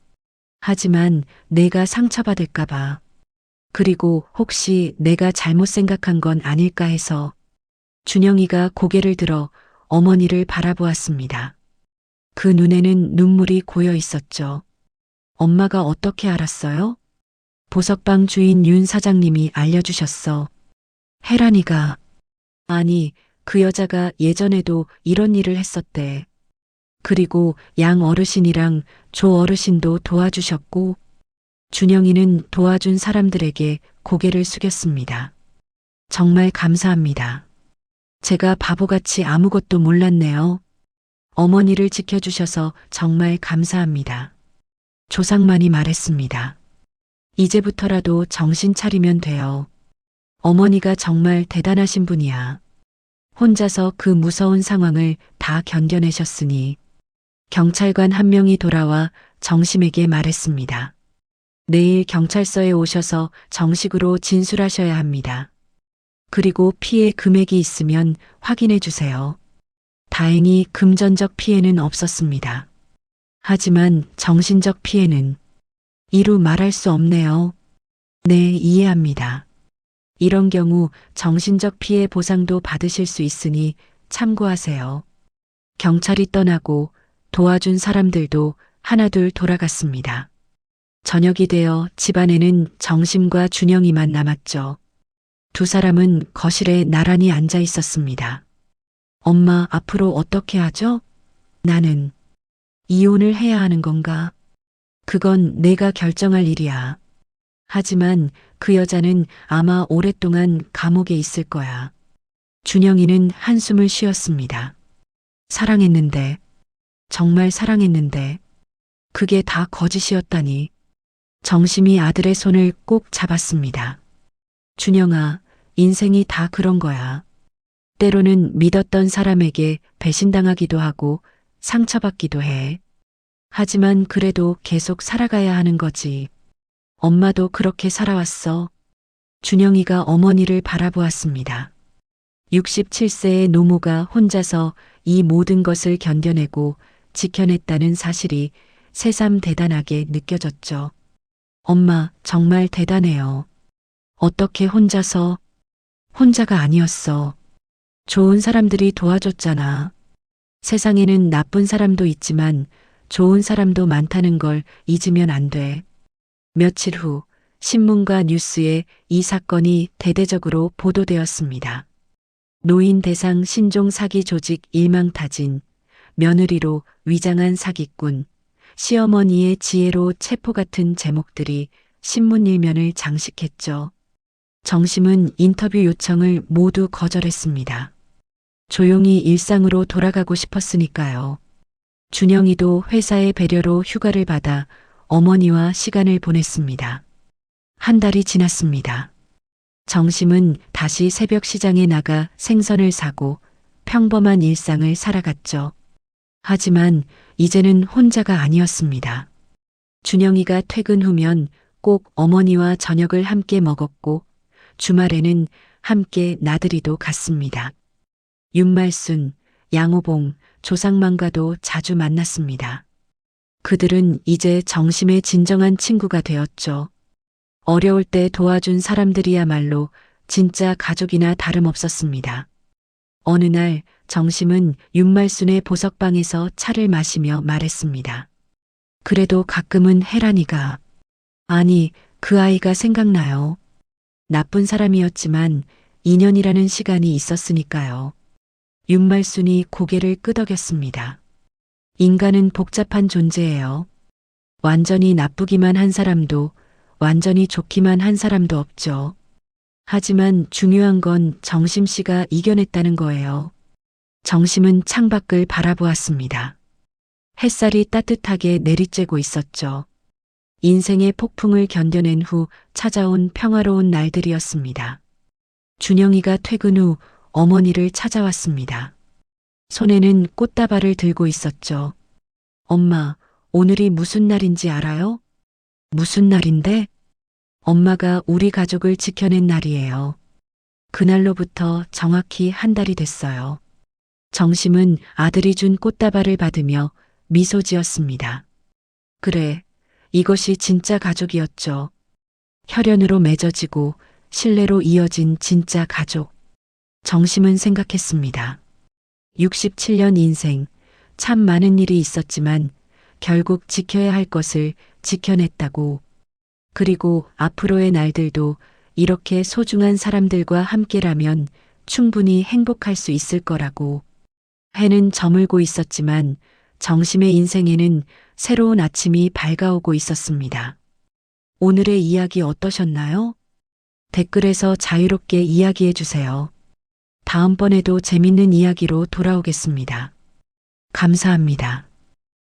하지만 내가 상처받을까봐. 그리고 혹시 내가 잘못 생각한 건 아닐까 해서. 준영이가 고개를 들어 어머니를 바라보았습니다. 그 눈에는 눈물이 고여 있었죠. 엄마가 어떻게 알았어요? 보석방 주인 윤 사장님이 알려주셨어. 혜란이가. 아니, 그 여자가 예전에도 이런 일을 했었대. 그리고 양 어르신이랑 조 어르신도 도와주셨고, 준영이는 도와준 사람들에게 고개를 숙였습니다. 정말 감사합니다. 제가 바보같이 아무것도 몰랐네요. 어머니를 지켜주셔서 정말 감사합니다. 조상만이 말했습니다. 이제부터라도 정신 차리면 돼요. 어머니가 정말 대단하신 분이야. 혼자서 그 무서운 상황을 다 견뎌내셨으니 경찰관 한 명이 돌아와 정심에게 말했습니다. 내일 경찰서에 오셔서 정식으로 진술하셔야 합니다. 그리고 피해 금액이 있으면 확인해 주세요. 다행히 금전적 피해는 없었습니다. 하지만 정신적 피해는 이루 말할 수 없네요. 네, 이해합니다. 이런 경우 정신적 피해 보상도 받으실 수 있으니 참고하세요. 경찰이 떠나고 도와준 사람들도 하나둘 돌아갔습니다. 저녁이 되어 집안에는 정심과 준영이만 남았죠. 두 사람은 거실에 나란히 앉아 있었습니다. 엄마, 앞으로 어떻게 하죠? 나는 이혼을 해야 하는 건가? 그건 내가 결정할 일이야. 하지만 그 여자는 아마 오랫동안 감옥에 있을 거야. 준영이는 한숨을 쉬었습니다. 사랑했는데, 정말 사랑했는데, 그게 다 거짓이었다니. 정심이 아들의 손을 꼭 잡았습니다. 준영아, 인생이 다 그런 거야. 때로는 믿었던 사람에게 배신당하기도 하고 상처받기도 해. 하지만 그래도 계속 살아가야 하는 거지. 엄마도 그렇게 살아왔어. 준영이가 어머니를 바라보았습니다. 67세의 노모가 혼자서 이 모든 것을 견뎌내고 지켜냈다는 사실이 새삼 대단하게 느껴졌죠. 엄마, 정말 대단해요. 어떻게 혼자가 아니었어. 좋은 사람들이 도와줬잖아. 세상에는 나쁜 사람도 있지만 좋은 사람도 많다는 걸 잊으면 안 돼. 며칠 후 신문과 뉴스에 이 사건이 대대적으로 보도되었습니다. 노인 대상 신종 사기 조직 일망타진, 며느리로 위장한 사기꾼, 시어머니의 지혜로 체포 같은 제목들이 신문 일면을 장식했죠. 정심은 인터뷰 요청을 모두 거절했습니다. 조용히 일상으로 돌아가고 싶었으니까요. 준영이도 회사의 배려로 휴가를 받아 어머니와 시간을 보냈습니다. 한 달이 지났습니다. 정심은 다시 새벽 시장에 나가 생선을 사고 평범한 일상을 살아갔죠. 하지만 이제는 혼자가 아니었습니다. 준영이가 퇴근 후면 꼭 어머니와 저녁을 함께 먹었고 주말에는 함께 나들이도 갔습니다. 윤말순, 양호봉, 조상만과도 자주 만났습니다. 그들은 이제 정심의 진정한 친구가 되었죠. 어려울 때 도와준 사람들이야말로 진짜 가족이나 다름없었습니다. 어느 날 정심은 윤말순의 보석방에서 차를 마시며 말했습니다. 그래도 가끔은 혜란이가, 아니, 그 아이가 생각나요. 나쁜 사람이었지만 2년이라는 시간이 있었으니까요. 윤말순이 고개를 끄덕였습니다. 인간은 복잡한 존재예요. 완전히 나쁘기만 한 사람도 완전히 좋기만 한 사람도 없죠. 하지만 중요한 건 정심 씨가 이겨냈다는 거예요. 정심은 창밖을 바라보았습니다. 햇살이 따뜻하게 내리쬐고 있었죠. 인생의 폭풍을 견뎌낸 후 찾아온 평화로운 날들이었습니다. 준영이가 퇴근 후 어머니를 찾아왔습니다. 손에는 꽃다발을 들고 있었죠. 엄마, 오늘이 무슨 날인지 알아요? 무슨 날인데? 엄마가 우리 가족을 지켜낸 날이에요. 그날로부터 정확히 한 달이 됐어요. 정심은 아들이 준 꽃다발을 받으며 미소 지었습니다. 그래, 이것이 진짜 가족이었죠. 혈연으로 맺어지고 신뢰로 이어진 진짜 가족. 정심은 생각했습니다. 67년 인생, 참 많은 일이 있었지만 결국 지켜야 할 것을 지켜냈다고. 그리고 앞으로의 날들도 이렇게 소중한 사람들과 함께라면 충분히 행복할 수 있을 거라고. 해는 저물고 있었지만 정심의 인생에는 새로운 아침이 밝아오고 있었습니다. 오늘의 이야기 어떠셨나요? 댓글에서 자유롭게 이야기해 주세요. 다음번에도 재밌는 이야기로 돌아오겠습니다. 감사합니다.